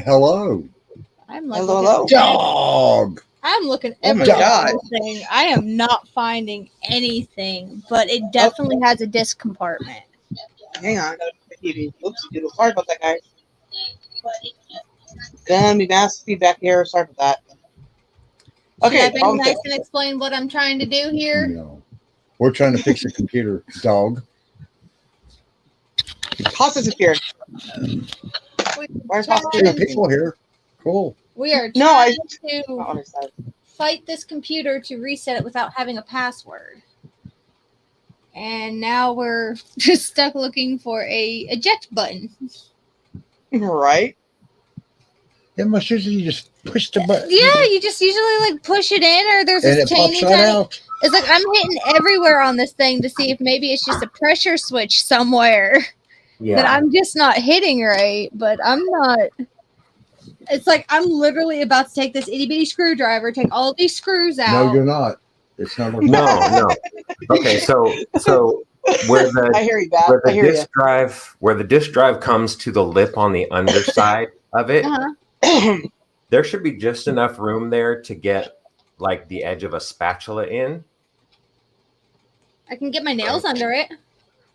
Hello. I'm like, hello. Dog. I'm looking Oh my everywhere God. on this thing. I am not finding anything, but it definitely has a disc compartment. Hang on. I gotta put the TV. Oops, doodle. Sorry about that, guys. Gonna be massive feedback here. Sorry about that. Should I Okay, be problem nice fixed. and explain what I'm trying to do here? No. We're trying to fix a computer, dog. Cost disappeared. Where's House Yeah, people here. Cool. We are No, trying I to understand. fight this computer to reset it without having a password. And now we're just stuck looking for a eject button. Right? It must usually you just push the button. Yeah, you just usually like push it in, or there's And this it pops tiny, right tiny. out. It's like I'm hitting everywhere on this thing to see if maybe it's just a pressure switch somewhere that I'm just not hitting right. But I'm not. It's like I'm literally about to take this itty bitty screwdriver, take all of these screws out. No, you're not. It's not working. No. Okay, so where I the hear you, Beth. where I the hear you. disk drive comes to the lip on the underside of it, there should be just enough room there to get like the edge of a spatula in. I can get my nails under it.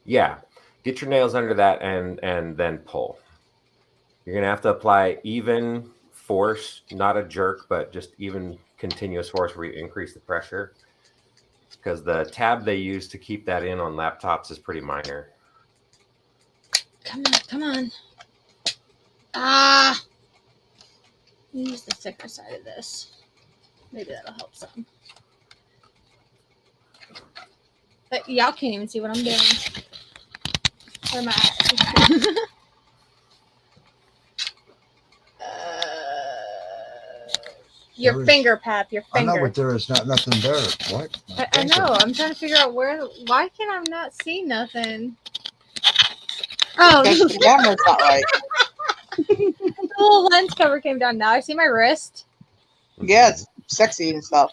Yeah, get your nails under that and then pull. You're gonna have to apply even force, not a jerk, but just even continuous force where you increase the pressure. Because the tab they use to keep that in on laptops is pretty minor. Come on, come on. Ah! Use the thicker side of this. Maybe that'll help some. But y'all can't even see what I'm doing. Where am I at? Your There is- finger, Pap. Your I finger. know, but there is nothing there. What? I know. I'm trying to figure out where. Why can I not see nothing? Oh, Because the camera's not right. the little lens cover came down. Now I see my wrist. Yeah, it's sexy and stuff.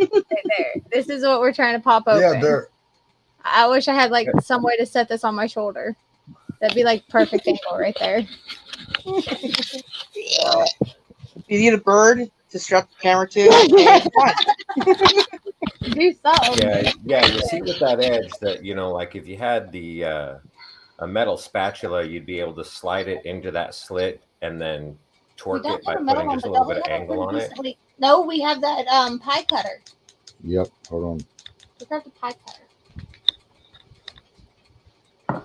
Right there. This is what we're trying to pop open. Yeah, there. I wish I had like some way to set this on my shoulder. That'd be like perfect angle right there. You need a bird to strap the camera to. Do something. Yeah. You see with that edge that like if you had the a metal spatula, you'd be able to slide it into that slit and then torque it by putting just a little bit of angle on it. No, we have that pie cutter. Yep. Hold on. We have the pie cutter.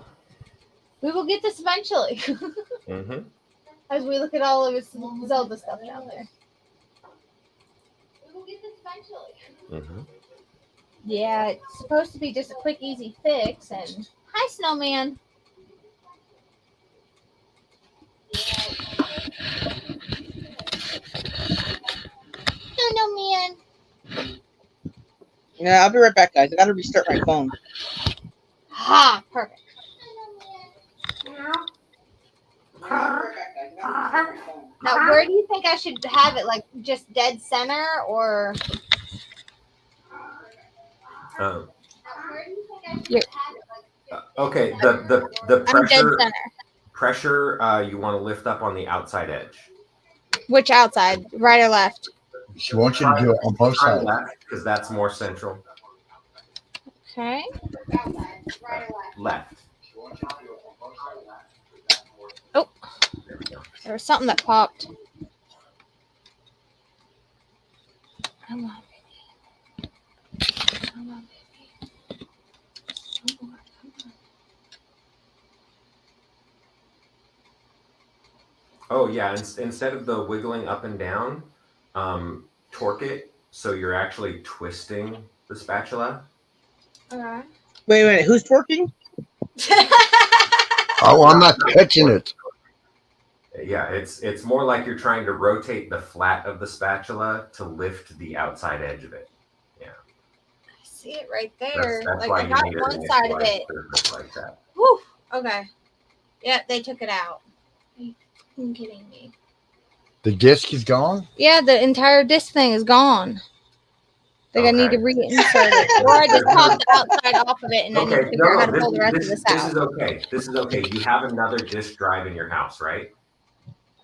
We will get this eventually. Mm-hmm. As we look at all of his Zelda stuff down there. We will get this eventually. Mm-hmm. Yeah, it's supposed to be just a quick, easy fix. And hi, Snowman. Snowman. Yeah, I'll be right back, guys. I gotta restart my phone. Ha! Perfect. Now, where do you think I should have it? Like, just dead center, or? Um, Where do you think I should have it? okay. The I'm dead pressure center. you want to lift up on the outside edge. Which outside? Right or left? She wants you to do it on both sides. Because that's more central. Okay. Left. Oh. There we go. There was something that popped. Come on, baby. Come on, baby. Come on. Oh yeah, instead of the wiggling up and down, torque it so you're actually twisting the spatula. Alright. Wait. Who's twerking? Oh, I'm not touching it. Yeah, it's more like you're trying to rotate the flat of the spatula to lift the outside edge of it. Yeah. I see it right there. That's like why I you got need one side of it. Like that. Whew. Okay. Yeah, they took it out. Are you kidding me? The disc is gone? Yeah, the entire disc thing is gone. Like I need to reinsert it. Or I just pop the outside off of it and I need to figure out how to pull the rest of this out. This is okay. This is okay. You have another disk drive in your house, right?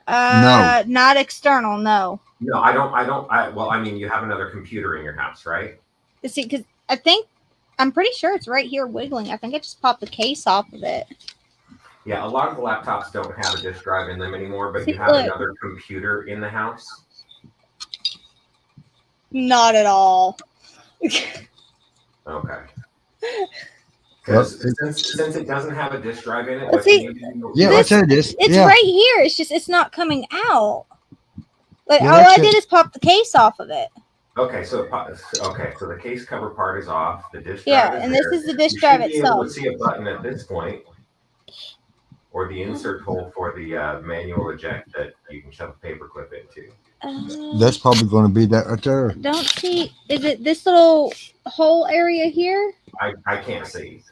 Not external, no. No, I don't. Well, I mean, you have another computer in your house, right? See, because I'm pretty sure it's right here wiggling. I think I just popped the case off of it. Yeah, a lot of the laptops don't have a disk drive in them anymore, but See, you have look. another computer in the house. Not at all. Okay. Because since it doesn't have a disk drive in it, what See, you need to do, Yeah, I said this. It's Yeah. right here. It's not coming out. Like Yeah, all I that's did it. is pop the case off of it. Okay, so the case cover part is off. The disk Yeah, drive is and there. this is the disk You drive should be able itself. to see a button at this point, or the insert hole for the manual eject that you can shove a paper clip into. That's probably going to be that right there. Don't see. Is it this little whole area here? I can't see.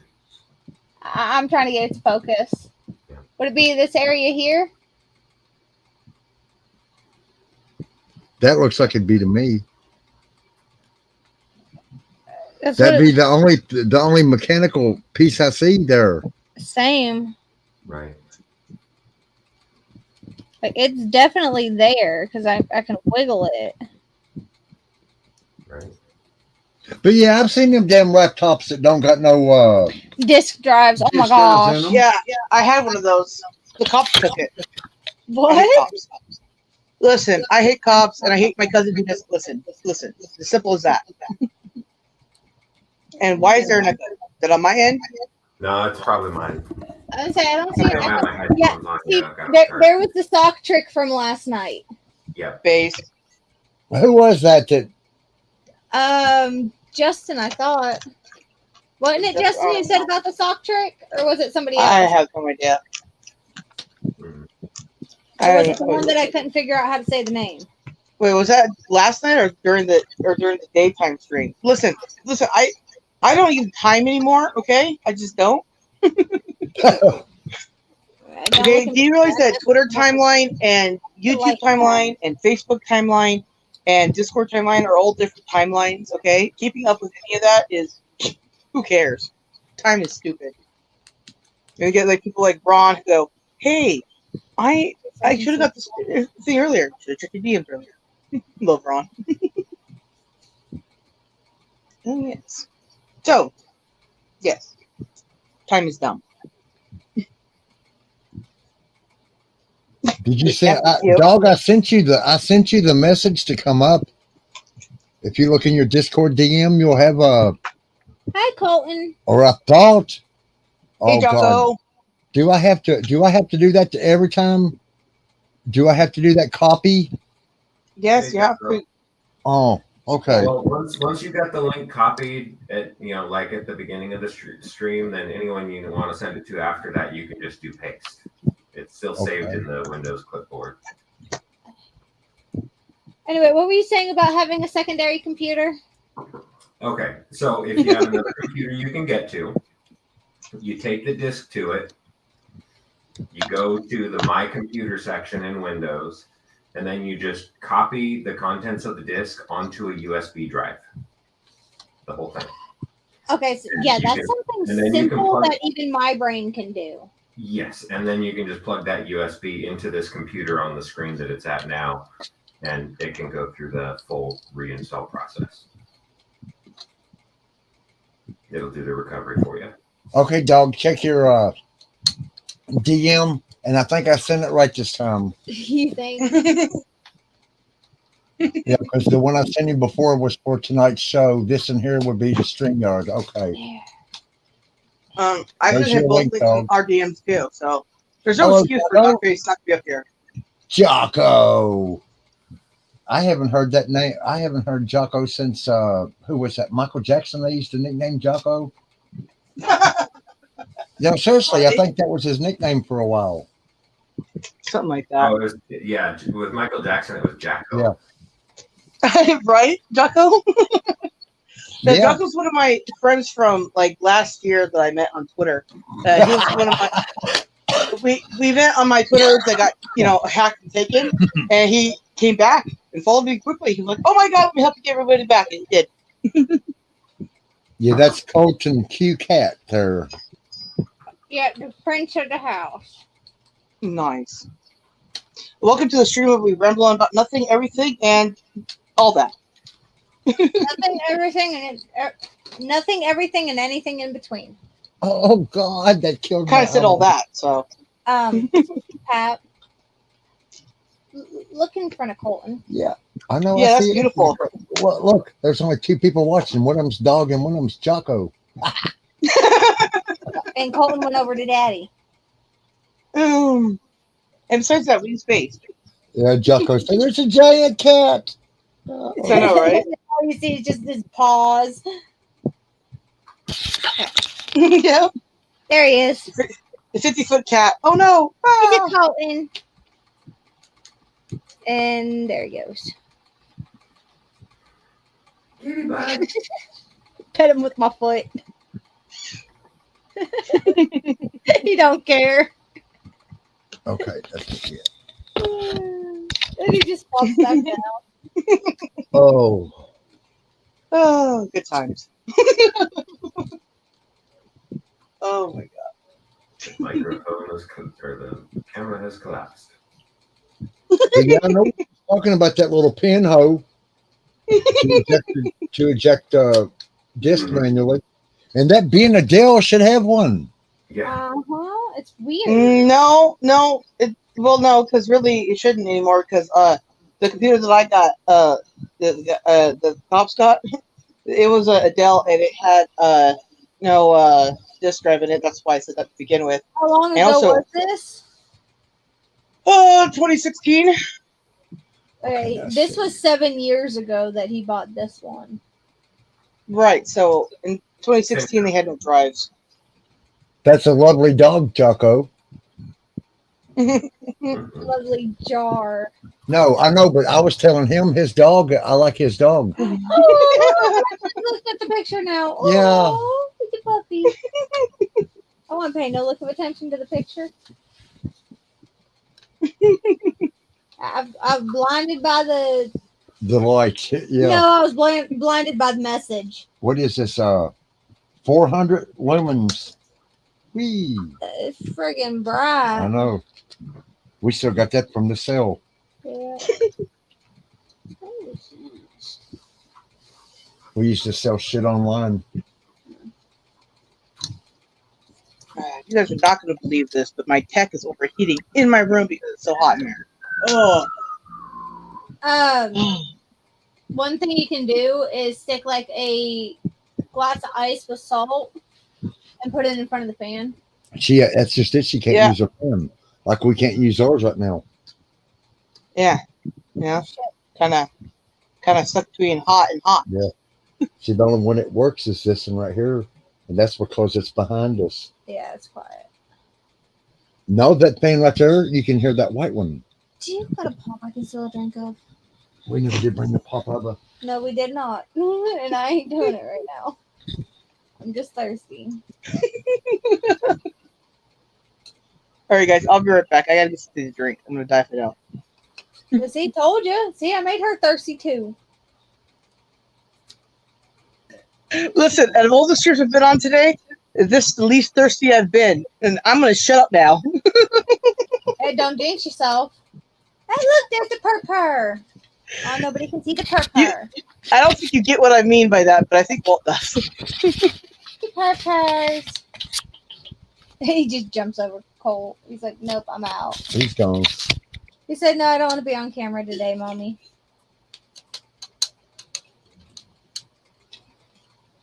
I'm trying to get it to focus. Yeah. Would it be this area here? That looks like it'd be to me. That's That'd what be the only mechanical piece I see there. same. Right. Like it's definitely there because I can wiggle it. Right. But yeah, I've seen them damn laptops that don't got no Disk drives. Oh my Disk drives in gosh. them. Yeah, I had one of those. The cops took it. I hate What? cops. Listen, I hate cops, and I hate my cousin who doesn't listen. Listen, as simple as that. And why is there an echo? Is that on my end? No, it's probably mine. I was say I don't see I an don't have echo. my headphones Yeah, on. see, Yeah, I've got it. there was the sock trick from last night. Yep. Base. Who was that? Justin, I thought. Wasn't it Justin who said about the sock trick? Or was it somebody else? I have no idea. Mhm. Or was it the one that I couldn't figure out how to say the name? Wait, was that last night or during the daytime stream? Listen. I don't even time anymore. Okay, I just don't. Okay, do you realize that Twitter timeline and YouTube timeline and Facebook timeline and Discord timeline are all different timelines? Okay, keeping up with any of that is who cares? Time is stupid. You get like people like Ron who go, "Hey, I should have got this thing earlier. Should have checked your DMs earlier." Love Ron. Oh, yes. So, yes, time is dumb. Did you say, Thank you. dog? I sent you the message to come up. If you look in your Discord DM, you'll have Hi, Colton. or I thought. Hey, Oh Jocko. God, do I have to do that to every time? Do I have to do that copy? Yes, you have to. Oh, okay. Well, once you got the link copied at like at the beginning of the stream, then anyone you want to send it to after that, you can just do paste. It's still saved in the Windows clipboard. Anyway, what were you saying about having a secondary computer? Okay, so if you have another computer you can get to, you take the disk to it, you go to the My Computer section in Windows, and then you just copy the contents of the disk onto a USB drive. The whole thing. Okay, so And yeah, you that's can- something and then you can simple plug- that even my brain can do. Yes, and then you can just plug that USB into this computer on the screen that it's at now, and it can go through the full reinstall process. It'll do the recovery for you. Okay, dog. Check your DM, and I think I sent it right this time. You think? Yeah, because the one I sent you before was for tonight's show. This in here would be the StreamYard. Okay. Yeah. I There's could your hit both link, links on dog. our DMs too, so there's no Hello, excuse for Jocko. Duckface not to be up here. Jocko. I haven't heard that name. I haven't heard Jocko since who was that? Michael Jackson. They used to nickname Jocko. Yeah, seriously, I think that was his nickname for a while. Something like that. Oh, with Michael Jackson, it was Jacko. Yeah. Right, Jocko? No, Yeah. Jocko's one of my friends from like last year that I met on Twitter. He was one of my. We met on my Twitter that got hacked and taken, and he came back and followed me quickly. He was like, "Oh my God, let me help you get everybody back," and he did. Yeah, that's Colton Q Cat there. Yeah, the Prince of the House. Nice. Welcome to the stream where we ramble on about nothing, everything, and all that. Nothing, everything, and anything in between. Oh God, that killed me. Kind of said all that, so. Pat, look in front of Colton. Yeah, I know. Yeah, I that's see beautiful. It. Well, look, there's only 2 people watching. One of them's Dog and one of them's Jocko. And Colton went over to Daddy. And besides that, we space. Yeah, Jocko said, "There's a giant cat." I know, right? All you see is just his paws. Yeah. There he is. The 50-foot cat. Oh no! He's a Colton. And there he goes. Pet him with my foot. He don't care. Okay, that's it. And he just falls back down. Oh. Oh, good times. Oh my god. Microphone is or the camera has collapsed. Yeah, I know. Talking about that little pinhole to eject disc manually, and that being a Dell should have one. Yeah. It's weird. No, no. No, because really it shouldn't anymore. Because the computer that I got, the cops got, it was a Dell and it had no disk drive in it. That's why I said that to begin with. How long ago also, was this? 2016. Okay, this was 7 years ago that he bought this one. Right. So in 2016 they had no drives. That's a lovely dog, Jocko. Lovely jar. No, I know, but I was telling him his dog. I like his dog. Oh, look at the picture now. Yeah. Oh, look at puppy. I want to pay no look of attention to the picture. I'm blinded by The light. Yeah. No, I was blinded by the message. What is this? 400 lumens. Whee. It's friggin' I bright. know. We still got that from the sale. Yeah. We used to sell shit online. You guys are not going to believe this, but my tech is overheating in my room because it's so hot in there. Oh. One thing you can do is stick like a glass of ice with salt and put it in front of the fan. That's just it. She can't use her fan. Like we can't use ours right now. Yeah. Kind of stuck between hot and hot. Yeah. See, the only one it works is this one right here, and that's because it's behind us. Yeah, it's quiet. No, that thing right there, you can hear that white one. Do you got a pop I can still drink of? We never did bring the pop up. No, we did not. And I ain't doing it right now. I'm just thirsty. All right, guys, I'll be right back. I gotta get something to drink. I'm gonna die for now. See, told you. See, I made her thirsty too. Listen, out of all the streams I've been on today, this is the least thirsty I've been, and I'm gonna shut up now. Hey, don't jinx yourself. Hey, look, there's the purr. Oh, nobody can see the purr. I don't think you get what I mean by that, but I think Walt does. Purrs. He just jumps over Cole. He's like, nope, I'm out. He's gone. He said, no, I don't want to be on camera today, Mommy.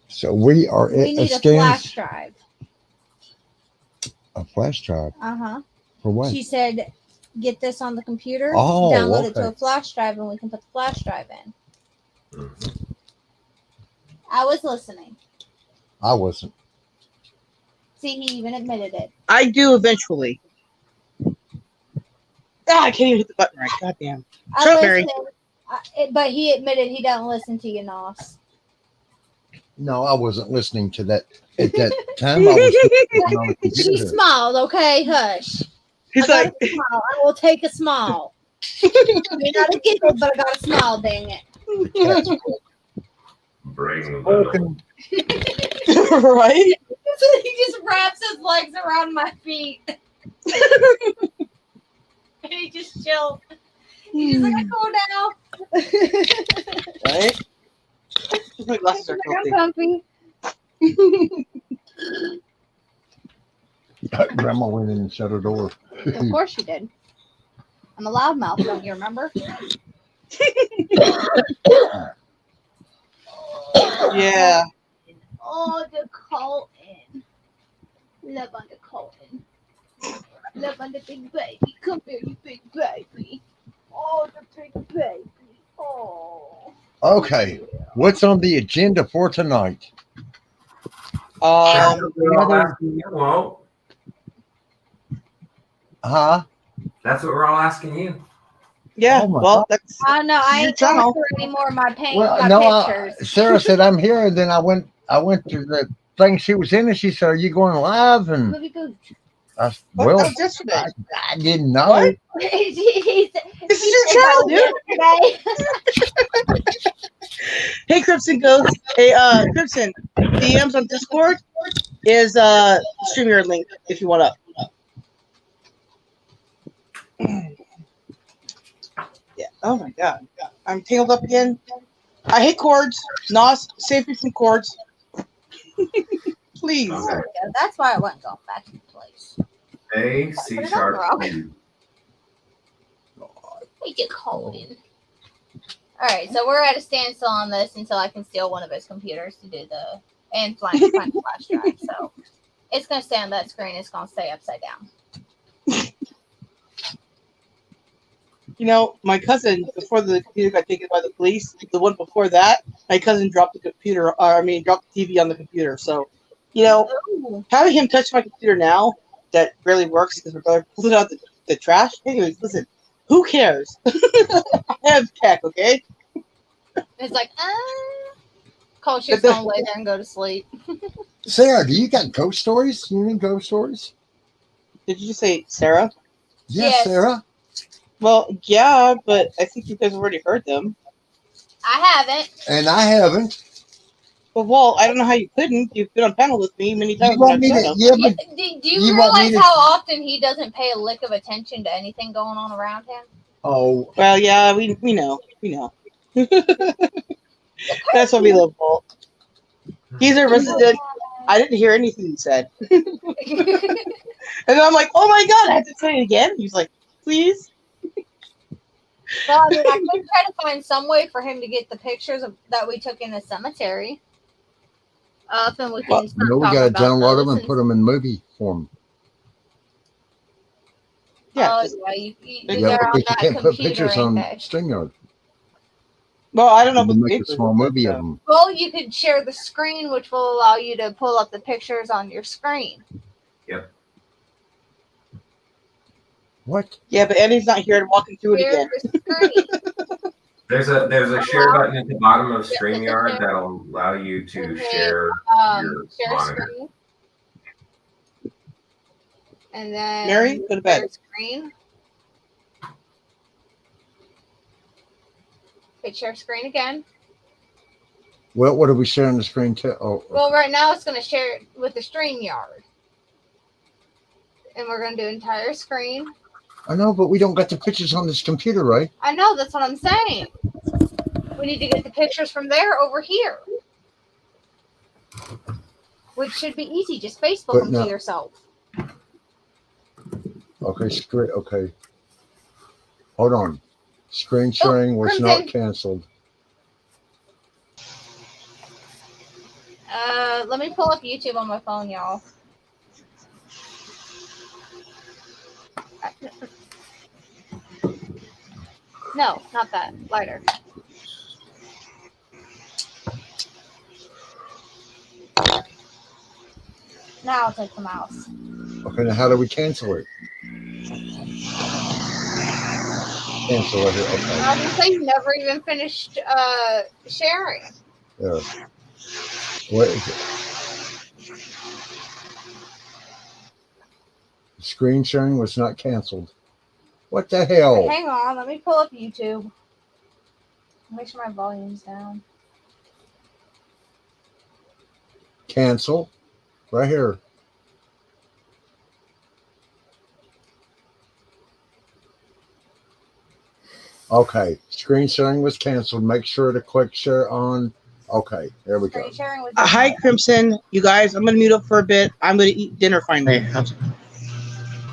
So we are We need a flash drive. A flash drive? Uh-huh. For what? She said, get this on the computer, Oh, download it to okay. a flash drive, and we can put the flash drive in. I was listening. I wasn't. See, he even admitted it. I do eventually. I can't even hit the button right. Goddamn. I Shut up, Mary. listened, but he admitted he doesn't listen to you, Nos. No, I wasn't listening to that at that time. I was listening on the She computer. smiled, okay? Hush. He's I like, got a smile. I will take a smile. You're not a giggle, but I got a smile, dang it. Bring them. right? He just wraps his legs around my feet. And he just chilled. He's just like, "Go now." Right? My glasses are I'm filthy. comfy. Grandma went in and shut her door. Of course you did. I'm a loudmouth, don't you remember? Yeah. Oh, the Colton. Love on the Colton. Love on the big baby. Come here, you big baby. Oh, the big baby. Oh. Okay, what's on the agenda for tonight? That's what we're all Together, asking you. Well, huh? that's what we're all asking you. Yeah. Oh my Well, God. that's I know. I your ain't going channel. through any more of my Well, my no, pictures. Sarah said I'm here, and then I went to the thing she was in, and she said, "Are you going live?" And Movie Gooch. I said, What? well, That was yesterday. I didn't know. What? he This is your channel, dude. yesterday. Hey, Crimson Ghost. Hey, Crimson. DMs on Discord is StreamYard link if you want to. Yeah. Oh my God. I'm tangled up again. I hate cords. Nos, save me from cords. Please. Okay. Yeah, that's why I wasn't going back in place. A Put C it on sharp. rock. E. We get Colton. Alright, so we're at a standstill on this until I can steal one of his computers to do the find the flash drive. So it's gonna stay on that screen, it's gonna stay upside down. You know, my cousin, before the computer got taken by the police, the one before that, my cousin dropped the computer, dropped the TV on the computer. So, you know, Ooh. having him touch my computer now that barely works because my brother pulled it out the trash. Anyways, listen, who cares? I have tech, okay? It's like, Cole's just gonna lay there and go to sleep. Sarah, do you got ghost stories? You need ghost stories? Did you just say Sarah? Yes, Yes. Sarah. Well, yeah, but I think you guys already heard them. I haven't. And I haven't. But, well, I don't know how you couldn't. You've been on panel with me many You times. want me to? Yeah, Yeah, but do you you want me realize to- how often he doesn't pay a lick of attention to anything going on around him? oh, Well, yeah, we know. We know. That's what we love, Walt. He's a resident. I didn't hear anything he said. And then I'm like, oh my God, I have to say it again? He's like, please? Well, I mean, I could try to find some way for him to get the pictures that we took in the cemetery up, and we can Well, start you know, we talking got to about download those them and put them in movie form. Yeah. yeah, you, Yeah, Yeah, they're on because you that can't put computer, pictures ain't on they? StreamYard. well, I don't know You about the make a papers. small movie of But, them. Well, you could share the screen, which will allow you to pull up the pictures on your screen. Yep. What? yeah, but Eddie's not here to walk him through it Share again. the screen. There's a share button at the bottom of Yep, it's a StreamYard share. that'll allow you to Okay, share your share monitor. screen. And then Mary, go to bed. share screen. Hit share screen again. Well, what are we sharing the screen to? Oh, Well, right now it's going to share it with the StreamYard. And we're going to do entire screen. I know, but we don't got the pictures on this computer, right? I know, that's what I'm saying. We need to get the pictures from there over here. Which should be easy. Just Facebook But them no. to yourself. Okay, screen. Okay, hold on. Screen sharing was Crimson. not canceled. Let me pull up YouTube on my phone, y'all. No, not that. Lighter. Now I'll take the mouse. Okay, now how do we cancel it? Cancel it here. Okay. I didn't say you never even finished sharing. There. What is it? Screen sharing was not canceled. What the hell? Hang on, let me pull up YouTube. Make sure my volume's down. Cancel. Right here. Okay, screen sharing was canceled. Make sure to click share on. Okay, there we go. Screen sharing was Hi, Crimson. You guys, I'm gonna mute up for a bit. I'm gonna eat dinner finally. Hey,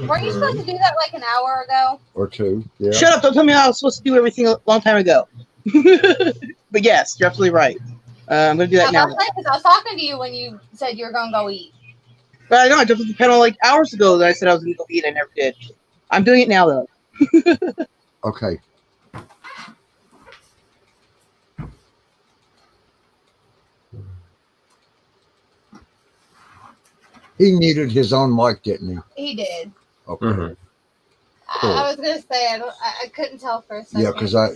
Weren't you supposed to do that like an hour ago? Or two. Yeah. Shut up! Don't tell me I was supposed to do everything a long time ago. But yes, you're absolutely right. I'm gonna do that now. Because I was talking to you when you said you were gonna go eat. But I know I jumped off the panel like hours ago that I said I was gonna go eat. I never did. I'm doing it now though. Okay. He muted his own mic, didn't he? He did. Okay. Mhm. Cool. I was gonna say I couldn't tell for a second. Yeah, because I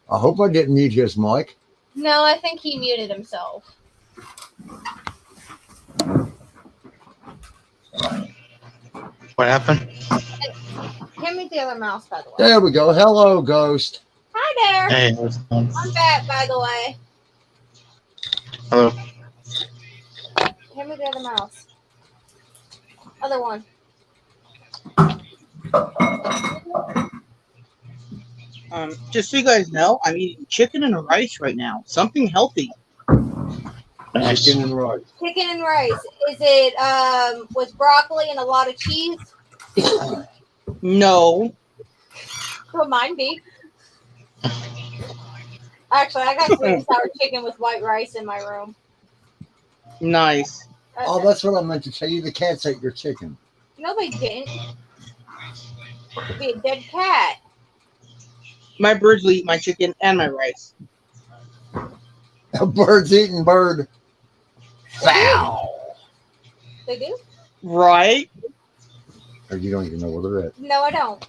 hope I didn't mute his mic. No, I think he muted himself. what happened? Hand me the other mouse, by the way. There we go. Hello, Ghost. Hi there. Hey, what's going on? I'm back, by the way. Hello. Hand me the other mouse. Other one. Just so you guys know, I'm eating chicken and rice right now. Something healthy. Nice. Chicken and rice. Chicken and rice. Is it with broccoli and a lot of cheese? No. Could mine be? Actually, I got sweet and sour chicken with white rice in my room. Nice. Oh, that's what I meant to tell you. The cats ate your chicken. No, they didn't. It'd be a dead cat. My birds will eat my chicken and my rice. A bird's eating bird. Foul. They do? Right? Or you don't even know where they're at. No, I don't.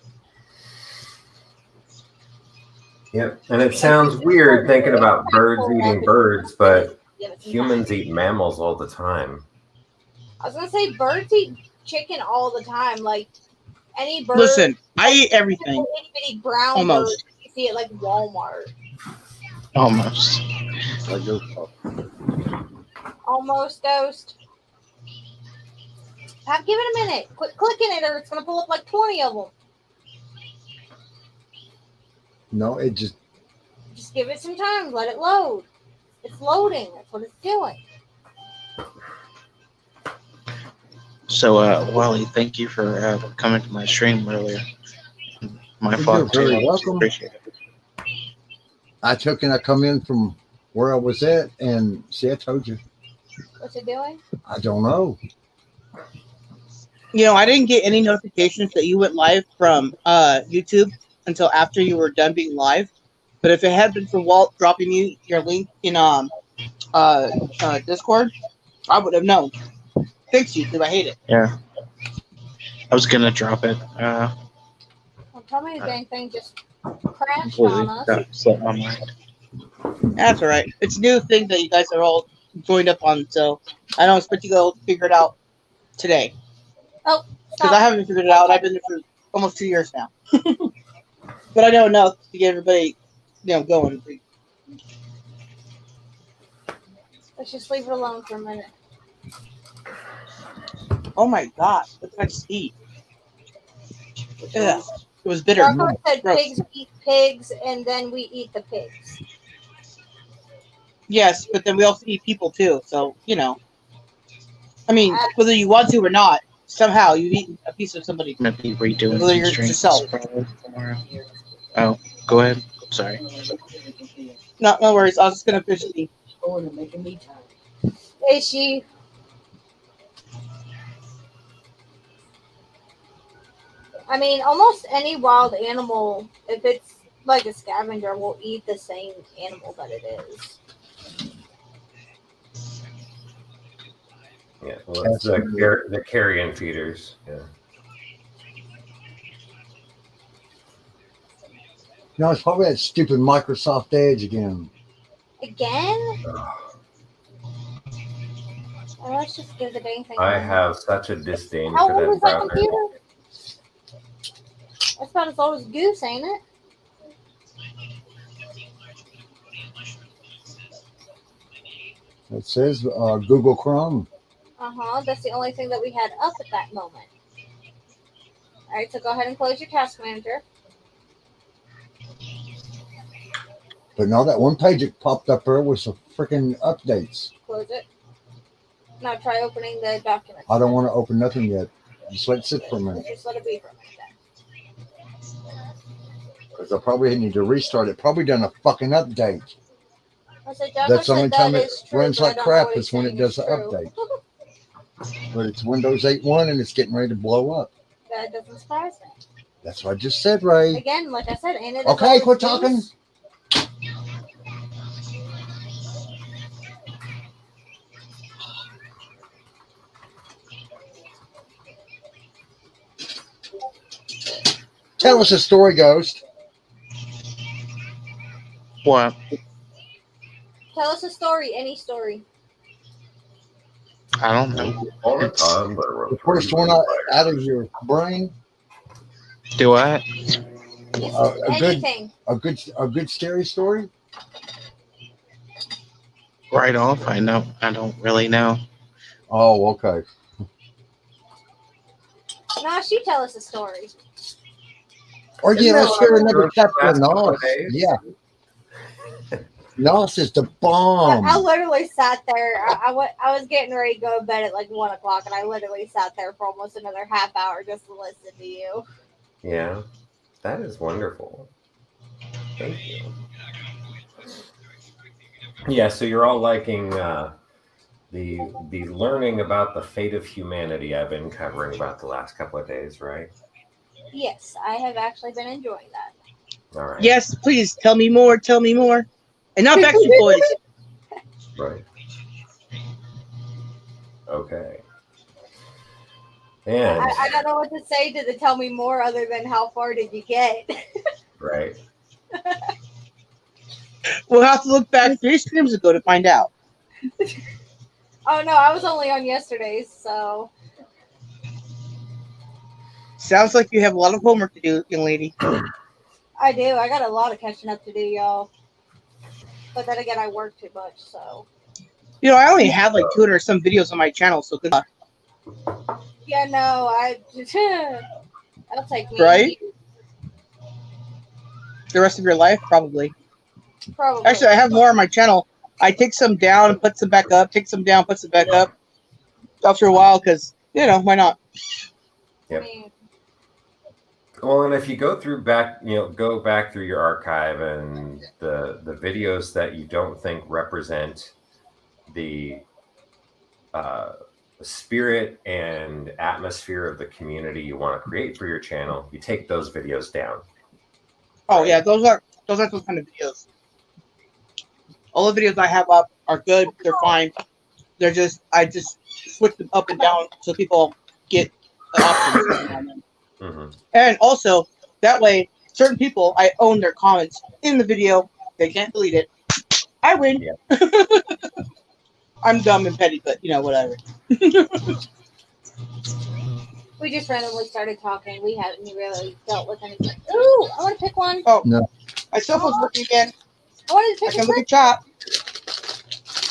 Yep. And it sounds weird thinking about birds eating birds, but humans eat mammals all the time. I was gonna say birds eat chicken all the time. Like any bird. Listen, I eat everything. Itty bitty brown Almost. bird you see at like Walmart. Almost. Like those pups. Almost Ghost. Give it a minute. Quit clicking it, or it's gonna pull up like 20 of them. No, it just. Just give it some time. Let it load. It's loading. That's what it's doing. So, Wally, thank you for coming to my stream earlier. My You're fault. very too. welcome. Appreciate it. I come in from where I was at, and see, I told you. What's it doing? I don't know. You know, I didn't get any notifications that you went live from YouTube until after you were done being live. But if it had been for Walt dropping you your link in Discord, I would have known. Thanks, YouTube. I hate it. Yeah. I was gonna drop it. Well, tell me the dang thing just crashed Completely on us. got slipped my mind. That's all right. It's a new thing that you guys are all joined up on, so I don't expect you to go figure it out today. Oh, Because I haven't figured it out. I've been there for almost 2 years now. But I know enough to get everybody, going. Let's just leave it alone for a minute. Oh my god, what did I just eat? Ugh, it was bitter. Marco said Gross. pigs eat pigs, and then we eat the pigs. Yes, but then we also eat people too, so, I mean, whether you want to or not, somehow you eat a piece of somebody. I'm gonna be redoing Whether some you're streams yourself. probably tomorrow. Oh, go ahead. Sorry. No worries. I was just going to officially. Is she? I mean, almost any wild animal, if it's like a scavenger, will eat the same animal that it is. Yeah, well, it's the carrion feeders. Yeah. No, it's probably that stupid Microsoft Edge again. Again? Well, let's just give the dang thing. I have such a disdain How for old that is that browser. computer? That's about as old as Goose, ain't it? It says Google Chrome. That's the only thing that we had up at that moment. All right, so go ahead and close your task manager. But no, that one page that popped up there was a freaking updates. Close it. Now try opening the document. I don't want to open nothing yet. Just let it sit for a minute. Just let it be for a minute Because I probably need to restart it. Probably done a fucking update. then. Jaco That's the only said time that it is true, runs but I like don't know crap what is he's when it saying does is the true. update. But it's Windows 8.1 and it's getting ready to blow up. That doesn't surprise me. That's what I just said, Ray. Again, like I said, ain't it? Okay, quit talking. Tell us a story, Ghost. What? Tell us a story, any story. I don't know. All the time, The first one out of your brain. Do I? Anything. A good scary story. Right off, I know. I don't really know. Oh, okay. Nah, she tell us a story. Or Isn't yeah, that let's what hear I've another been doing for chapter the of last couple Nos. of days? Yeah. Nos is the bomb. I literally sat there. I was getting ready to go to bed at like 1 o'clock, and I literally sat there for almost another half hour just to listen to you. Yeah, that is wonderful. Thank you. Yeah, so you're all liking the learning about the fate of humanity I've been covering about the last couple of days, right? Yes, I have actually been enjoying that. All right. Yes, please tell me more. Tell me more. And not Backstreet Boys. Right. Okay. And I don't know what to say to the tell me more other than how far did you get? right. We'll have to look back 3 streams ago to find out. Oh no, I was only on yesterday's, so Sounds like you have a lot of homework to do, young lady. I do. I got a lot of catching up to do, y'all. But then again, I work too much, so. You know, I only have like 200 some videos on my channel, so good luck. Yeah, no, that'll take me. Right? The rest of your life, probably. Probably. Actually, I have more on my channel. I take some down and put some back up. Take some down, put some back up. After a while, because why not? Yep. I mean, Well, and if you go back through your archive and the videos that you don't think represent the spirit and atmosphere of the community you want to create for your channel, you take those videos down. Oh yeah, those are those kind of videos. All the videos I have up are good. They're fine. They're just I just switch them up and down so people get the options. Mm-hmm. And also that way, certain people I own their comments in the video. They can't delete it. I win. Yeah. I'm dumb and petty, but whatever. we just randomly started talking. We haven't really dealt with anything. Ooh, I want to pick one. Oh No. My cell phone's working again. I wanted to I pick can a look crystal. at chat.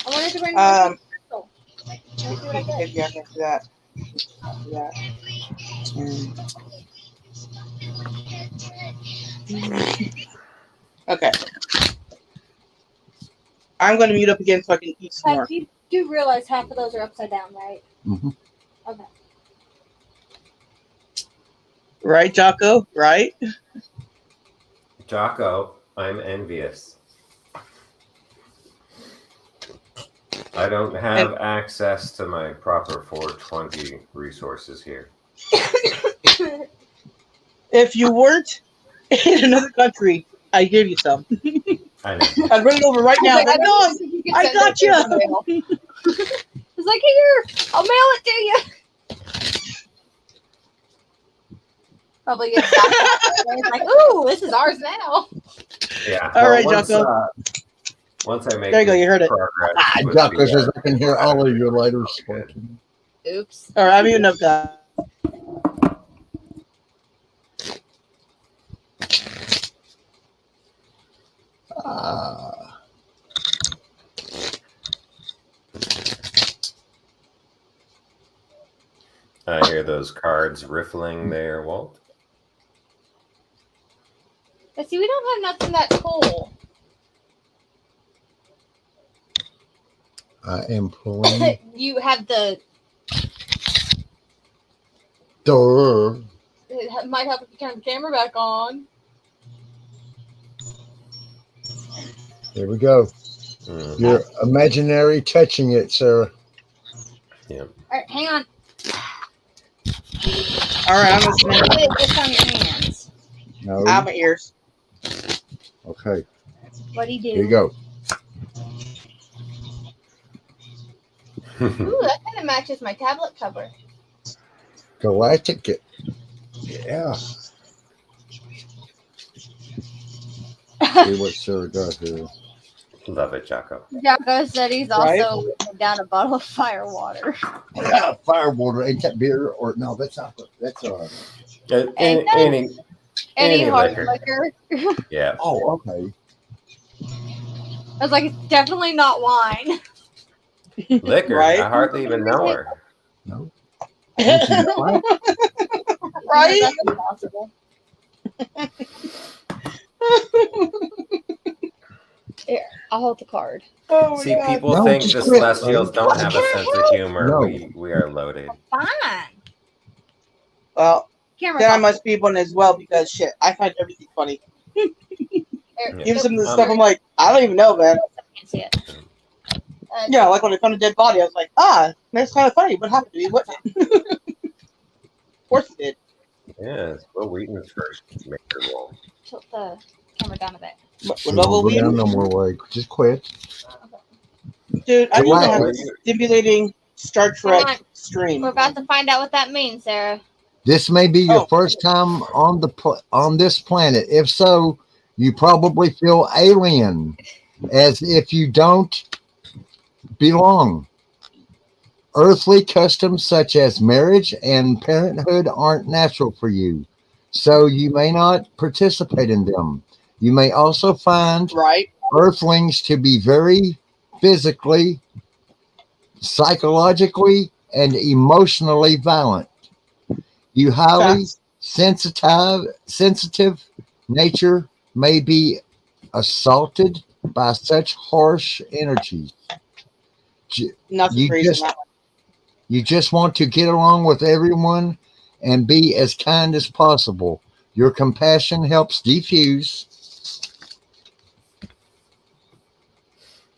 I wanted to bring a crystal. Let's see what I get. Yeah, after that. Okay. I'm going to mute up again so I can eat some more. You do realize half of those are upside down, right? Mm-hmm. Okay. Right, Jocko? Right? Jocko, I'm envious. I don't have access to my proper 420 resources here. If you weren't in another country, I'd give you some. I know. I'd run it over right now. But no, I got you. It's like, here, I'll mail it to you. Probably get it's like, ooh, this is ours now. Yeah. All right, once, Jocko. Once I make There you go, you heard it. progress with Jocko the, says I can hear all of your letters. Good. Oops. All right, I'm muting up, guys. I hear those cards riffling there, Walt. But see, we don't have nothing that cool. I am pulling. You have the. Door. It might help if you turn the camera back on. There we go. Mm. You're imaginary touching it, Sarah. Yeah. All right, hang on. All right, I'm listening. Put it just on your hands. No. Out my ears. Okay. What do you do? Here you go. Ooh, that kind of matches my tablet cover. Galactic. Yeah. See what Sarah got here. Love it, Jocko. Jocko said he's Right? also putting down a bottle of fire water. Yeah, firewater. Ain't that beer? Or no, that's not. That's Any hard liquor. liquor. Yeah. Oh, okay. I was like, it's definitely not wine. Liquor. Right? I hardly even know her. No. Right? That's impossible. Here, I'll hold the card. Oh, See, God. people No, think just the quit. Celestials don't have a sense of humor. No. We are loaded. Fine. Well, Camera. then I must be one as well because shit, I find everything funny. Even some of the stuff I'm like, I don't even know, man. Can't see it. Yeah, like when I found a dead body, I was like, that's kind of funny. What happened to me? What? Of course it did. Yeah, it's Will Wheaton's first major role. Tilt the camera down a bit. What Will Go down Wheaton? no more way. Just quit. Dude, I need to have Why- a stimulating Star Trek stream. We're about to find out what that means, Sarah. This may be your Oh. first time on on this planet. If so, you probably feel alien, as if you don't belong. Earthly customs such as marriage and parenthood aren't natural for you, so you may not participate in them. You may also find Right? Earthlings to be very physically, psychologically, and emotionally violent. You highly sensitive nature may be assaulted by such harsh energies. Nothing You crazy just- on that one. You just want to get along with everyone and be as kind as possible. Your compassion helps diffuse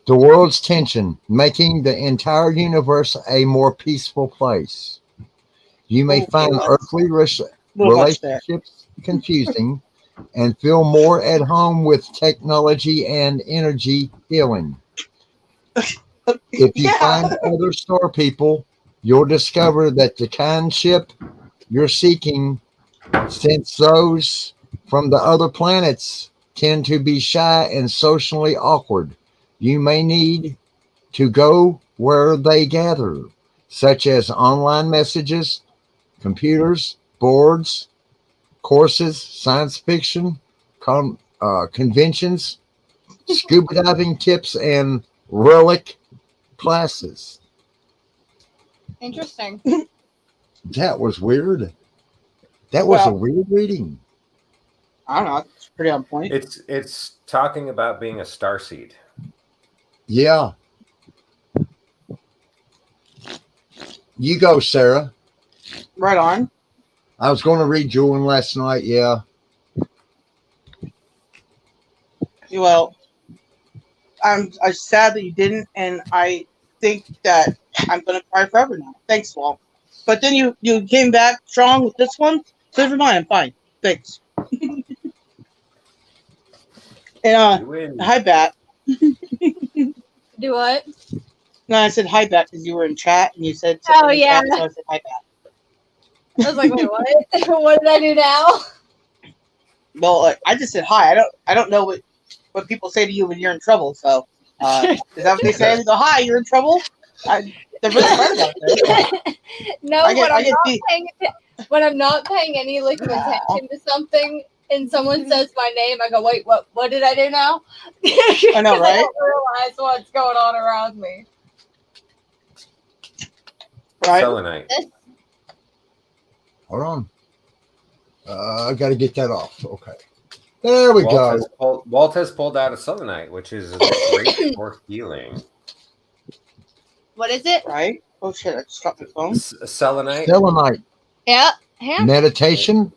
the world's tension, making the entire universe a more peaceful place. You may Okay, find that's earthly little much there. relationships confusing and feel more at home with technology and energy healing. If you Yeah. find other star people, you'll discover that the kindship you're seeking, since those from the other planets tend to be shy and socially awkward, you may need to go where they gather, such as online messages, computers, boards, courses, science fiction, conventions, scuba diving tips, and relic classes. Interesting. That was weird. That was a Well- weird reading. I don't know. It's pretty on point. It's talking about being a starseed. Yeah. You go, Sarah. Right on. I was going to read you one last night. Yeah. Well, I'm sad that you didn't, and I think that I'm gonna cry forever now. Thanks, Walt. But then you came back strong with this one, so never mind. I'm fine. Thanks. And You win. hi, Bat. Do what? No, I said hi, Bat, because you were in chat and you said Oh, something in yeah. chat, so I said hi, Bat. I was like, wait, what? What did I do now? Well, I just said hi. I don't know what people say to you when you're in trouble. So is that what they say? They go, hi, you're in trouble. They're really smart about it. No, I get when I'm not paying any like attention to something and someone says my name, I go, wait, what did I do now? I know, 'Cause right? I don't realize what's going on around me. Right? Selenite. Hold on. I got to get that off. Okay. There we go. Walt has pulled out a selenite, which is great for healing. What is it? Right? Oh shit! I just dropped my phone. Selenite. Selenite. Yeah. Yeah. Meditation,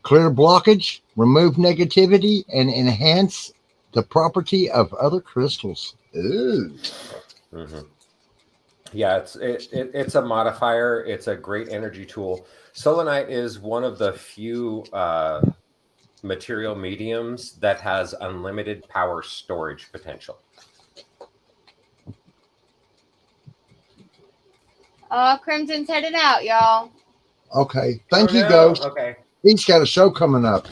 clear blockage, remove negativity, and enhance the property of other crystals. Ooh. Mm-hmm. Yeah, it's a modifier. It's a great energy tool. Selenite is one of the few material mediums that has unlimited power storage potential. Oh, Crimson's headed out, y'all. Okay. Thank you, no. Ghost. Okay. He's got a show coming up,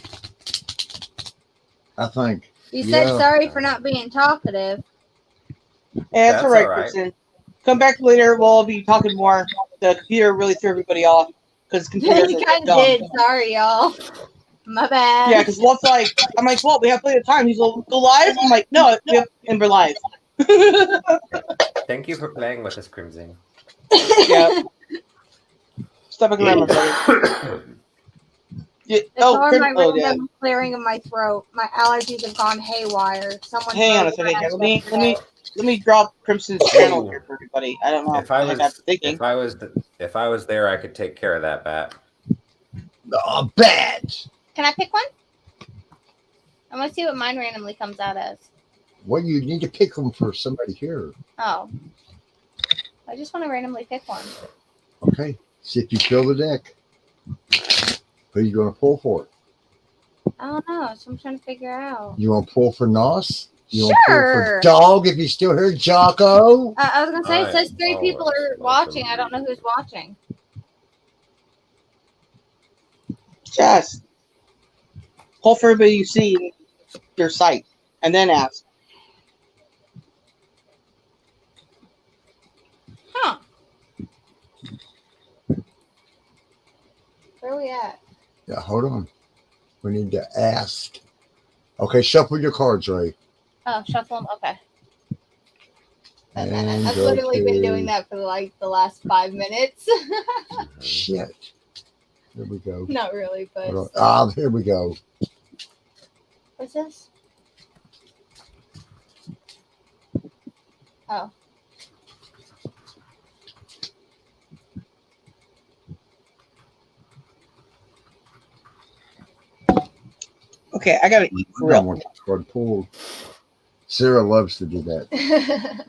I think. You said sorry for not being talkative. Yeah, it's That's all right, all right. Kristen. Come back later. We'll be talking more. The computer really threw everybody off because computers You are kind of dumb. did. Sorry, y'all. My bad. Yeah, because Walt's like, I'm like, Walt, we have plenty of time. He's like, go live? I'm like, no, and we're live. Thank you for playing with us, Crimson. Yeah. Stop looking around, my brother. Yeah. My random clearing of my throat. My allergies have gone haywire. Someone hang on a second. Let me drop Crimson's channel here for everybody. I don't know. If I was there, I could take care of that bat. Oh, bad. Can I pick one? I want to see what mine randomly comes out as. Well, you need to pick them for somebody here. Oh. I just want to randomly pick one. Okay. See if you fill the deck. Who are you going to pull for? I don't know. So I'm trying to figure out. You want to pull for Nos? You Sure. want to pull for Dog if you still hear Jocko? I was going to say, it says 3 people are watching. I don't know who's watching. Yes. Pull for everybody you see in your site and then ask. Huh. Where are we at? Yeah, hold on. We need to ask. Okay, shuffle your cards, Ray. Oh, shuffle them? Okay. And I've literally been doing that for like the last 5 minutes. Shit. There we go. Not really, but. Here we go. What's this? Oh. Okay, I gotta eat for real. I want the card pulled. Sarah loves to do that.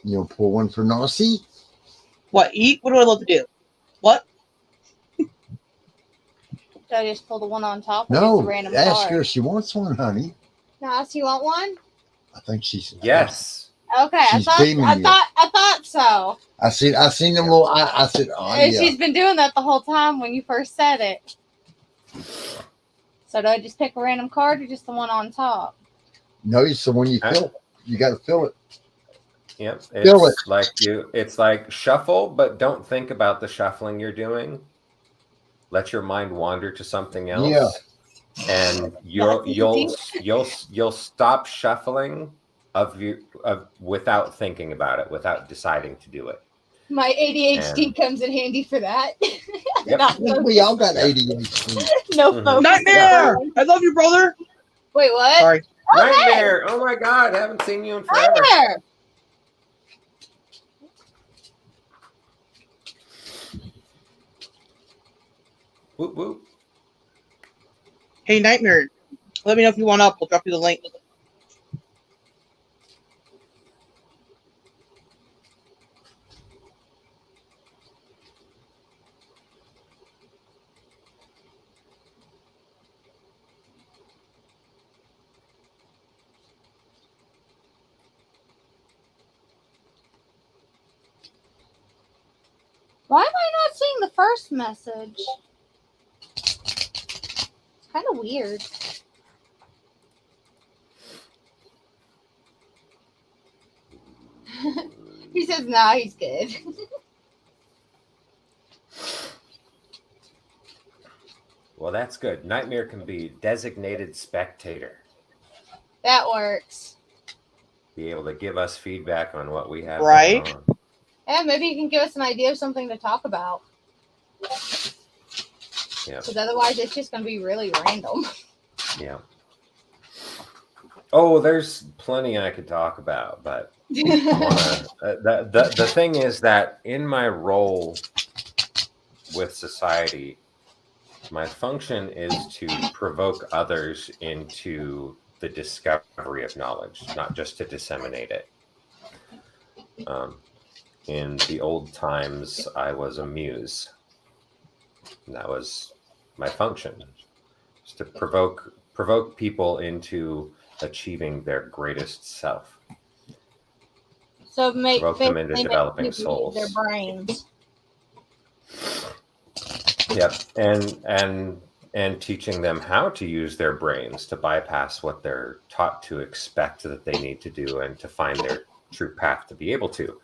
You'll pull one for Nossi? What, eat? What do I love to do? What? Should I just pull the one on top? Or No, just a random ask card? her if she wants one, honey. Nossi, you want one? I think she's yes. Okay, I thought so. I seen them little. I said, oh yeah. She's been doing that the whole time when you first said it. So do I just pick a random card or just the one on top? No, it's the one you fill. You got to fill it. Yep. Fill it. It's like shuffle, but don't think about the shuffling you're doing. Let your mind wander to something else. Yeah. And you'll stop shuffling without thinking about it, without deciding to do it. My ADHD comes in handy for that. Yep. We all got ADHD. No focus. Nightmare! I love you, brother. Wait, what? Sorry. Nightmare! Oh my God, I haven't seen you in forever. Nightmare! Whoop whoop. Hey, Nightmare. Let me know if you want up. We'll drop you the link. Why am I not seeing the first message? It's kind of weird. He says, nah, he's good. Well, that's good. Nightmare can be designated spectator. That works. Be able to give us feedback on what we have Right. going on. Yeah, maybe you can give us an idea of something to talk about. Yeah. Because otherwise it's just going to be really random. Yeah. Oh, there's plenty I could talk about, but the thing is that in my role with society, my function is to provoke others into the discovery of knowledge, not just to disseminate it. In the old times, I was a muse. And that was my function, is to provoke people into achieving their greatest self. So provoke them into developing souls. Their brains. Yep, and teaching them how to use their brains to bypass what they're taught to expect that they need to do, and to find their true path to be able to,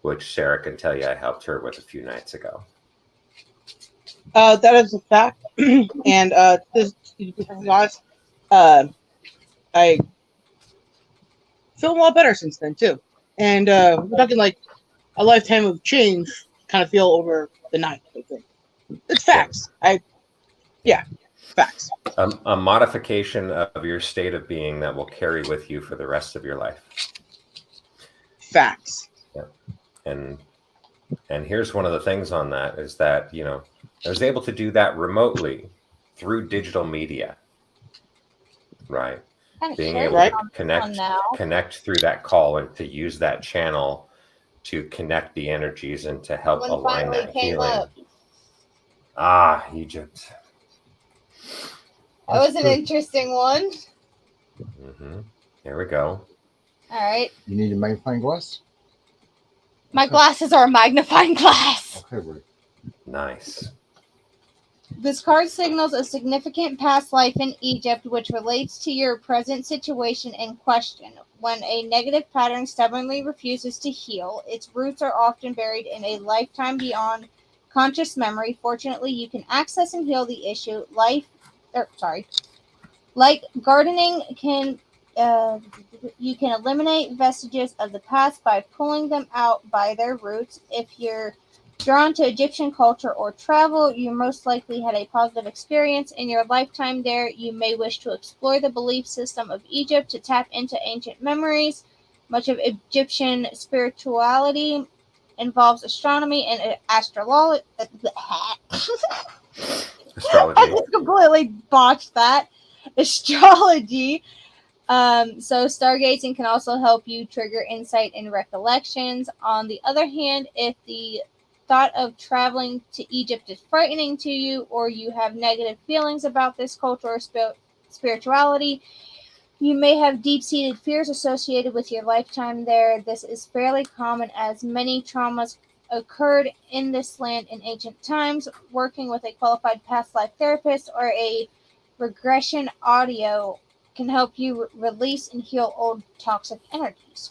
which Sarah can tell you I helped her with a few nights ago. That is a fact, and this, to be honest, I feel a lot better since then too, and nothing like a lifetime of change kind of feel over the night. I think it's facts. Facts. A modification of your state of being that will carry with you for the rest of your life. Facts. Yeah, and here's one of the things on that is that, you know, I was able to do that remotely through digital media, right? Being able to connect through that call, and to use that channel to connect the energies and to help align that healing. Egypt. That was an interesting one. Here we go. All right. You need a magnifying glass? My glasses are a magnifying glass. Okay, Ruth. Nice. This card signals a significant past life in Egypt, which relates to your present situation in question. When a negative pattern stubbornly refuses to heal, its roots are often buried in a lifetime beyond conscious memory. Fortunately, you can access and heal the issue. Like gardening, you can eliminate vestiges of the past by pulling them out by their roots. If you're drawn to Egyptian culture or travel, you most likely had a positive experience in your lifetime there. You may wish to explore the belief system of Egypt to tap into ancient memories. Much of Egyptian spirituality involves astronomy and astrology. I just completely botched that. Astrology. So stargazing can also help you trigger insight and recollections. On the other hand, if the thought of traveling to Egypt is frightening to you, or you have negative feelings about this culture or spirituality, you may have deep-seated fears associated with your lifetime there. This is fairly common, as many traumas occurred in this land in ancient times. Working with a qualified past life therapist or a regression audio can help you release and heal old toxic energies.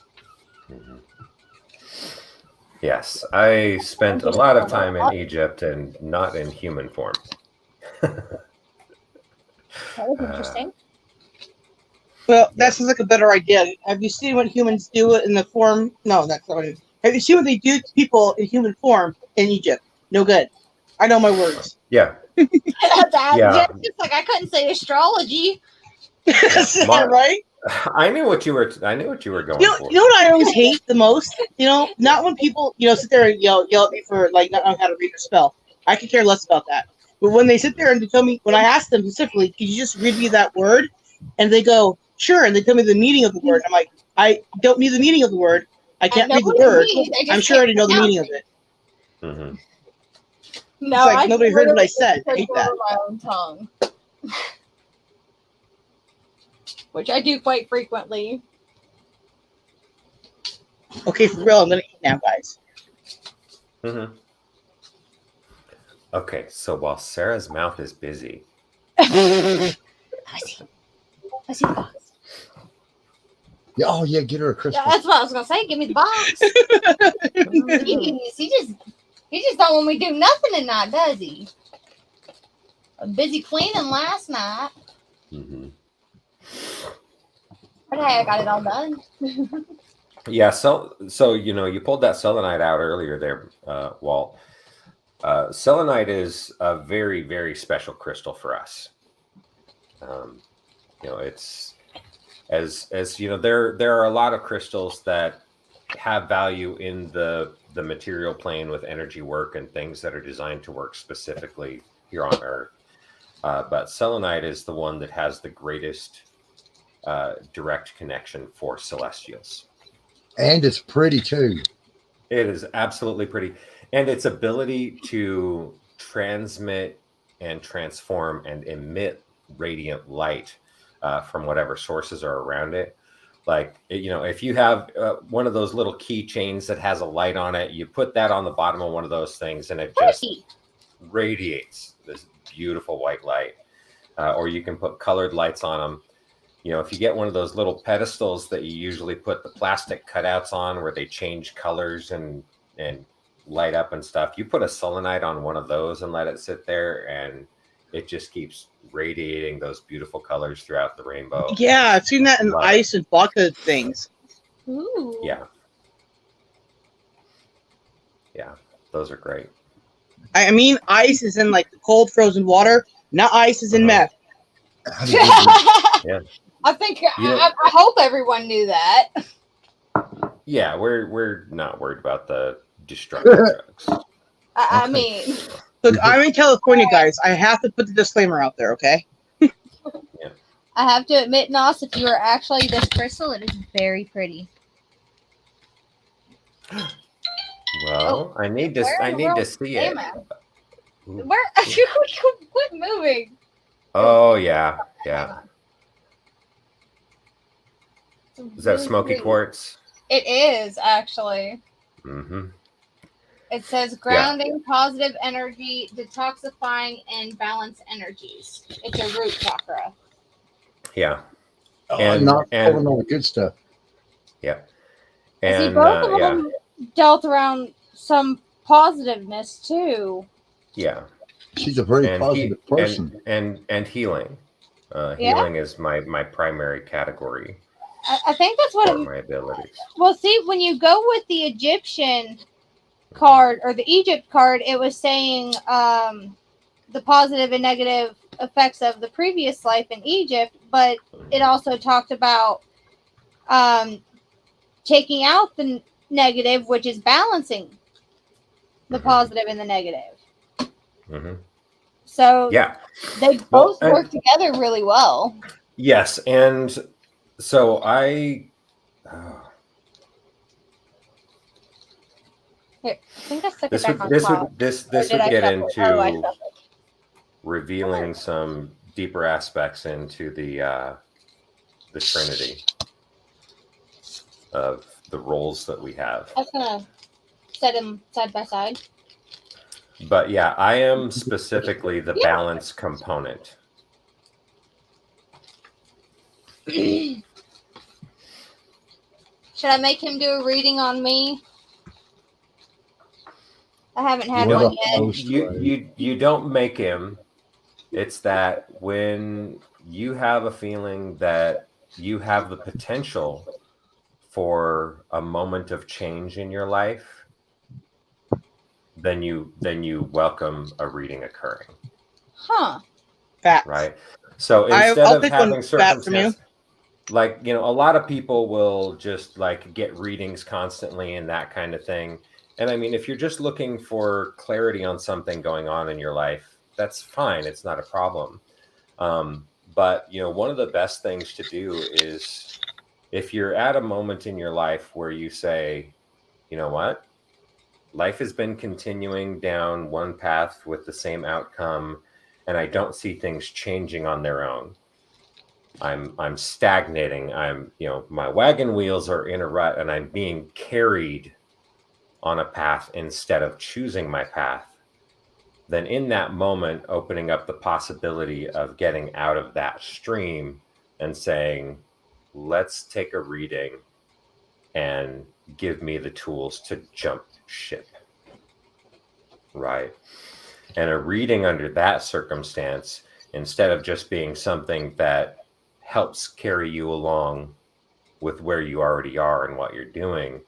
Yes, I spent a lot of time in Egypt and not in human form. That was interesting. Well, that sounds like a better idea. Have you seen what humans do in the form? No, that's not what it is. Have you seen what they do to people in human form in Egypt? No good. I know my words. Yeah. Yeah. Just like I couldn't say astrology. Right? I knew what you were going for. You know what I always hate the most? You know, not when people, sit there and yell at me for like not knowing how to read or spell. I could care less about that. But when they sit there and they tell me, when I ask them specifically, could you just read me that word? And they go, sure. And they tell me the meaning of the word. I'm like, I don't need the meaning of the word. I can't read the word. I'm sure I already know the meaning of it. Mm-hmm. No, it's like nobody heard what I said. I hate that. My own tongue. Which I do quite frequently. Okay, for real, I'm gonna eat now, guys. Mm-hmm. Okay, so while Sarah's mouth is busy, I see the box. Yeah, oh yeah, get her a Christmas. Yeah, that's what I was gonna say. Give me the box. Jeez, he just don't want me to do nothing tonight, does he? I'm busy cleaning last night. Mm-hmm. But hey, I got it all done. Yeah, so you pulled that selenite out earlier there, Walt. Selenite is a very, very special crystal for us. It's as you know, there are a lot of crystals that have value in the material plane with energy work and things that are designed to work specifically here on Earth. But selenite is the one that has the greatest direct connection for celestials. And it's pretty too. It is absolutely pretty. And its ability to transmit and transform and emit radiant light from whatever sources are around it. Like, you know, if you have one of those little keychains that has a light on it, you put that on the bottom of one of those things and it just radiates this beautiful white light. Or you can put colored lights on them. You know, if you get one of those little pedestals that you usually put the plastic cutouts on where they change colors and light up and stuff, you put a selenite on one of those and let it sit there and it just keeps radiating those beautiful colors throughout the rainbow. Yeah, I've seen that in ice and vodka things. Ooh. Yeah. Yeah, those are great. I mean, ice is in like the cold frozen water, not ice is in meth. Yeah. I think I hope everyone knew that. Yeah, we're not worried about the destructive drugs. I mean, look, I'm in California, guys. I have to put the disclaimer out there, okay? Yeah. I have to admit, Nos, if you are actually this crystal, it is very pretty. Well, I need to see it. Where quit moving? Oh yeah. Is that smoky quartz? It is actually. Mm-hmm. It says grounding, positive energy, detoxifying, and balance energies. It's a root chakra. Yeah. And all the good stuff. Yeah. And see, both of them dealt around some positiveness too. Yeah. She's a very positive person. And healing. Healing is my primary category. I think that's what my abilities. Well, see, when you go with the Egyptian card or the Egypt card, it was saying the positive and negative effects of the previous life in Egypt, but it also talked about taking out the negative, which is balancing the positive and the negative. Mm-hmm. So they both work together really well. Yes, and so Here, I think I stuck this it back would on top. this would get into revealing some deeper aspects into the Trinity of the roles that we have. I was gonna set them side by side. But yeah, I am specifically the balance component. Should I make him do a reading on me? I haven't had one yet. You don't make him. It's that when you have a feeling that you have the potential for a moment of change in your life, then you welcome a reading occurring. Huh. Facts. Right. So instead of having circumstances, like, you know, a lot of people will just like get readings constantly and that kind of thing. And I mean, if you're just looking for clarity on something going on in your life, that's fine. It's not a problem. But, you know, one of the best things to do is if you're at a moment in your life where you say, you know what, life has been continuing down one path with the same outcome, and I don't see things changing on their own. I'm stagnating. You know, my wagon wheels are in a rut and I'm being carried on a path instead of choosing my path. Then in that moment, opening up the possibility of getting out of that stream and saying, let's take a reading and give me the tools to jump ship. Right. And a reading under that circumstance, instead of just being something that helps carry you along with where you already are and what you're doing,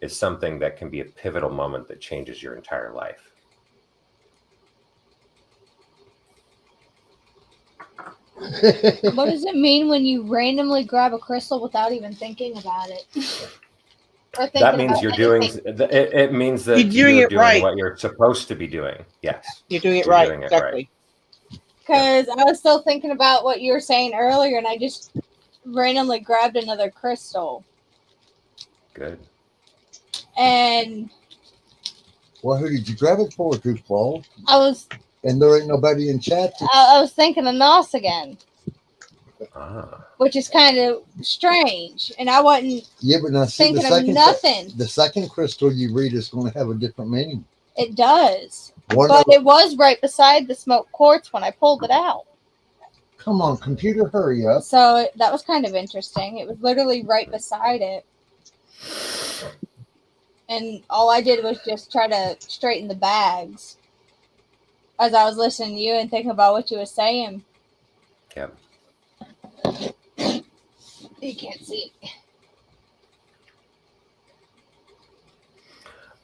is something that can be a pivotal moment that changes your entire life. What does it mean when you randomly grab a crystal without even thinking about it? Or thinking That means about you're doing. anything? It means that You're doing it right. what you're supposed to be doing. Yes, You're doing it You're right. doing it Exactly. Because I was still thinking about what you were saying earlier, and I just randomly grabbed another crystal. Good. And Well, who did you grab it for, goofball? I was And there ain't nobody in chat. I was thinking of Nos again, Ah. which is kind of strange. And I wasn't Yeah, but now see, thinking of nothing. The second crystal you read is going to have a different meaning. It does. One But of- it was right beside the smoke quartz when I pulled it out. Come on, computer, hurry up. So that was kind of interesting. It was literally right beside it. And all I did was just try to straighten the bags as I was listening to you and thinking about what you were saying. Yep. You can't see.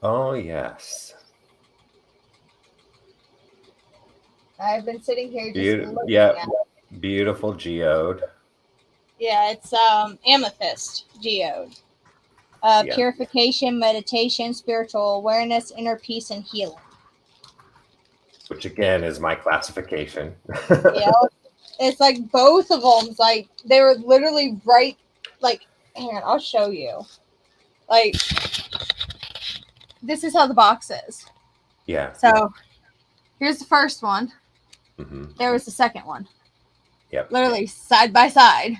Oh yes. I've been sitting here just looking Yeah. at it. Beautiful geode. Yeah, it's amethyst geode. Purification, meditation, spiritual awareness, inner peace, and healing. Which again is my classification. Yeah, it's like both of them. Like they were literally right. Like, hang on, I'll show you. Like, this is how the box is. Yeah. So here's the first one. Mm-hmm. There was the second one. Yep. Literally side by side,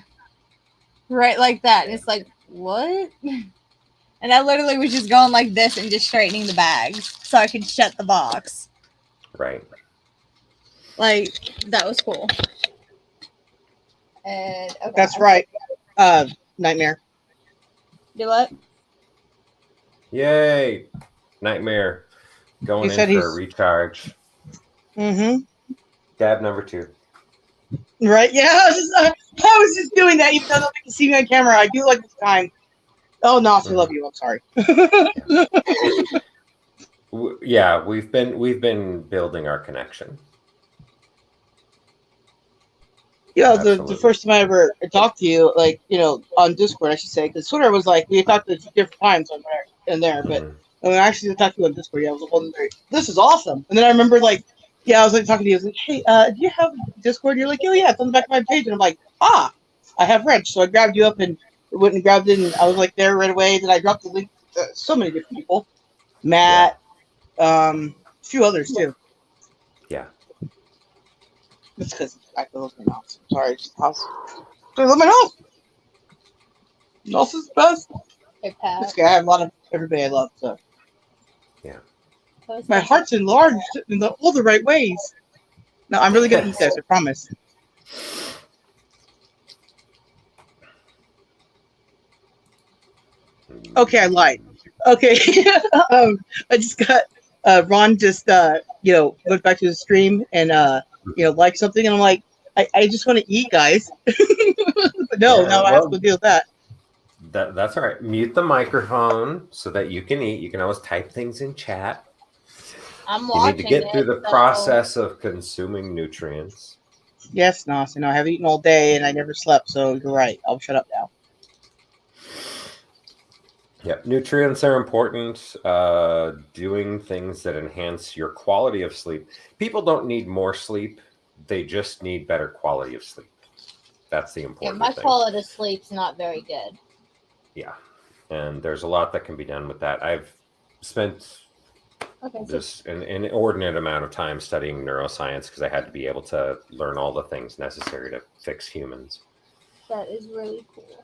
right like that. And it's like, what? And I literally was just going like this and just straightening the bags so I could shut the box. Right. Like, that was cool. And okay, That's right. Nightmare. Do what? Yay. Nightmare. Going He said in for a he's- recharge. Mm-hmm. Dab number 2. Right? Yeah, I was just doing that even though nobody can see me on camera. I do like this time. Oh, no, I love you. I'm sorry. Yeah, we've been building our connection. Yeah, Absolutely. the first time I ever talked to you, like, you know, on Discord, I should say, because Twitter was like, we talked at different times on there and there, but when I actually talked to you on Discord, yeah, I was like, well, this is awesome. And then I remember, like, yeah, I was like talking to you, I was like, hey, do you have Discord? You're like, oh, yeah, it's on the back of my page. And I'm like, I have Wrench. So I grabbed you up and went and grabbed it, and I was like there right away. Then I dropped the link to so many different people. Matt, a few others, too. Yeah. It's because I closed my house. Sorry, it's the house. I love my house. House is the best. Hey, Pat. This guy, I have a lot of everybody I love. So Yeah. my heart's enlarged in all the right ways. No, I'm really gonna eat this. I promise. Okay, I lied. Okay, I just got Ron just went back to the stream and liked something, and I'm like, I just want to eat, guys. But no, I have to deal with that. That's all right. Mute the microphone so that you can eat. You can always type things in chat. I'm You watching need to get through the so- process of consuming nutrients. Yes, Nos, I haven't eaten all day and I never slept, so you're right. I'll shut up now. Yep, nutrients are important. Doing things that enhance your quality of sleep. People don't need more sleep. They just need better quality of sleep. That's the Yeah, important my thing. quality of sleep's not very good. Yeah, and there's a lot that can be done with that. I've spent just an inordinate amount of time studying neuroscience because I had to be able to learn all the things necessary to fix humans. That is really cool.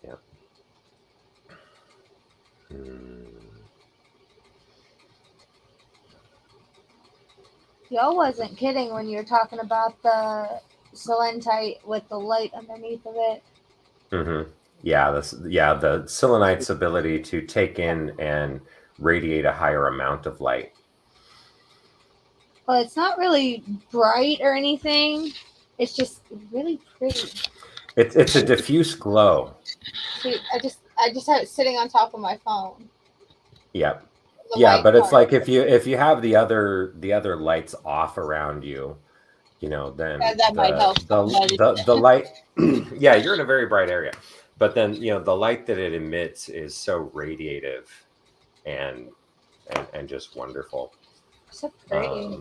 Yeah. Y'all wasn't kidding when you were talking about the selenite with the light underneath of it. Mm-hmm. Yeah, the selenite's ability to take in and radiate a higher amount of light. Well, it's not really bright or anything. It's just really pretty. It's a diffuse glow. See, I just have it sitting on top of my phone. Yep. The Yeah, white but it's part. like if you have the other lights off around you, then that might help. the light, yeah, you're in a very bright area, but then the light that it emits is so radiative and just wonderful. So pretty.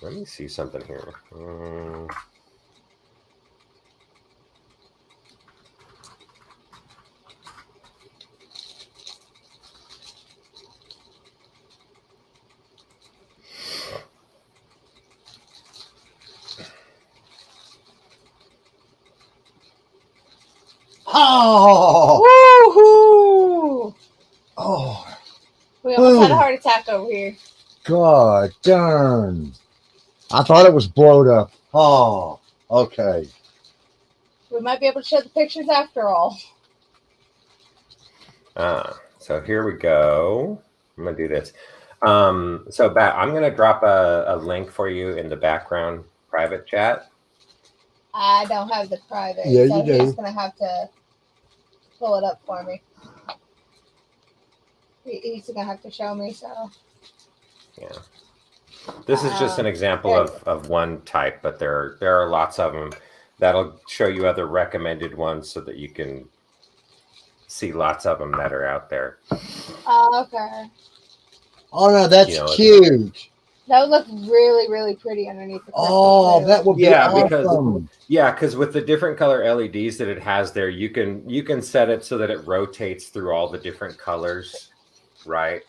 Let me see something here. Oh, Woohoo! oh, We almost had a heart attack over here. God darn. I thought it was blowed up. Oh, okay. We might be able to show the pictures after all. So here we go. I'm gonna do this. So I'm gonna drop a link for you in the background private chat. I don't have the private. Yeah, so you do. He's gonna have to pull it up for me. He's gonna have to show me. So. Yeah. This is just an example of one type, but there are lots of them. That'll show you other recommended ones so that you can see lots of them that are out there. Oh, okay. Oh no, that's cute. That would look really, really pretty underneath the Oh, that would be awesome. Because with the different color LEDs that it has there, you can set it so that it rotates through all the different colors, right?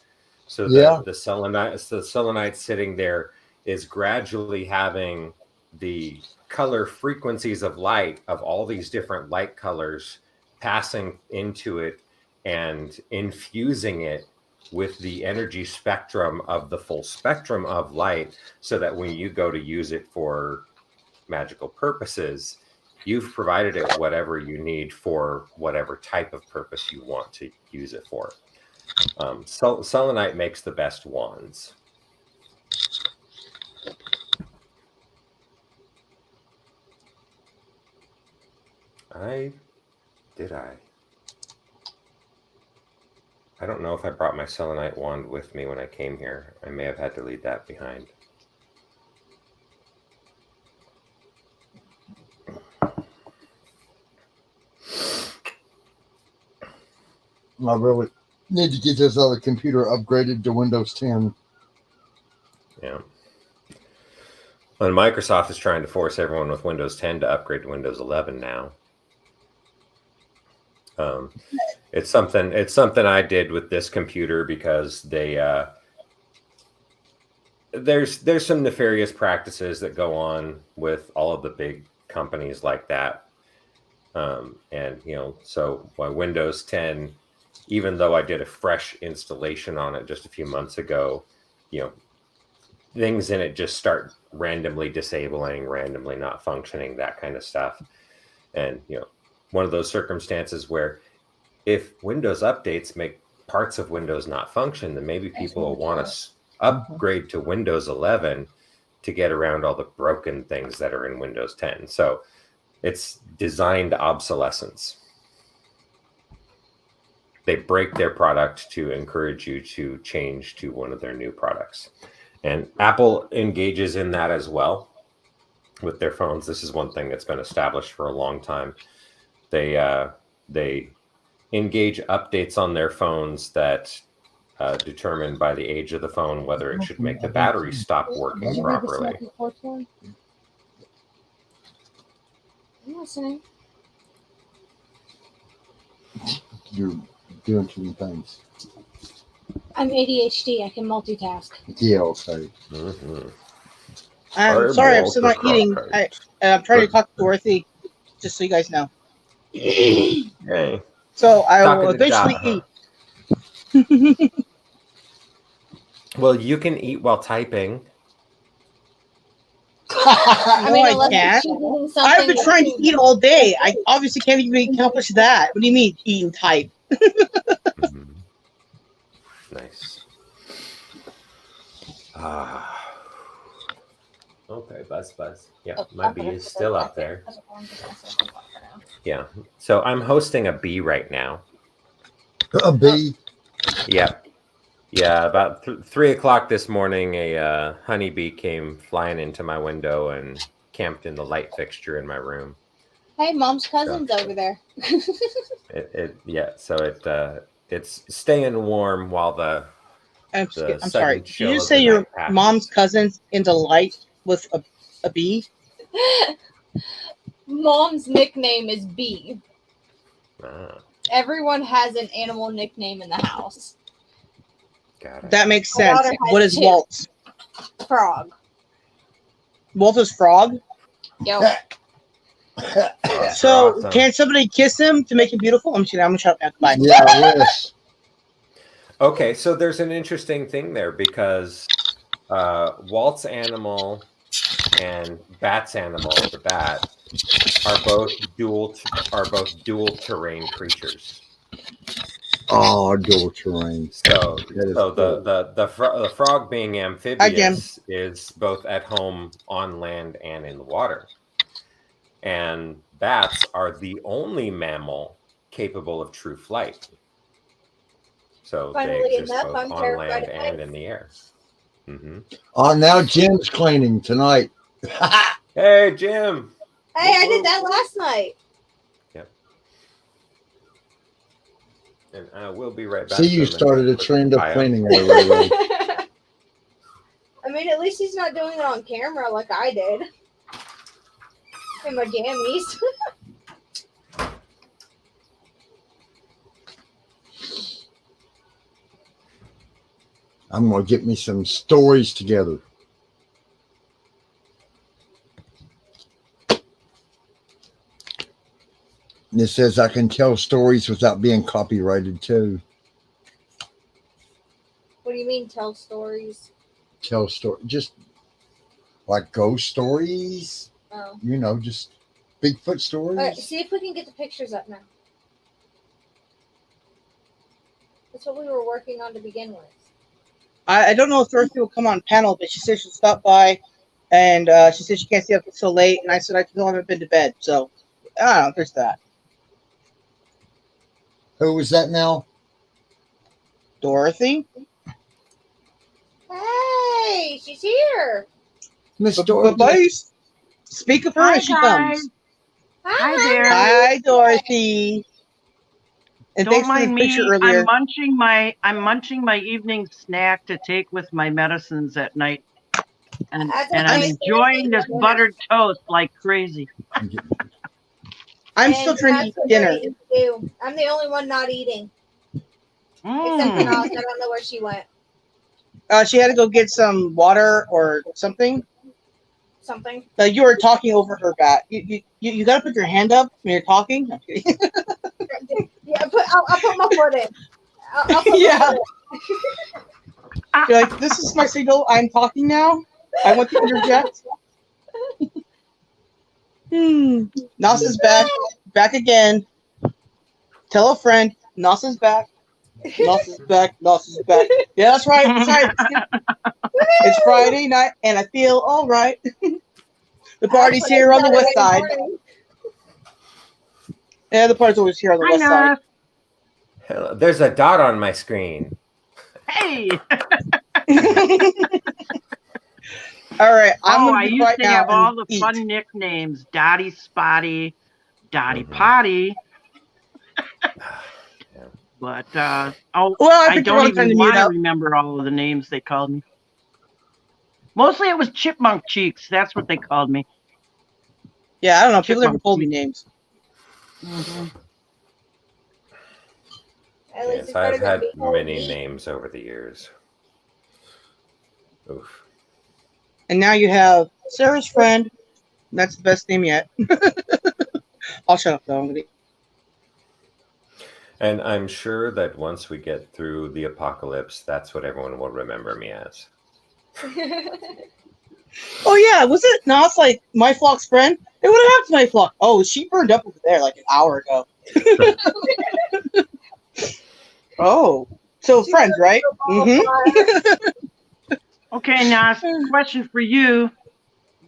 So the selenite sitting there is gradually having the color frequencies of light of all these different light colors passing into it and infusing it with the energy spectrum of the full spectrum of light, so that when you go to use it for magical purposes, you've provided it whatever you need for whatever type of purpose you want to use it for. Selenite makes the best wands. I don't know if I brought my selenite wand with me when I came here. I may have had to leave that behind. I really need to get this other computer upgraded to Windows 10. Yeah. And Microsoft is trying to force everyone with Windows 10 to upgrade to Windows 11 now. It's something I did with this computer because there's some nefarious practices that go on with all of the big companies like that. So my Windows 10, even though I did a fresh installation on it just a few months ago, things in it just start randomly disabling, randomly not functioning, that kind of stuff. And, one of those circumstances where if Windows updates make parts of Windows not function, then maybe people will want to upgrade to Windows 11 to get around all the broken things that are in Windows 10. So it's designed obsolescence. They break their product to encourage you to change to one of their new products. And Apple engages in that as well with their phones. This is one thing that's been established for a long time. They engage updates on their phones that determine by the age of the phone whether it should make the battery stop working properly. I'm listening. You're doing too many things. I'm ADHD. I can multitask. Yeah, okay. Mm-hmm. I'm sorry, I'm still not eating. I'm trying to talk to Dorothy, just so you guys know. Hey. So I will eventually eat. Well, you can eat while typing. I can't. I've been trying to eat all day. I obviously can't even accomplish that. What do you mean, eat and type? Mm-hmm. Nice. Okay, Buzz. Yeah, my bee is still up there. Yeah. So I'm hosting a bee right now. A bee? Yep. Yeah, about 3 o'clock this morning, a honeybee came flying into my window and camped in the light fixture in my room. Hey, Mom's cousin's over there. It's staying warm while the I'm sudden sorry. Did chill you of say the your night passes. mom's cousin's into light with a bee? Mom's nickname is Bee. Ah, Everyone has an animal nickname in the house. got it. That makes My sense. daughter has What is 2. Walt's? Frog. Walt's is Frog? Yep. So, Awesome. can somebody kiss him to make him beautiful? I'm gonna shut up. Bye. Yeah, I wish. Okay, so there's an interesting thing there because Walt's animal and Bat's animal, the bat, are both dual terrain creatures. Oh, dual terrain. So That is so cool. the frog being amphibious is both at home on land and in the water. And bats are the only mammal capable of true flight. So Funnily they exist enough, both I'm on terrified land of and heights. in the air. Mm-hmm. Oh, now Jim's cleaning tonight. Hey, Jim. Hey, I did that last night. And we'll be right back. See, you started a trend of cleaning there, Ray. I mean, at least he's not doing it on camera like I did. In my jammies. I'm going to get me some stories together. And it says I can tell stories without being copyrighted too. What do you mean, tell stories? Tell story, just like ghost stories. Oh. You know, just Bigfoot stories. All right, see if we can get the pictures up now. That's what we were working on to begin with. I don't know if Dorothy will come on panel, but she said she'll stop by, and she said she can't stay up so late. And I said I still haven't been to bed, so I don't know. There's that. Who was that now? Dorothy. Hey, she's here. Miss Dorothy. Bye. Speak of her Hi, as she guys. comes. Hi there. Hi, Dorothy. And Don't thanks for the mind picture me. earlier. I'm munching my evening snack to take with my medicines at night. And That's I'm okay. enjoying this buttered toast like crazy. I'm still trying to eat dinner. Too. I'm the only one not eating. Except for Nas. I don't know where she went. She had to go get some water or something. Something. You were talking over her bat. You got to put your hand up when you're talking. No, I'm kidding. Yeah, I'll put my foot in. I'll put Yeah. my foot in. You're like, this is my signal. I'm talking now. I want to interject. Nas is back again. Tell a friend. Nas is back. Nos is back. Nos is back. Yeah, that's right. That's right. It's Friday night, and I feel all right. The party's here on the west side. Yeah, the party's always here on the west side. Hello. There's a dot on my screen. Hey. All right. I used to have all the fun nicknames: Dottie Spotty, Dottie Potty. But I don't even want to remember all of the names they called me. Mostly it was Chipmunk Cheeks. That's what they called me. Yeah, I don't know. People never told me names. Mm-hmm. Yes, I've had many names over the years. Oof. And now you have Sarah's friend. That's the best name yet. I'll shut up though. And I'm sure that once we get through the apocalypse, that's what everyone will remember me as. Oh yeah, was it Nas like my flock's friend? Hey, what happened to my flock? Oh, she burned up over there like an hour ago. Oh, so friends, right? Mm-hmm. Okay, Nas, question for you.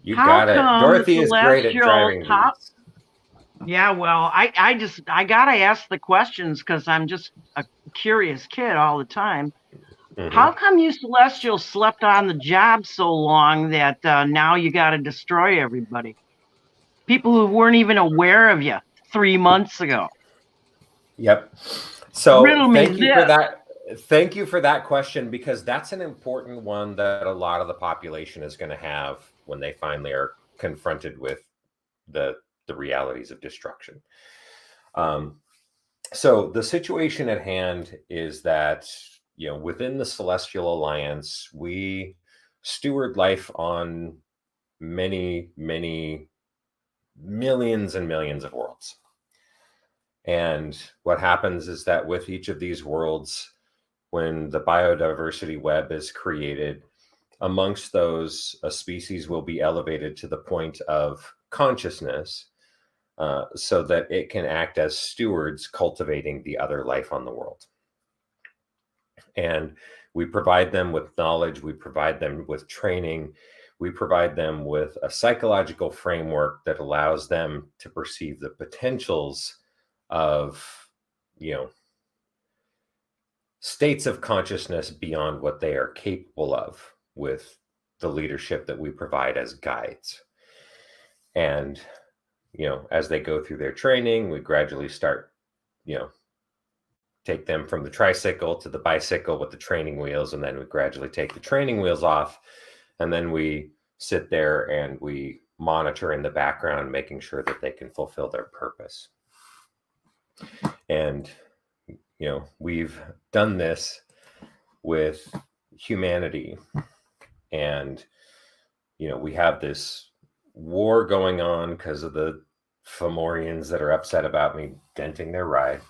You got it. Dorothy is great at driving these. Yeah, well, I gotta ask the questions because I'm just a curious kid all the time. How come you Celestials slept on the job so long that now you got to destroy everybody? People who weren't even aware of you 3 months ago. Yep. So Riddle thank me you for this. that. Thank you for that question, because that's an important one that a lot of the population is going to have when they finally are confronted with the realities of destruction. So the situation at hand is that, you know, within the Celestial Alliance, we steward life on many, many millions and millions of worlds. And what happens is that with each of these worlds, when the biodiversity web is created, amongst those, a species will be elevated to the point of consciousness, so that it can act as stewards cultivating the other life on the world. And we provide them with knowledge, we provide them with training, we provide them with a psychological framework that allows them to perceive the potentials of, you know, states of consciousness beyond what they are capable of with the leadership that we provide as guides. And, you know, as they go through their training, we gradually start, you know, take them from the tricycle to the bicycle with the training wheels, and then we gradually take the training wheels off, and then we sit there and we monitor in the background, making sure that they can fulfill their purpose. And, you know, we've done this with humanity, and, you know, we have this war going on because of the Fomorians that are upset about me denting their ride,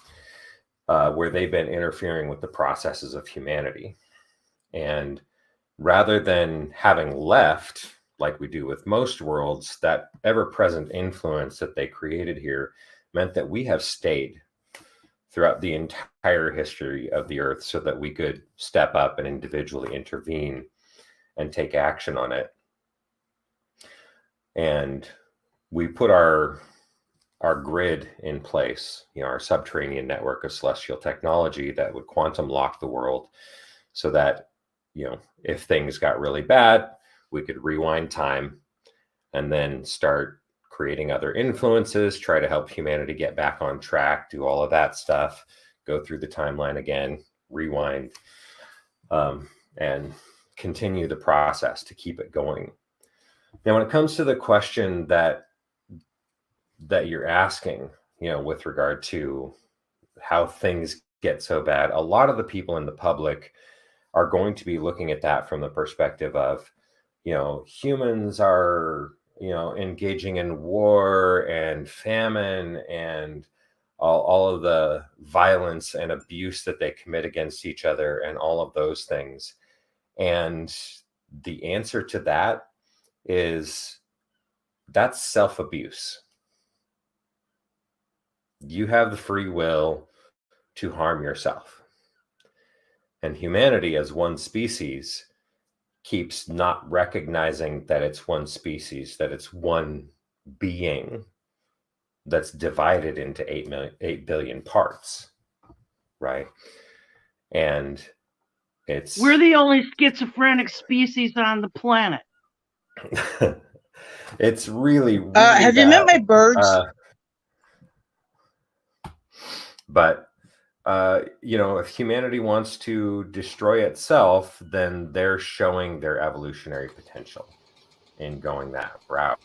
where they've been interfering with the processes of humanity. And rather than having left, like we do with most worlds, that ever-present influence that they created here meant that we have stayed throughout the entire history of the Earth so that we could step up and individually intervene and take action on it. And we put our grid in place, you know, our subterranean network of celestial technology that would quantum lock the world, so that, you know, if things got really bad, we could rewind time and then start creating other influences, try to help humanity get back on track, do all of that stuff, go through the timeline again, rewind, and continue the process to keep it going. Now, when it comes to the question that you're asking, you know, with regard to how things get so bad, a lot of the people in the public are going to be looking at that from the perspective of, you know, humans are, you know, engaging in war and famine and all of the violence and abuse that they commit against each other and all of those things. And the answer to that is, that's self-abuse. You have the free will to harm yourself. And humanity as one species keeps not recognizing that it's one species, that it's one being that's divided into 8 billion parts, right? And we're the only schizophrenic species on the planet. It's really have you met my birds? But you know, if humanity wants to destroy itself, then they're showing their evolutionary potential in going that route.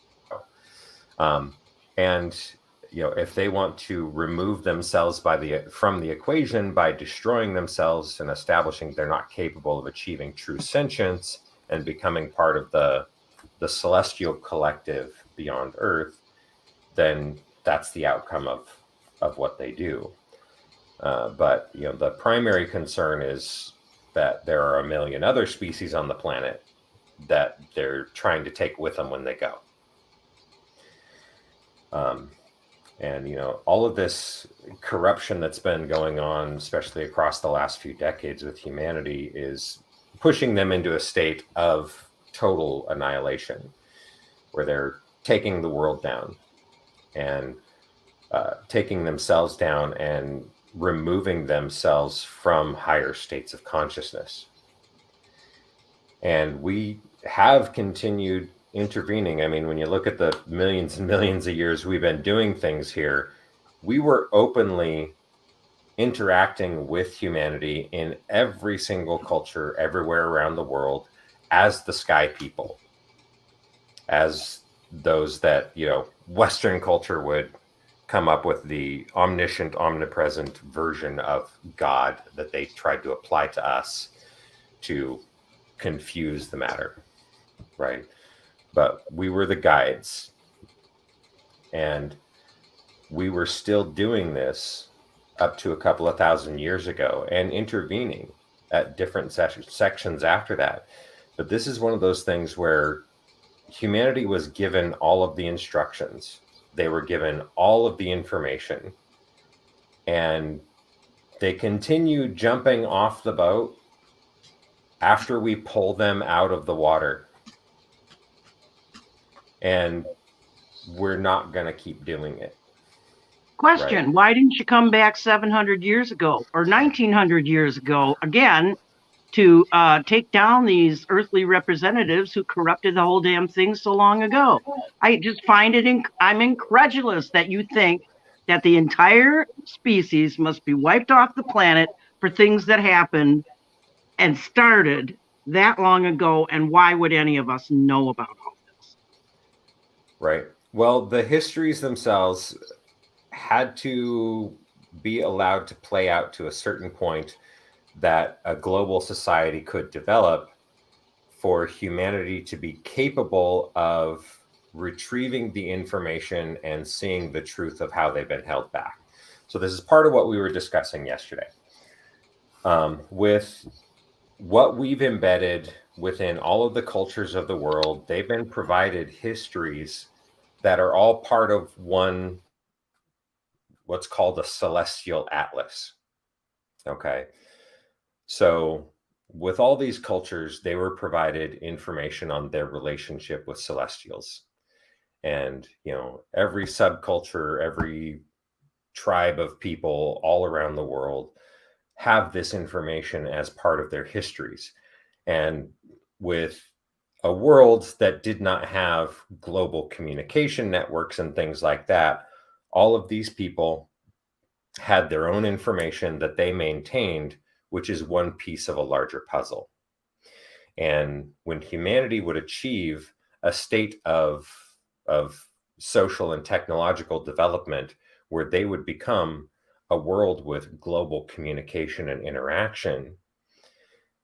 And you know, if they want to remove themselves from the equation by destroying themselves and establishing they're not capable of achieving true sentience and becoming part of the celestial collective beyond Earth, then that's the outcome of what they do. But you know, the primary concern is that there are a million other species on the planet that they're trying to take with them when they go. And you know, all of this corruption that's been going on, especially across the last few decades with humanity, is pushing them into a state of total annihilation, where they're taking the world down and taking themselves down and removing themselves from higher states of consciousness. And we have continued intervening. I mean, when you look at the millions and millions of years we've been doing things here, we were openly interacting with humanity in every single culture everywhere around the world as the sky people, as those that, you know, Western culture would come up with the omniscient, omnipresent version of God that they tried to apply to us to confuse the matter, right? But we were the guides, and we were still doing this up to a couple of thousand years ago and intervening at different sections after that. But this is one of those things where humanity was given all of the instructions. They were given all of the information, and they continue jumping off the boat after we pull them out of the water. And we're not going to keep doing it. Question, Right. why didn't you come back 700 years ago or 1900 years ago again to take down these earthly representatives who corrupted the whole damn thing so long ago? I just find it, I'm incredulous that you think that the entire species must be wiped off the planet for things that happened and started that long ago, and why would any of us know about all this? Right. Well, the histories themselves had to be allowed to play out to a certain point that a global society could develop for humanity to be capable of retrieving the information and seeing the truth of how they've been held back. So this is part of what we were discussing yesterday. With what we've embedded within all of the cultures of the world, they've been provided histories that are all part of one, what's called a celestial atlas. Okay. So with all these cultures, they were provided information on their relationship with celestials. And, you know, every subculture, every tribe of people all around the world have this information as part of their histories. And with a world that did not have global communication networks and things like that, all of these people had their own information that they maintained, which is one piece of a larger puzzle. And when humanity would achieve a state of social and technological development where they would become a world with global communication and interaction,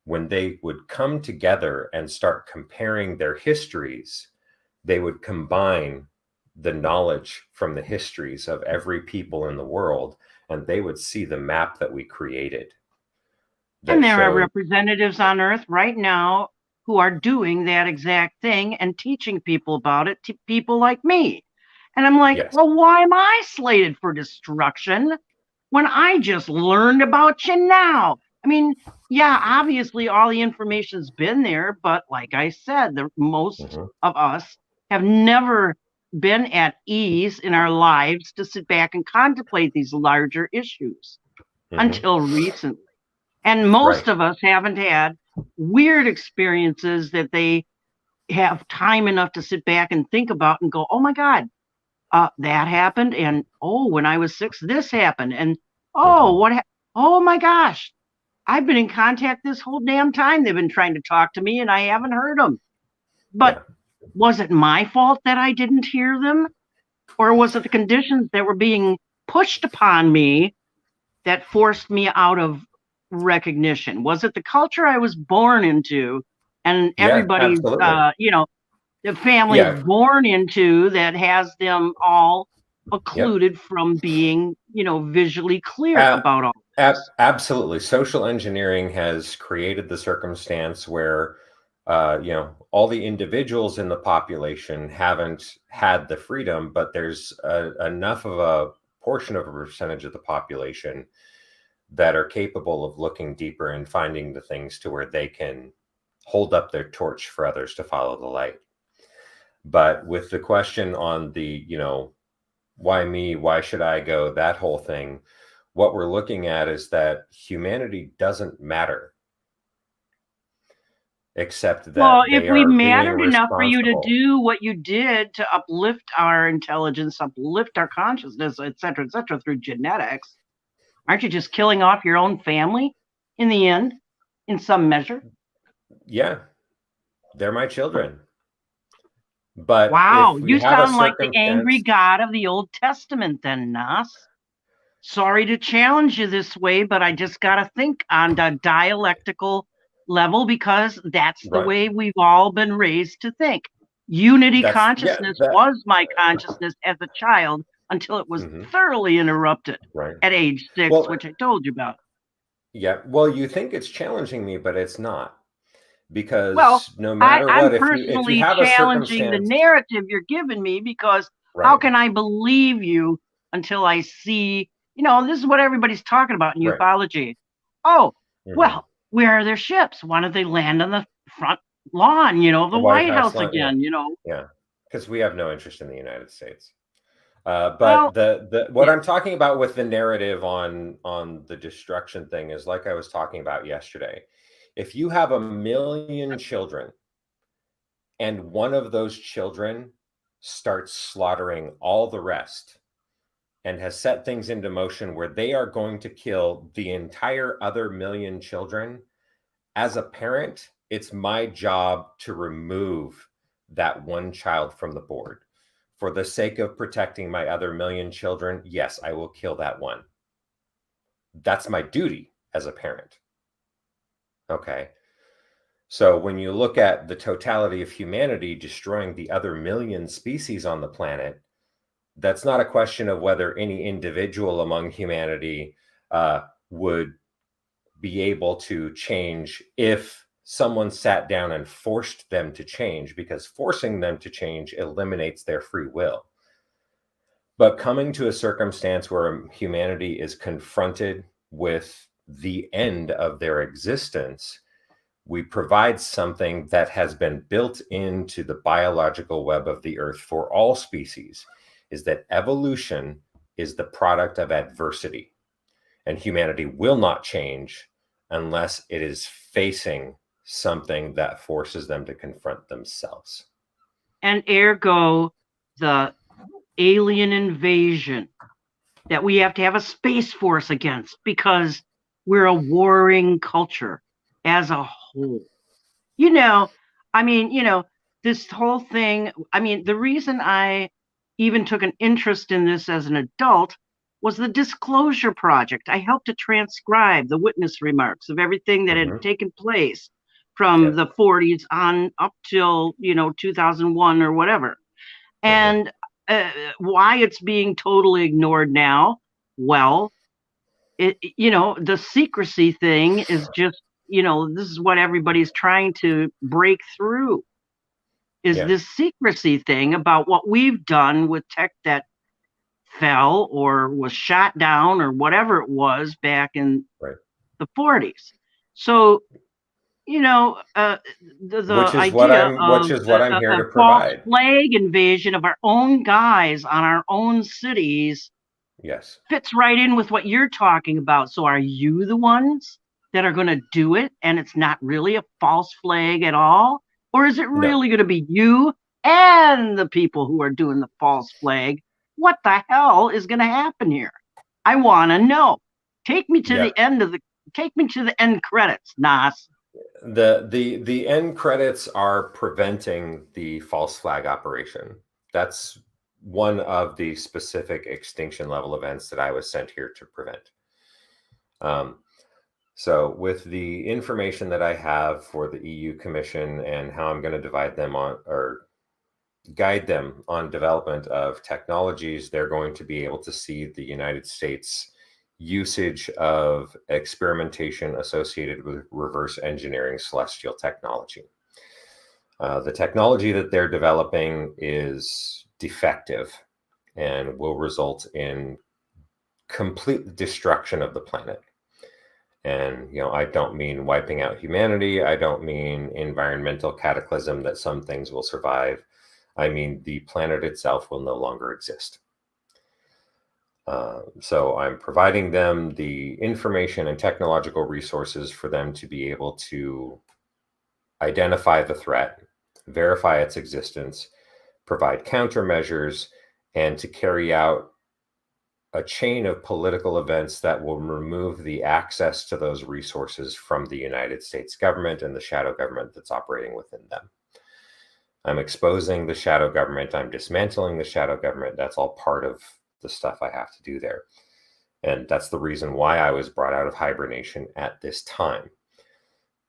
when they would come together and start comparing their histories, they would combine the knowledge from the histories of every people in the world, and they would see the map that we created. And there are representatives on Earth right now who are doing that exact thing and teaching people about it to people like me. And I'm like, yes. Well, why am I slated for destruction when I just learned about you now? I mean, yeah, obviously all the information's been there, but like I said, most of us have never been at ease in our lives to sit back and contemplate these larger issues until recently. And most of us haven't had weird experiences that they have time enough to sit back and think about and go, oh my God, that happened. And oh, when I was 6, this happened. And oh, oh my gosh, I've been in contact this whole damn time. They've been trying to talk to me and I haven't heard them. But was it my fault that I didn't hear them? Or was it the conditions that were being pushed upon me that forced me out of recognition? Was it the culture I was born into and everybody's, you know, the family born into that has them all occluded from being, you know, visually clear about all this? Absolutely. Social engineering has created the circumstance where, you know, all the individuals in the population haven't had the freedom, but there's enough of a portion of a percentage of the population that are capable of looking deeper and finding the things to where they can hold up their torch for others to follow the light. But with the question on the, you know, why me, why should I go, that whole thing, what we're looking at is that humanity doesn't matter. except that well, if we mattered being enough for you to responsible. do what you did to uplift our intelligence, uplift our consciousness, et cetera, through genetics, aren't you just killing off your own family in the end, in some measure? Yeah, they're my children. But wow, if we you have a sound like the angry circumstance, God of the Old Testament then, Nas. Sorry to challenge you this way, but I just got to think on the dialectical level because that's the right. way we've all been raised to think. Unity consciousness was my consciousness as a child until it was thoroughly interrupted at age 6, which I told you about. Yeah, well, you think it's challenging me, but it's not. Because no matter what, I'm personally challenging the narrative you're giving me because how can I believe you until I see, this is what everybody's talking about in ufology. Oh, well, where are their ships? Why don't they land on the front lawn, the White House again, Yeah, because we have no interest in the United States. But what I'm talking about with the narrative on the destruction thing is like I was talking about yesterday. If you have 1 million children and one of those children starts slaughtering all the rest and has set things into motion where they are going to kill the entire other 1 million children, as a parent, it's my job to remove that one child from the board. For the sake of protecting my other 1 million children, yes, I will kill that one. That's my duty as a parent. Okay. So when you look at the totality of humanity destroying the other 1 million species on the planet, that's not a question of whether any individual among humanity would be able to change if someone sat down and forced them to change, because forcing them to change eliminates their free will. But coming to a circumstance where humanity is confronted with the end of their existence, we provide something that has been built into the biological web of the earth for all species, is that evolution is the product of adversity, and humanity will not change unless it is facing something that forces them to confront themselves. And ergo, the alien invasion that we have to have a space force against because we're a warring culture as a whole. This whole thing, the reason I even took an interest in this as an adult was the Disclosure Project. I helped to transcribe the witness remarks of everything that had taken place from the 40s on up till, 2001 or whatever. And why it's being totally ignored now? Well, the secrecy thing is just, this is what everybody's trying to break through, is this secrecy thing about what we've done with tech that fell or was shot down or whatever it was back in the 40s. So, the idea of a false flag invasion of our own guys on our own cities fits right in with what you're talking about. So are you the ones that are going to do it and it's not really a false flag at all? Or is it really going to be you and the people who are doing the false flag? What the hell is going to happen here? I want to know. Take me to the end credits, Nas. The end credits are preventing the false flag operation. That's one of the specific extinction level events that I was sent here to prevent. So with the information that I have for the EU Commission and how I'm going to divide them on or guide them on development of technologies, they're going to be able to see the United States usage of experimentation associated with reverse engineering celestial technology. The technology that they're developing is defective and will result in complete destruction of the planet. And, I don't mean wiping out humanity. I don't mean environmental cataclysm that some things will survive. I mean, the planet itself will no longer exist. So I'm providing them the information and technological resources for them to be able to identify the threat, verify its existence, provide countermeasures, and to carry out a chain of political events that will remove the access to those resources from the United States government and the shadow government that's operating within them. I'm exposing the shadow government. I'm dismantling the shadow government. That's all part of the stuff I have to do there. And that's the reason why I was brought out of hibernation at this time.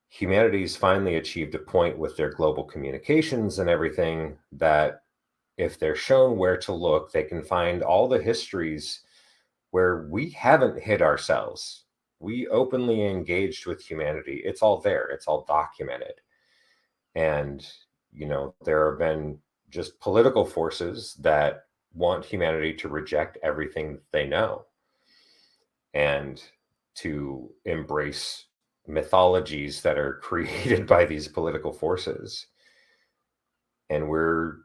Humanity's finally achieved a point with their global communications and everything that if they're shown where to look, they can find all the histories where we haven't hid ourselves. We openly engaged with humanity. It's all there. It's all documented. And, you know, there have been just political forces that want humanity to reject everything they know and to embrace mythologies that are created by these political forces. And we're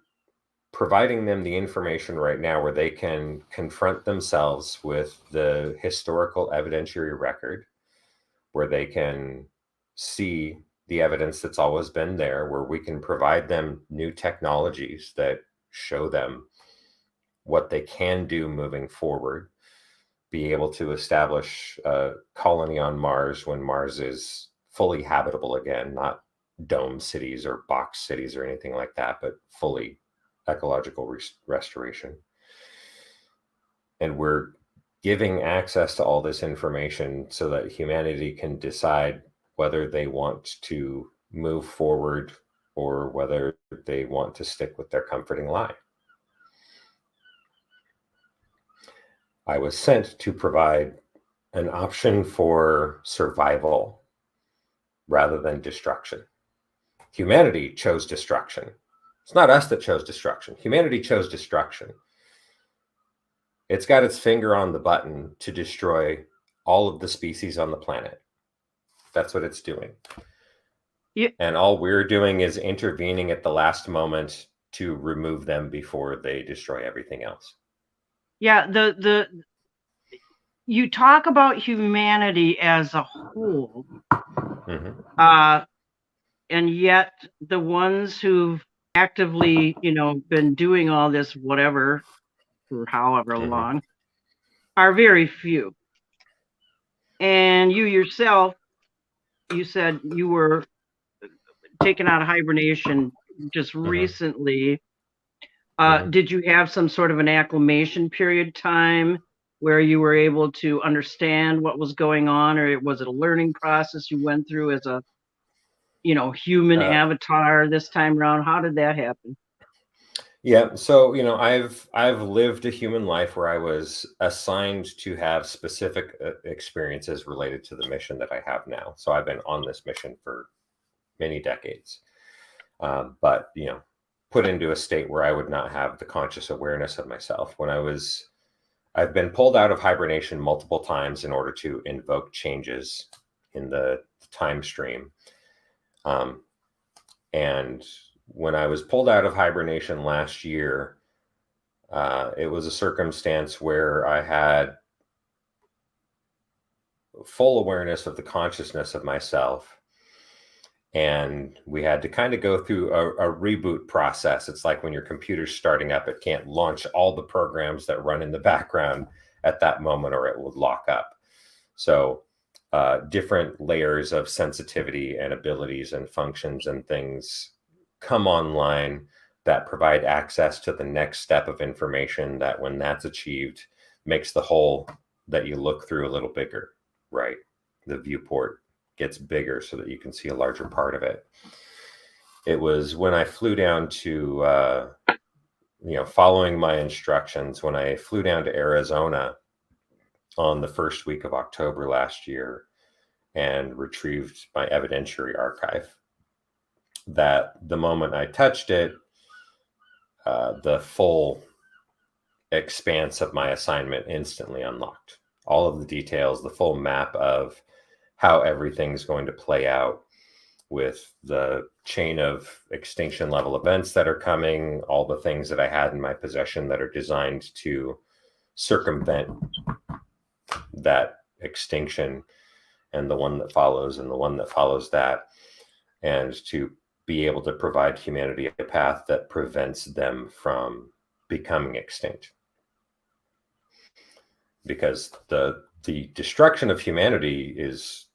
providing them the information right now where they can confront themselves with the historical evidentiary record, where they can see the evidence that's always been there, where we can provide them new technologies that show them what they can do moving forward, be able to establish a colony on Mars when Mars is fully habitable again, not dome cities or box cities or anything like that, but fully ecological restoration. And we're giving access to all this information so that humanity can decide whether they want to move forward or whether they want to stick with their comforting lie. I was sent to provide an option for survival rather than destruction. Humanity chose destruction. It's not us that chose destruction. Humanity chose destruction. It's got its finger on the button to destroy all of the species on the planet. That's what it's doing. Yeah. And all we're doing is intervening at the last moment to remove them before they destroy everything else. Yeah, you talk about humanity as a whole, and yet the ones who've actively, been doing all this whatever for however long are very few. And you yourself, you said you were taken out of hibernation just recently. Did you have some sort of an acclimation period time where you were able to understand what was going on, or was it a learning process you went through as a human avatar this time around? How did that happen? Yeah, so I've lived a human life where I was assigned to have specific experiences related to the mission that I have now. So I've been on this mission for many decades, but put into a state where I would not have the conscious awareness of myself. I've been pulled out of hibernation multiple times in order to invoke changes in the time stream. And when I was pulled out of hibernation last year, it was a circumstance where I had full awareness of the consciousness of myself. And we had to kind of go through a reboot process. It's like when your computer's starting up, it can't launch all the programs that run in the background at that moment or it would lock up. So different layers of sensitivity and abilities and functions and things come online that provide access to the next step of information that when that's achieved makes the whole that you look through a little bigger, right? The viewport gets bigger so that you can see a larger part of it. It was when I flew down to, following my instructions, when I flew down to Arizona on the first week of October last year and retrieved my evidentiary archive, that the moment I touched it, the full expanse of my assignment instantly unlocked. All of the details, the full map of how everything's going to play out with the chain of extinction level events that are coming, all the things that I had in my possession that are designed to circumvent that extinction and the one that follows and the one that follows that, and to be able to provide humanity a path that prevents them from becoming extinct. Because the destruction of humanity is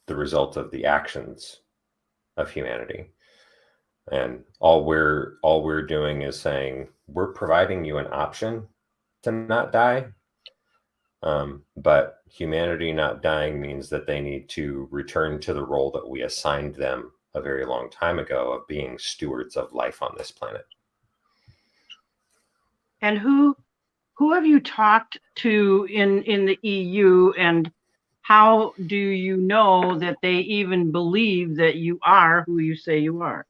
the result of the actions of humanity. And all we're doing is saying, we're providing you an option to not die. But humanity not dying means that they need to return to the role that we assigned them a very long time ago of being stewards of life on this planet. And who have you talked to in the EU, and how do you know that they even believe that you are who you say you are?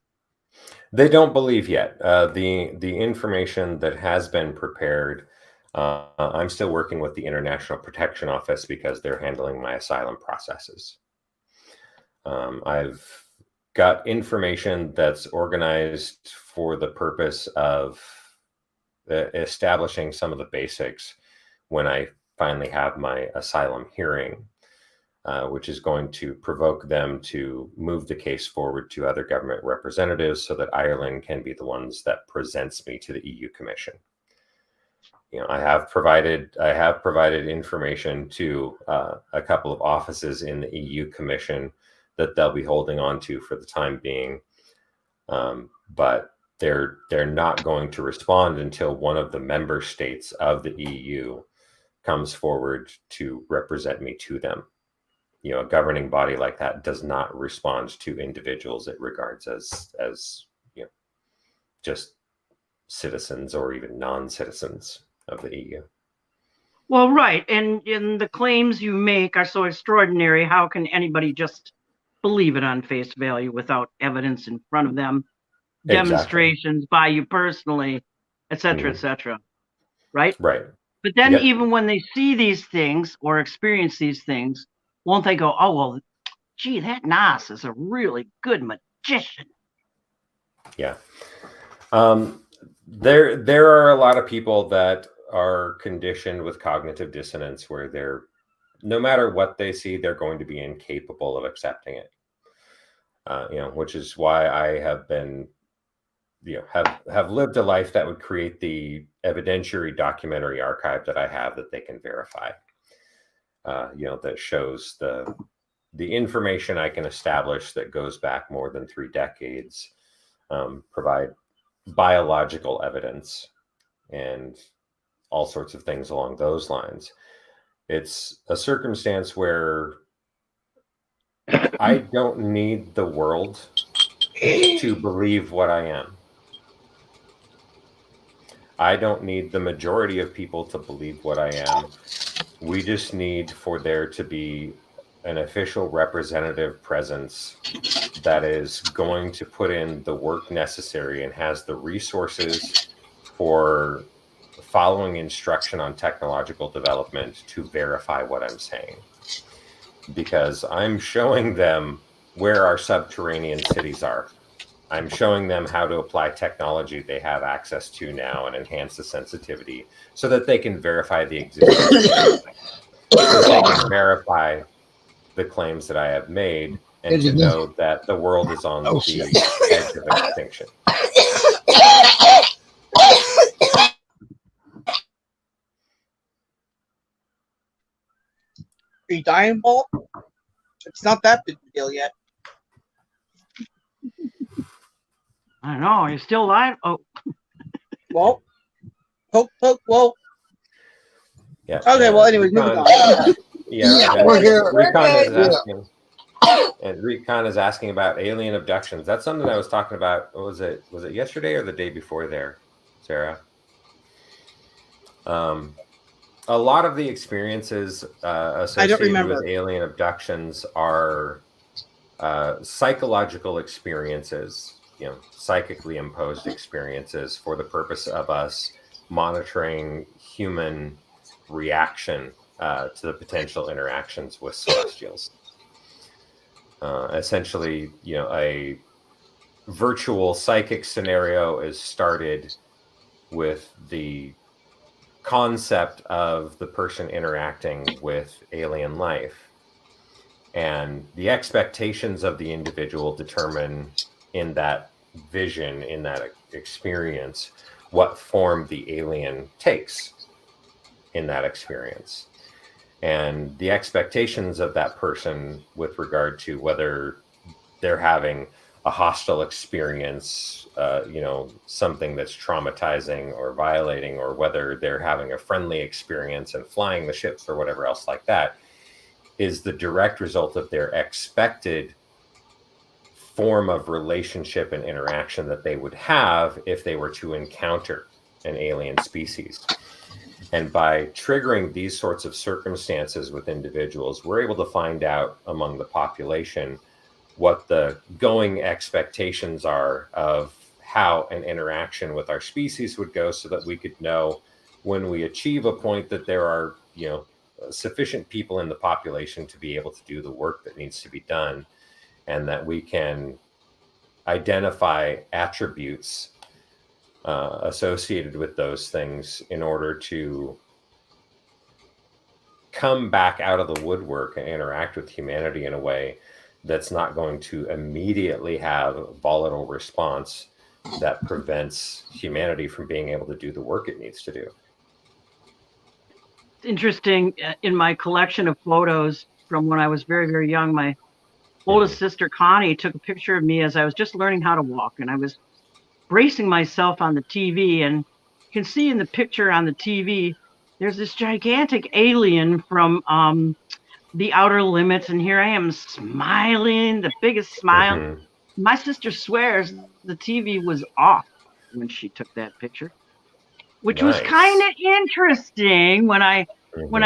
They don't believe yet. The information that has been prepared, I'm still working with the International Protection Office because they're handling my asylum processes. I've got information that's organized for the purpose of establishing some of the basics when I finally have my asylum hearing, which is going to provoke them to move the case forward to other government representatives so that Ireland can be the ones that presents me to the EU Commission. You know, I have provided information to a couple of offices in the EU Commission that they'll be holding on to for the time being, but they're not going to respond until one of the member states of the EU comes forward to represent me to them. You know, a governing body like that does not respond to individuals it regards as you know, just citizens or even non-citizens of the EU. Well, right. And the claims you make are so extraordinary. How can anybody just believe it on face value without evidence in front of them, demonstrations by you personally, et cetera, et cetera. Right? Right. But then even when they see these things or experience these things, won't they go, oh, well, gee, that Nas is a really good magician? Yeah. There are a lot of people that are conditioned with cognitive dissonance where they're, no matter what they see, they're going to be incapable of accepting it. You know, which is why I have been, you know, have lived a life that would create the evidentiary documentary archive that I have that they can verify. You know, that shows the information I can establish that goes back more than 3 decades, provide biological evidence and all sorts of things along those lines. It's a circumstance where I don't need the world to believe what I am. I don't need the majority of people to believe what I am. We just need for there to be an official representative presence that is going to put in the work necessary and has the resources for following instruction on technological development to verify what I'm saying. Because I'm showing them where our subterranean cities are. I'm showing them how to apply technology they have access to now and enhance the sensitivity so that they can verify the existence. So they can verify the claims that I have made and to know that the world is on the edge of extinction. Are you dying, Paul? It's not that big a deal yet. I don't know. You're still alive? Oh. Well, poke, whoa. Yeah. Okay, well, anyways, moving on. Yeah, we're here. Recon is asking about alien abductions. That's something I was talking about. Was it yesterday or the day before there, Sarah? A lot of the experiences associated with alien abductions are psychological experiences, you know, psychically imposed experiences for the purpose of us monitoring human reaction to the potential interactions with celestials. Essentially, you know, a virtual psychic scenario is started with the concept of the person interacting with alien life, and the expectations of the individual determine in that vision, in that experience, what form the alien takes in that experience. And the expectations of that person with regard to whether they're having a hostile experience, something that's traumatizing or violating, or whether they're having a friendly experience and flying the ships or whatever else like that, is the direct result of their expected form of relationship and interaction that they would have if they were to encounter an alien species. And by triggering these sorts of circumstances with individuals, we're able to find out among the population what the going expectations are of how an interaction with our species would go, so that we could know when we achieve a point that there are, sufficient people in the population to be able to do the work that needs to be done, and that we can identify attributes associated with those things in order to come back out of the woodwork and interact with humanity in a way that's not going to immediately have a volatile response that prevents humanity from being able to do the work it needs to do. It's interesting, in my collection of photos from when I was very, very young, my oldest sister Connie took a picture of me as I was just learning how to walk, and I was bracing myself on the TV, and you can see in the picture on the TV, there's this gigantic alien from The Outer Limits, and here I am smiling, the biggest smile. Mm-hmm. My sister swears the TV was off when she took that picture, which was kind of interesting when I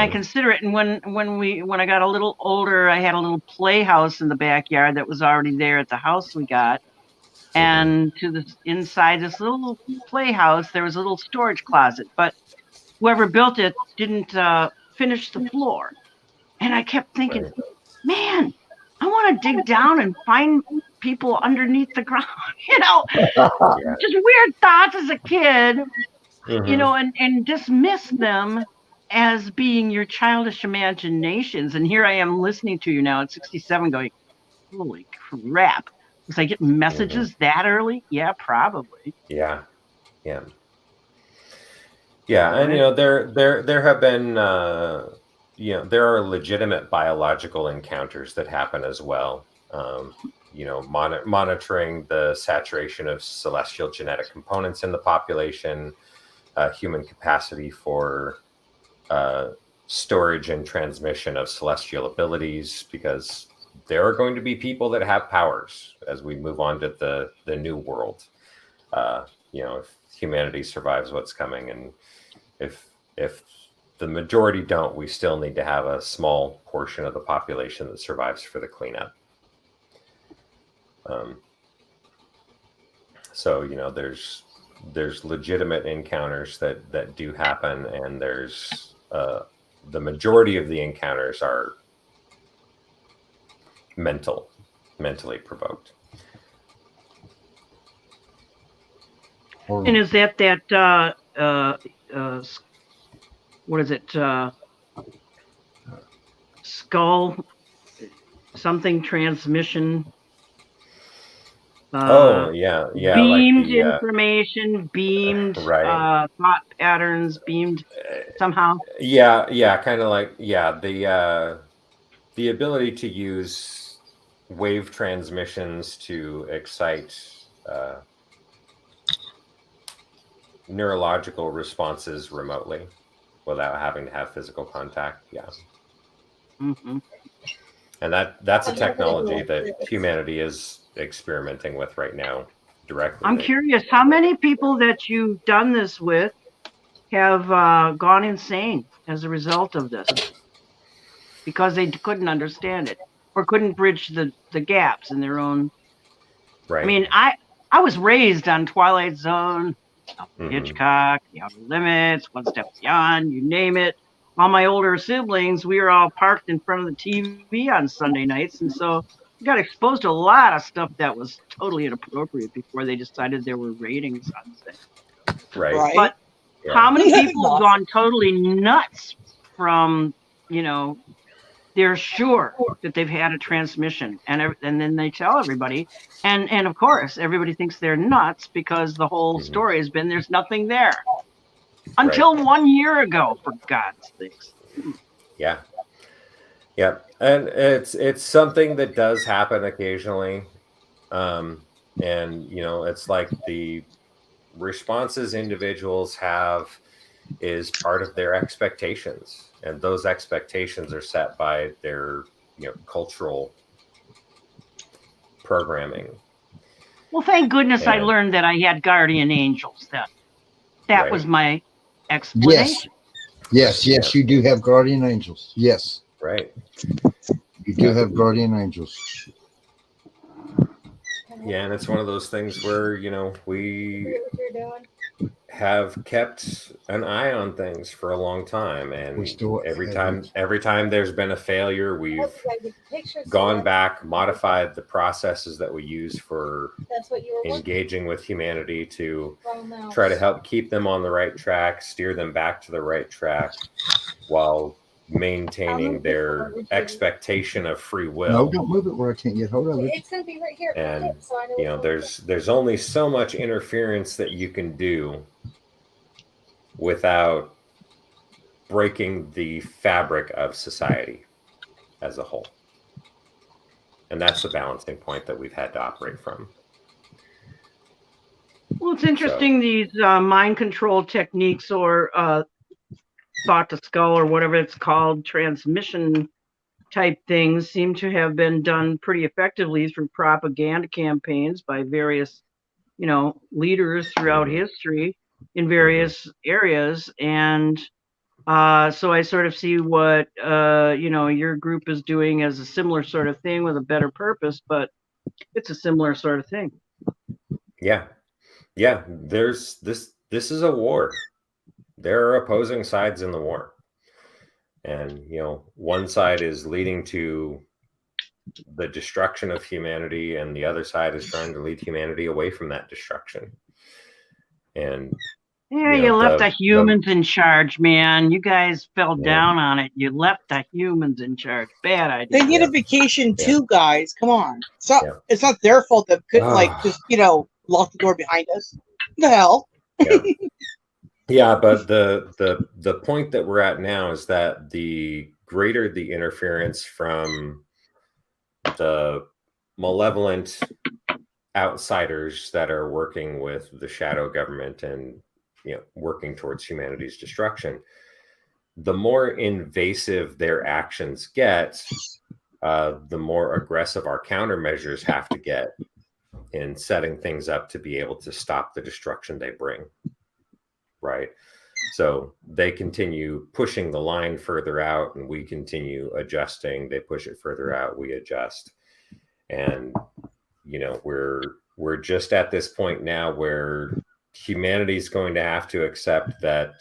consider it. And when I got a little older, I had a little playhouse in the backyard that was already there at the house we got. And to the inside this little playhouse, there was a little storage closet, but whoever built it didn't finish the floor. And I kept thinking, man, I want to dig down and find people underneath the ground, just weird thoughts as a kid, and dismiss them as being your childish imaginations. And here I am listening to you now at 67 going, holy crap. Was I getting messages that early? Yeah, probably. Yeah. And there have been there are legitimate biological encounters that happen as well. Monitoring the saturation of celestial genetic components in the population, human capacity for storage and transmission of celestial abilities, because there are going to be people that have powers as we move on to the new world. If humanity survives what's coming, and if the majority don't, we still need to have a small portion of the population that survives for the cleanup. There's legitimate encounters that do happen, and there's the majority of the encounters are mentally provoked. And is that what is it? Skull something transmission. Beamed information, beamed thought patterns, beamed somehow. Kind of like the ability to use wave transmissions to excite neurological responses remotely without having to have physical contact. And that's a technology that humanity is experimenting with right now directly. I'm curious, how many people that you've done this with have gone insane as a result of this because they couldn't understand it or couldn't bridge the gaps in their own. I mean, I was raised on Twilight Zone, Hitchcock, The Outer Limits, One Step Beyond, you name it. All my older siblings, we were all parked in front of the TV on Sunday nights, and so we got exposed to a lot of stuff that was totally inappropriate before they decided there were ratings on things. Right. But how many people have gone totally nuts from, they're sure that they've had a transmission, and then they tell everybody, and of course everybody thinks they're nuts because the whole story has been there's nothing there until 1 year ago, for God's sakes. Yeah, and it's something that does happen occasionally, and it's like the responses individuals have is part of their expectations, and those expectations are set by their cultural programming. Well, thank goodness I learned that I had guardian angels then. That was my explanation. Yes, you do have guardian angels. Yes. Right. You do have guardian angels. Yeah, and it's one of those things where, we have kept an eye on things for a long time, and every time there's been a failure, we've gone back, modified the processes that we use for engaging with humanity to try to help keep them on the right track, steer them back to the right track, while maintaining their expectation of free will. No, don't move it where I can't get hold of it. It's going to be right here. And there's only so much interference that you can do without breaking the fabric of society as a whole. And that's the balancing point that we've had to operate from. Well, it's interesting, these mind control techniques, or thought to skull, or whatever it's called, transmission type things, seem to have been done pretty effectively through propaganda campaigns by various, leaders throughout history in various areas. And so I sort of see what, your group is doing as a similar sort of thing with a better purpose, but it's a similar sort of thing. Yeah. There's this is a war. There are opposing sides in the war. And, one side is leading to the destruction of humanity, and the other side is trying to lead humanity away from that destruction. And you left the humans in charge, man. You guys fell down on it. You left the humans in charge. Bad idea. They need a vacation too, guys. Come on. It's not their fault that couldn't just lock the door behind us. What the hell? Yeah, but the point that we're at now is that the greater the interference from the malevolent outsiders that are working with the shadow government and working towards humanity's destruction, the more invasive their actions get, the more aggressive our countermeasures have to get in setting things up to be able to stop the destruction they bring. Right. So they continue pushing the line further out, and we continue adjusting. They push it further out, we adjust. And, we're just at this point now where humanity is going to have to accept that,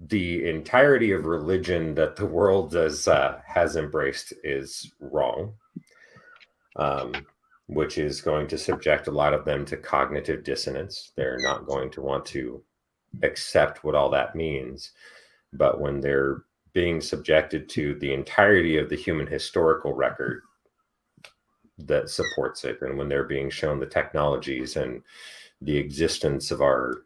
the entirety of religion that the world has embraced is wrong. Which is going to subject a lot of them to cognitive dissonance. They're not going to want to accept what all that means. But when they're being subjected to the entirety of the human historical record that supports it, and when they're being shown the technologies and the existence of our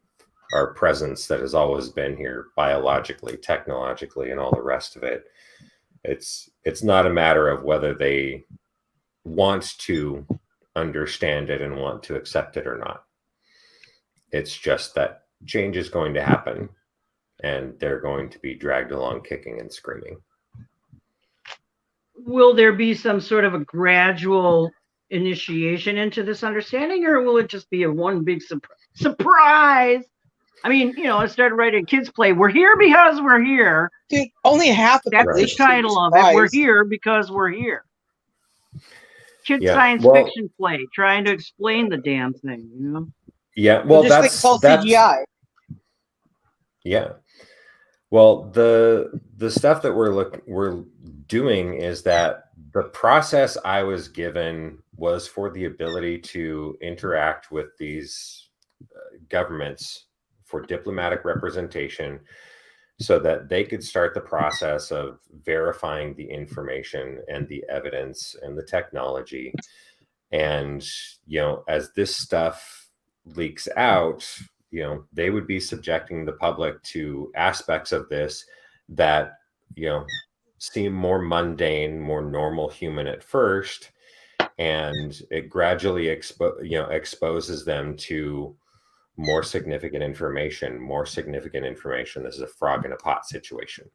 presence that has always been here biologically, technologically, and all the rest of it, it's not a matter of whether they want to understand it and want to accept it or not. It's just that change is going to happen, and they're going to be dragged along kicking and screaming. Will there be some sort of a gradual initiation into this understanding, or will it just be a one big surprise? I mean, I started writing a kids play. We're here because we're here. Dude, only half the That's the title of it. We're here because we're here. Kids science fiction play, trying to explain the damn thing, Yeah, well, that's CGI. Yeah. Well, the stuff that we're doing is that the process I was given was for the ability to interact with these governments for diplomatic representation, so that they could start the process of verifying the information and the evidence and the technology. And, as this stuff leaks out, they would be subjecting the public to aspects of this that, seem more mundane, more normal human at first. And it gradually exposes them to more significant information. This is a frog in a pot situation.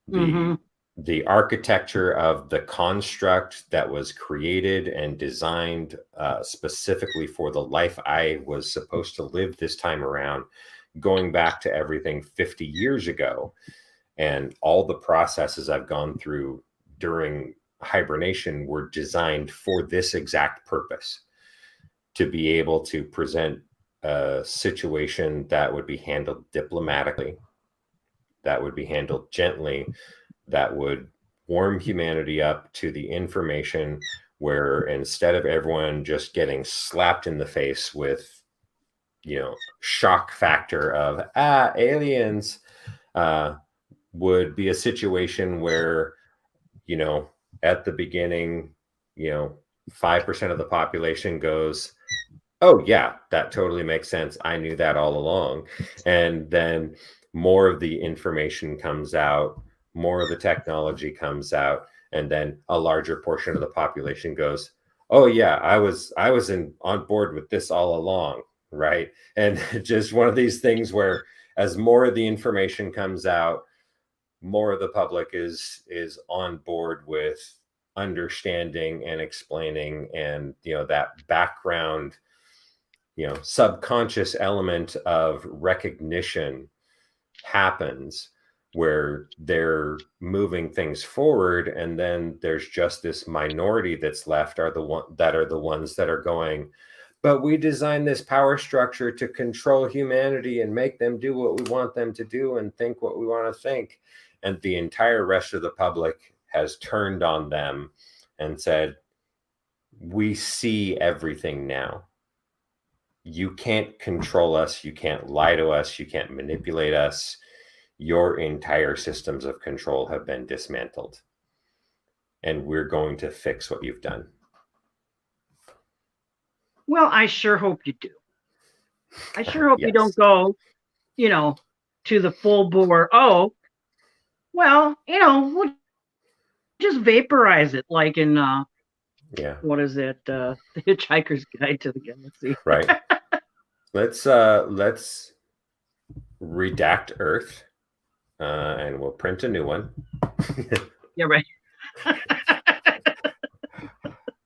The architecture of the construct that was created and designed specifically for the life I was supposed to live this time around, going back to everything 50 years ago, and all the processes I've gone through during hibernation were designed for this exact purpose, to be able to present a situation that would be handled diplomatically, that would be handled gently, that would warm humanity up to the information, where instead of everyone just getting slapped in the face with, shock factor of, aliens, would be a situation where, at the beginning, 5% of the population goes, oh yeah, that totally makes sense. I knew that all along. And then more of the information comes out, more of the technology comes out, and then a larger portion of the population goes, oh yeah, I was on board with this all along, right? And just one of these things where, as more of the information comes out, more of the public is on board with understanding and explaining, and that background, subconscious element of recognition happens, where they're moving things forward, and then there's just this minority that's left are the ones that are going, but we designed this power structure to control humanity and make them do what we want them to do and think what we want to think. And the entire rest of the public has turned on them and said, we see everything now. You can't control us. You can't lie to us. You can't manipulate us. Your entire systems of control have been dismantled. And we're going to fix what you've done. Well, I sure hope you do. I sure hope you don't go, to the full bore, well, we'll just vaporize it, like in what is it? The Hitchhiker's Guide to the Galaxy. Right. Let's redact Earth, and we'll print a new one. Yeah, right.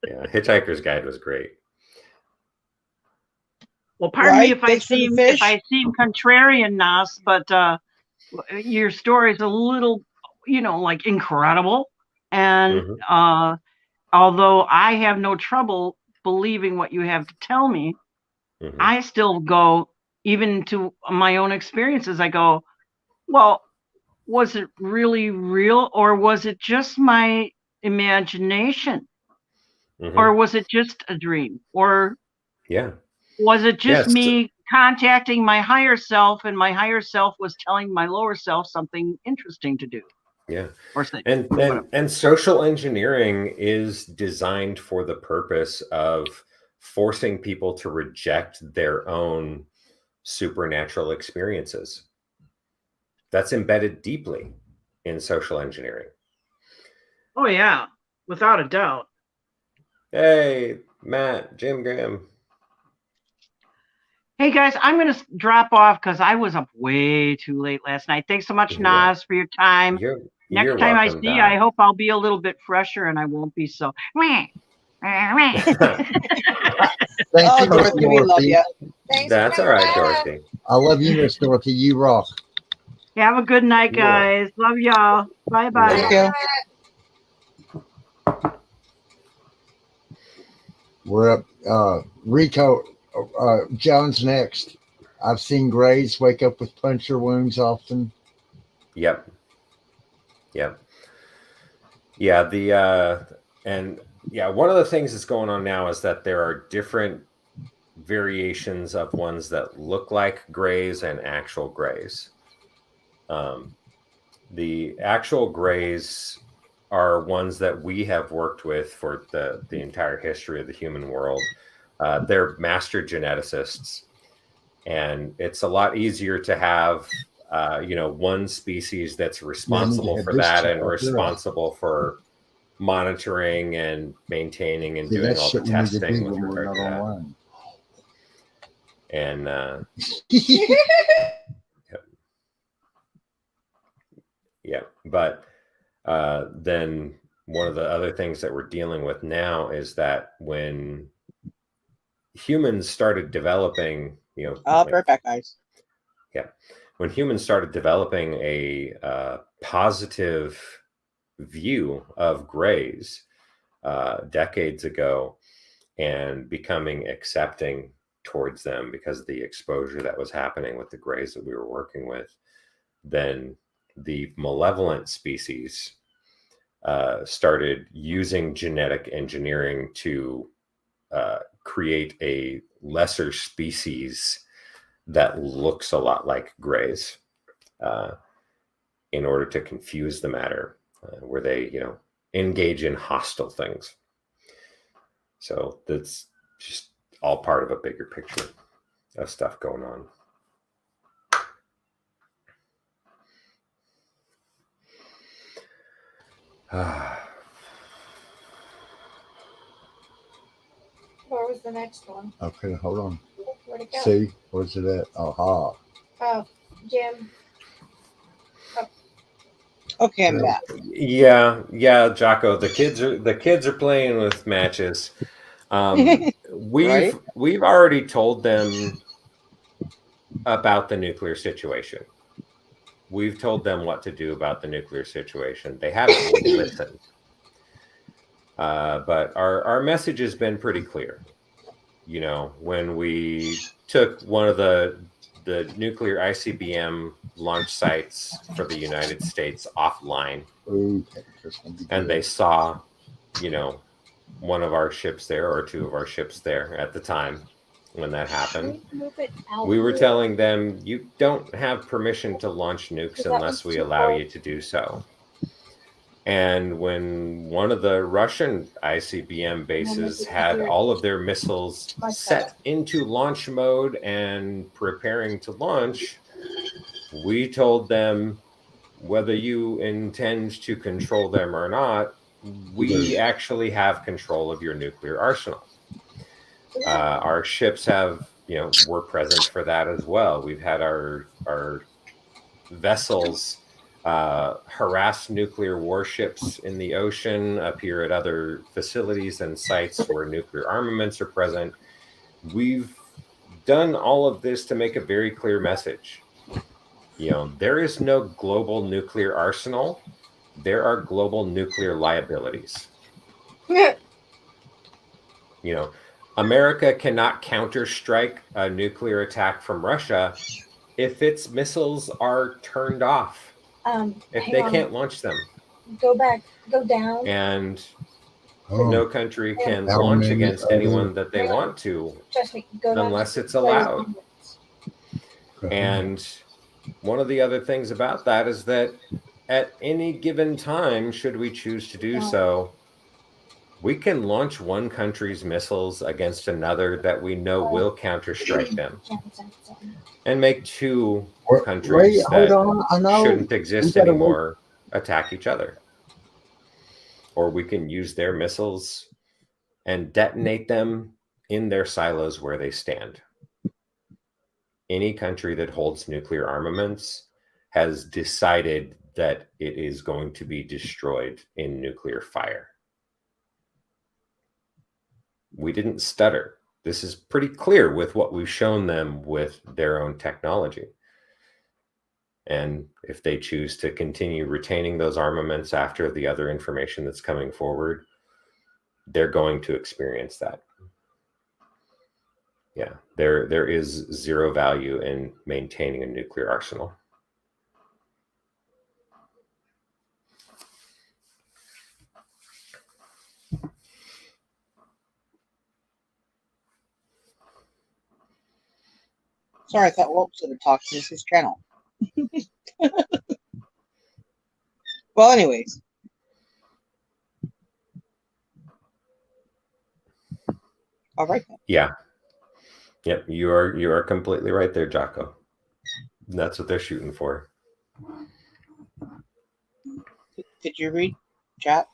Yeah, Hitchhiker's Guide was great. Well, pardon me if I seem contrarian, Nas, but your story is a little, like incredible. And although I have no trouble believing what you have to tell me, I still go, even to my own experiences, I go, well, was it really real, or was it just my imagination? Or was it just a dream? Or was it just me contacting my higher self, and my higher self was telling my lower self something interesting to do? Yeah. And social engineering is designed for the purpose of forcing people to reject their own supernatural experiences. That's embedded deeply in social engineering. Oh yeah, without a doubt. Hey, Matt, Jim Graham. Hey guys, I'm going to drop off because I was up way too late last night. Thanks so much, Nas, for your time. Next time I see you, I hope I'll be a little bit fresher and I won't be so. Thank you, Dorothy. We love you. That's all right, Dorothy. I love you, Miss Dorothy. You rock. Have a good night, guys. Love y'all. Bye-bye. Thank you. We're up. Rico Jones next. I've seen Grays wake up with puncture wounds often. Yep. Yeah. One of the things that's going on now is that there are different variations of ones that look like Grays and actual Grays. The actual grays are ones that we have worked with for the entire history of the human world. They're master geneticists, and it's a lot easier to have one species that's responsible for that and responsible for monitoring and maintaining and doing all the testing with regard to that. And yeah, but then one of the other things that we're dealing with now is that when humans started developing, right back, guys. Yeah, when humans started developing a positive view of grays decades ago and becoming accepting towards them because of the exposure that was happening with the grays that we were working with, then the malevolent species started using genetic engineering to create a lesser species that looks a lot like grays in order to confuse the matter, where they, engage in hostile things. So that's just all part of a bigger picture of stuff going on. Where was the next one? Okay, hold on. Where'd it go? See, where's it at? Aha. Oh, Jim. Oh. Okay, I'm back. Yeah, Jocko. The kids are playing with matches. We've already told them about the nuclear situation. We've told them what to do about the nuclear situation. They haven't listened. But our message has been pretty clear. When we took one of the nuclear ICBM launch sites for the United States offline, and they saw, one of our ships there or two of our ships there at the time when that happened, we were telling them, you don't have permission to launch nukes unless we allow you to do so. And when one of the Russian ICBM bases had all of their missiles set into launch mode and preparing to launch, we told them, whether you intend to control them or not, we actually have control of your nuclear arsenal. Our ships have, were present for that as well. We've had our vessels harass nuclear warships in the ocean, appear at other facilities and sites where nuclear armaments are present. We've done all of this to make a very clear message. There is no global nuclear arsenal. There are global nuclear liabilities. America cannot counterstrike a nuclear attack from Russia if its missiles are turned off. If they can't launch them. Go back. Go down. And no country can launch against anyone that they want to, unless it's allowed. And one of the other things about that is that at any given time, should we choose to do so, we can launch one country's missiles against another that we know will counterstrike them, and make two countries that shouldn't exist anymore attack each other. Or we can use their missiles and detonate them in their silos where they stand. Any country that holds nuclear armaments has decided that it is going to be destroyed in nuclear fire. We didn't stutter. This is pretty clear with what we've shown them with their own technology. And if they choose to continue retaining those armaments after the other information that's coming forward, they're going to experience that. Yeah, there is zero value in maintaining a nuclear arsenal. Sorry, I thought Walt should have talked to his channel. Well, anyways. All right. Yeah. Yep. You are completely right there, Jocko. That's what they're shooting for. Did you read chat?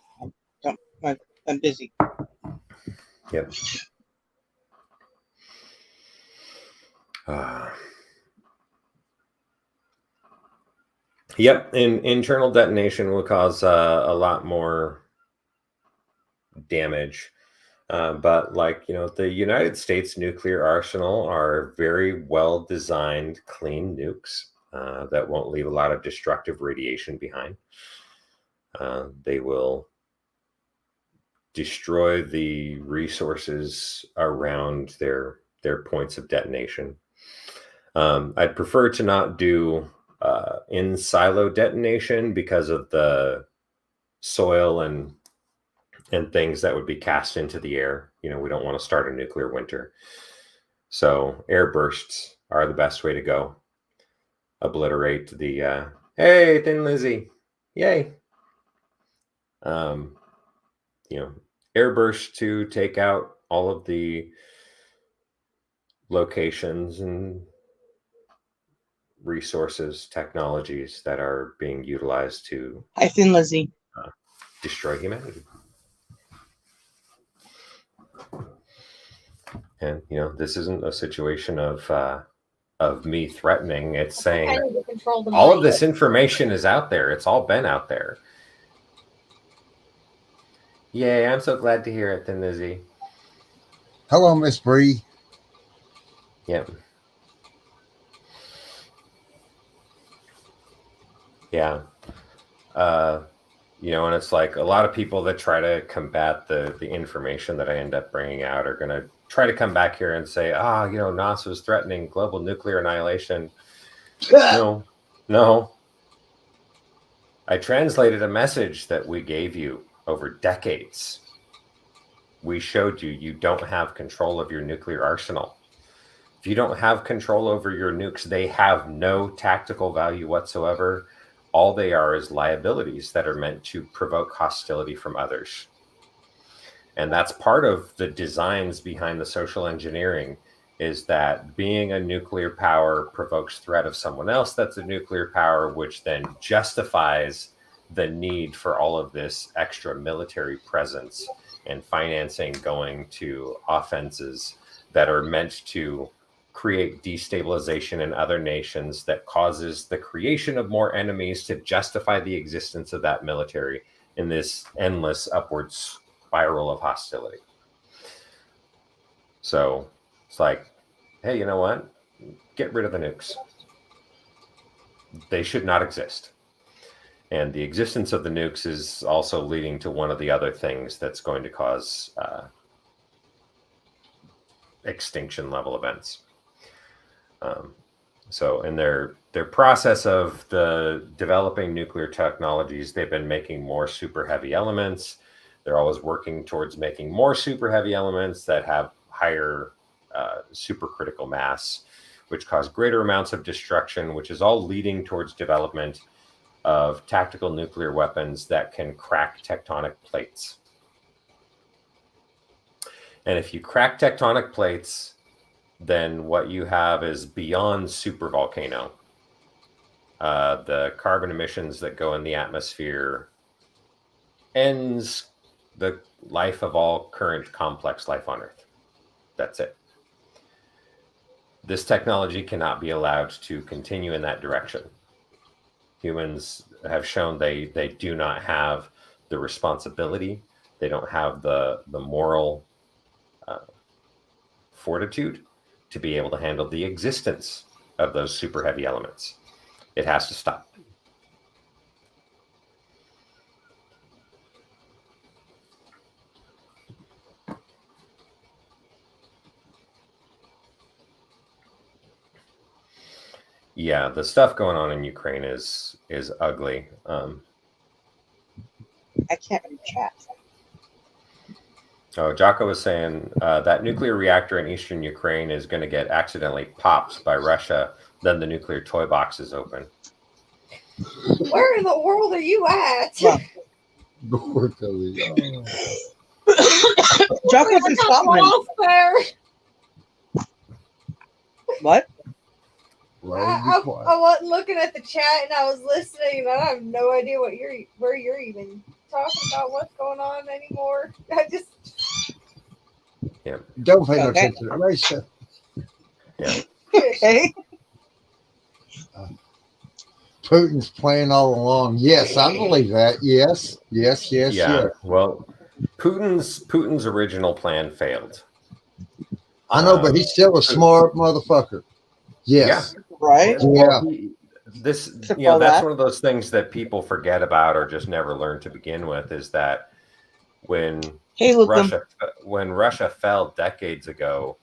I'm busy. Yep. Yep. Internal detonation will cause a lot more damage. But like, the United States nuclear arsenal are very well designed, clean nukes that won't leave a lot of destructive radiation behind. They will destroy the resources around their points of detonation. I'd prefer to not do in silo detonation because of the soil and things that would be cast into the air. We don't want to start a nuclear winter. So air bursts are the best way to go. Obliterate the, hey, Thin Lizzy, yay. Air bursts to take out all of the locations and resources, technologies that are being utilized to Hi, Thin Lizzy. Destroy humanity. And this isn't a situation of me threatening. It's saying all of this information is out there. It's all been out there. Yay! I'm so glad to hear it, Thin Lizzy. Hello, Miss Bree. Yep. Yeah. And it's like a lot of people that try to combat the information that I end up bringing out are going to try to come back here and say, NASA is threatening global nuclear annihilation. No. I translated a message that we gave you over decades. We showed you don't have control of your nuclear arsenal. If you don't have control over your nukes, they have no tactical value whatsoever. All they are is liabilities that are meant to provoke hostility from others. And that's part of the designs behind the social engineering, is that being a nuclear power provokes threat of someone else that's a nuclear power, which then justifies the need for all of this extra military presence and financing going to offenses that are meant to create destabilization in other nations that causes the creation of more enemies to justify the existence of that military in this endless upward spiral of hostility. So it's like, hey, you know what? Get rid of the nukes. They should not exist. And the existence of the nukes is also leading to one of the other things that's going to cause extinction level events. So in their process of the developing nuclear technologies, they've been making more super heavy elements. They're always working towards making more super heavy elements that have higher supercritical mass, which cause greater amounts of destruction, which is all leading towards development of tactical nuclear weapons that can crack tectonic plates. And if you crack tectonic plates, then what you have is beyond supervolcano. The carbon emissions that go in the atmosphere ends the life of all current complex life on Earth. That's it. This technology cannot be allowed to continue in that direction. Humans have shown they do not have the responsibility. They don't have the moral fortitude to be able to handle the existence of those super heavy elements. It has to stop. Yeah, the stuff going on in Ukraine is ugly. I can't read chat. Oh, Jocko was saying that nuclear reactor in eastern Ukraine is going to get accidentally popped by Russia. Then the nuclear toy box is open. Where in the world are you at? North of the. Jocko's in Scotland. There. What? I wasn't looking at the chat and I was listening, and I have no idea where you're even talking about what's going on anymore. I just don't pay no attention to Russia. Yeah. Okay. Putin's playing all along. Yes, I believe that. Yes. Well, Putin's original plan failed. I know, but he's still a smart motherfucker. Yes. Yeah. Right. Yeah. That's one of those things that people forget about or just never learn to begin with, is that when Russia fell decades ago,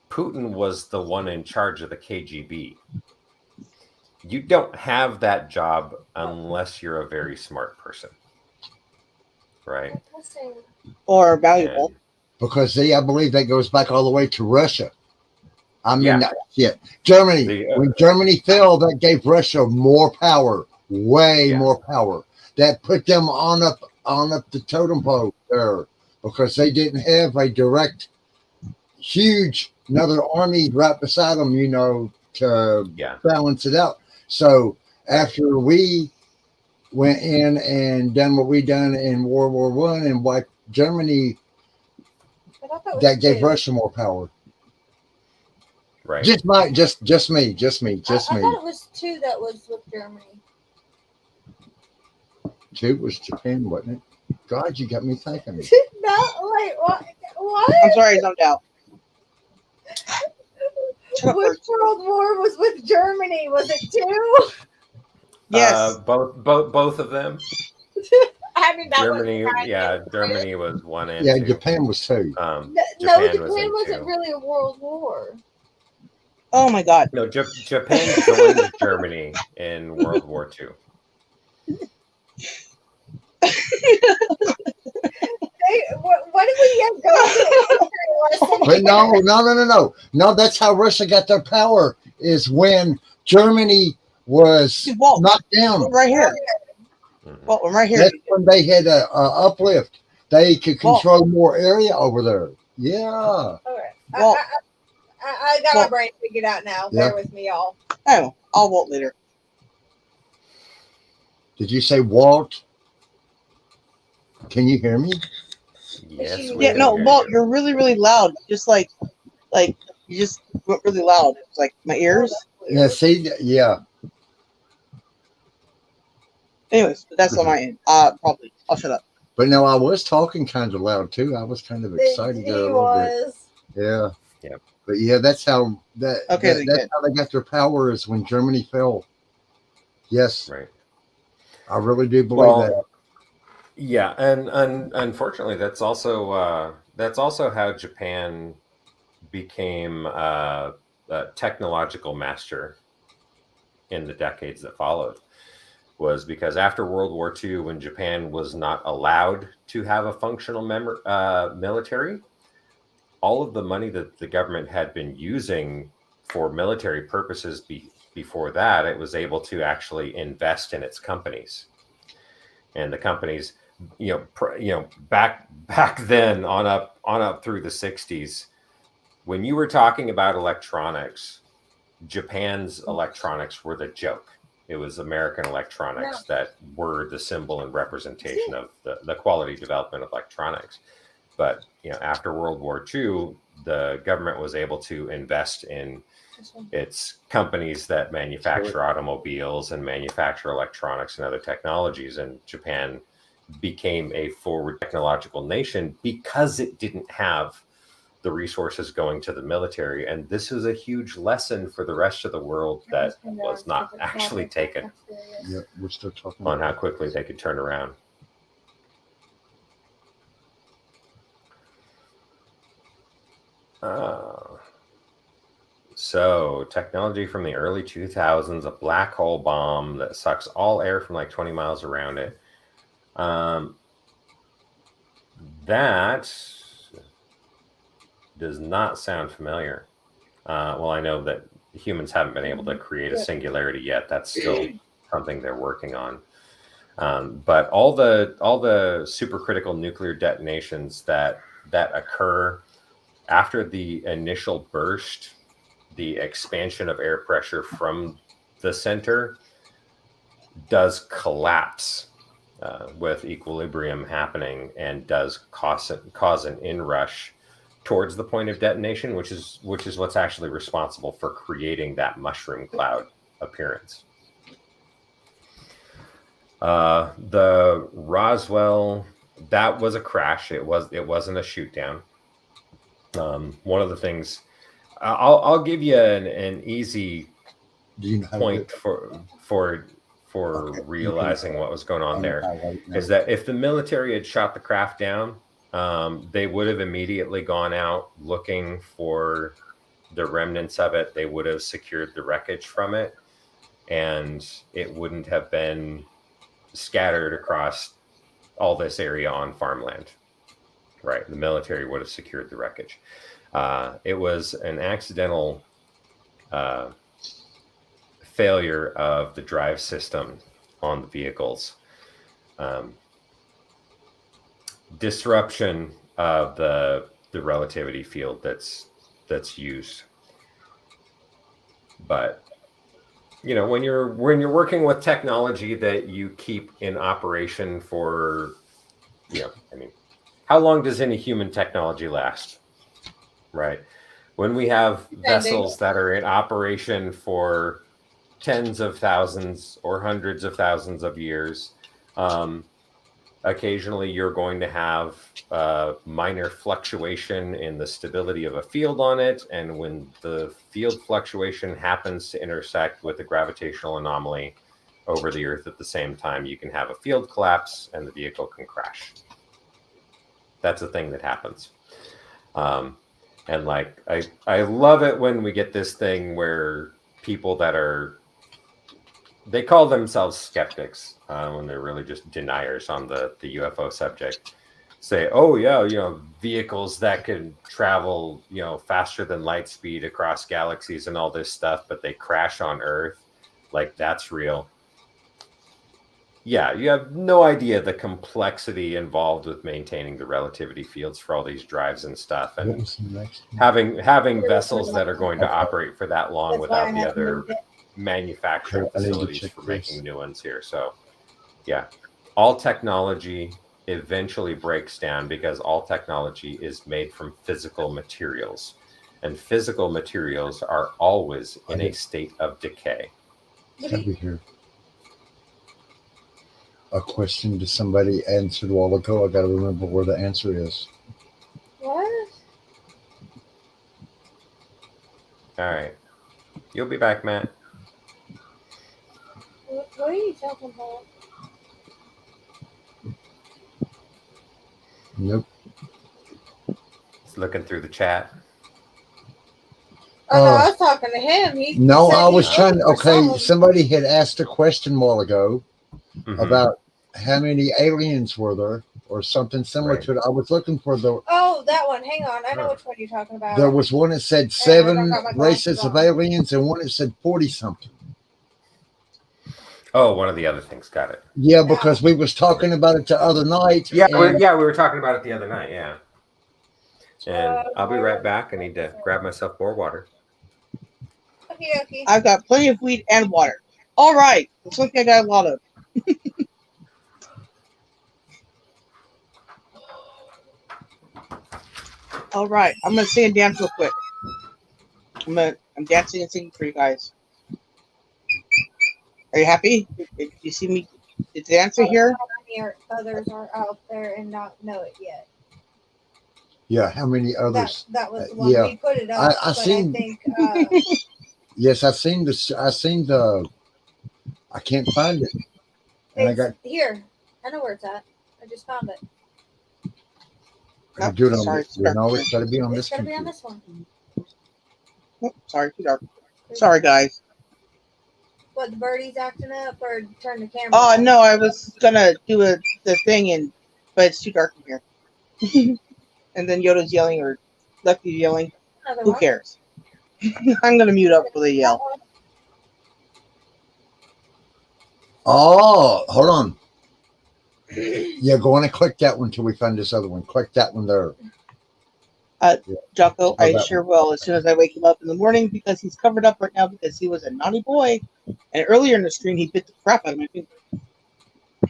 Putin was the one in charge of the KGB. You don't have that job unless you're a very smart person, right? Or valuable. Because I believe that goes back all the way to Russia. I mean, Germany. When Germany fell, that gave Russia more power, more power. That put them on up the totem pole there, because they didn't have a direct, huge another army right beside them, to balance it out. So after we went in and done what we done in World War I and wiped Germany, that gave Russia more power. Right. Just me. I thought it was 2 that was with Germany. 2 was Japan, wasn't it? God, you got me thinking. No, wait, what? I'm sorry, I zoned out. Which World War was with Germany? Was it 2? Yes. Both of them. I mean, that Germany, Germany was 1 and 2. Japan was 2. Japan wasn't really a world war. Oh my God. No, Japan joined Germany in World War II. What did we go? But no. That's how Russia got their power, is when Germany was knocked down. Right here. Well, right here. That's when they had a uplift. They could control more area over there. Yeah. All right. I got my brain figured out now. Bear with me, y'all. Oh, I'll vote later. Did you say Walt? Can you hear me? Yes. Yeah, no, Walt, you're really, really loud. Just like you just went really loud. It's like my ears. Yeah, see, yeah. Anyways, but that's on my end. Probably. I'll shut up. But no, I was talking kind of loud too. I was kind of excited there a little bit. Yeah. Yeah. But yeah, that's how that's how they got their power, is when Germany fell. Yes. Right. I really do believe that. Yeah, and unfortunately, that's also how Japan became a technological master in the decades that followed. Was because after World War II, when Japan was not allowed to have a functional military, all of the money that the government had been using for military purposes before that, it was able to actually invest in its companies. And the companies, back then on up through the 60s, when you were talking about electronics, Japan's electronics were the joke. It was American electronics that were the symbol and representation of the quality development of electronics. But after World War II, the government was able to invest in its companies that manufacture automobiles and manufacture electronics and other technologies. And Japan became a forward technological nation because it didn't have the resources going to the military. And this is a huge lesson for the rest of the world that was not actually taken we're still talking on how quickly they could turn around. So technology from the early 2000s, a black hole bomb that sucks all air from like 20 miles around it. That does not sound familiar. Well, I know that humans haven't been able to create a singularity yet. That's still something they're working on. But all the supercritical nuclear detonations that occur after the initial burst, the expansion of air pressure from the center does collapse with equilibrium happening, and does cause an inrush towards the point of detonation, which is what's actually responsible for creating that mushroom cloud appearance. The Roswell, that was a crash. It wasn't a shoot down. One of the things I'll give you an easy point for realizing what was going on there is that if the military had shot the craft down, they would have immediately gone out looking for the remnants of it. They would have secured the wreckage from it, and it wouldn't have been scattered across all this area on farmland. Right. The military would have secured the wreckage. It was an accidental failure of the drive system on the vehicles. Disruption of the relativity field that's used. But when you're working with technology that you keep in operation for, how long does any human technology last? Right. When we have vessels that are in operation for tens of thousands or hundreds of thousands of years, occasionally you're going to have minor fluctuation in the stability of a field on it. And when the field fluctuation happens to intersect with a gravitational anomaly over the Earth at the same time, you can have a field collapse and the vehicle can crash. That's a thing that happens. And I love it when we get this thing where people they call themselves skeptics when they're really just deniers on the UFO subject, say, oh yeah, vehicles that can travel, faster than light speed across galaxies and all this stuff, but they crash on Earth. Like, that's real. Yeah, you have no idea the complexity involved with maintaining the relativity fields for all these drives and stuff, and having vessels that are going to operate for that long without the other manufacturing facilities for making new ones here. So, yeah, all technology eventually breaks down because all technology is made from physical materials, and physical materials are always in a state of decay. A question to somebody answered a while ago. I got to remember where the answer is. What? All right. You'll be back, Matt. What are you talking about? Nope. Just looking through the chat. Oh, no, I was talking to him. I was trying to. Okay, somebody had asked a question a while ago about how many aliens were there or something similar to it. I was looking for Oh, that one. Hang on. I know which one you're talking about. There was one that said 7 races of aliens and one that said 40-something. Oh, one of the other things. Got it. Yeah, because we was talking about it the other night. Yeah, we were talking about it the other night. Yeah. And I'll be right back. I need to grab myself more water. Okay. I've got plenty of weed and water. All right. That's one thing I got a lot of. All right. I'm going to sing and dance real quick. I'm dancing and singing for you guys. Are you happy? Did you see me dancing here? Others are out there and not know it yet. Yeah, how many others? That was the one we put it up. I think. Yes, I seen the. I can't find it. And I got here. I know where it's at. I just found it. Do it on this. It's got to be on this. It's got to be on this one. Oh, sorry, too dark. Sorry, guys. What, the birdie's acting up, or turn the camera? Oh no, I was gonna do the thing, but it's too dark in here. And then Yoda's yelling, or Lucky's yelling. Who cares? I'm gonna mute up for the yell. Oh, hold on. Yeah, go on and click that one till we find this other one. Click that one there. Jocko, I sure will as soon as I wake him up in the morning because he's covered up right now because he was a naughty boy. And earlier in the stream, he bit the crap out of my finger.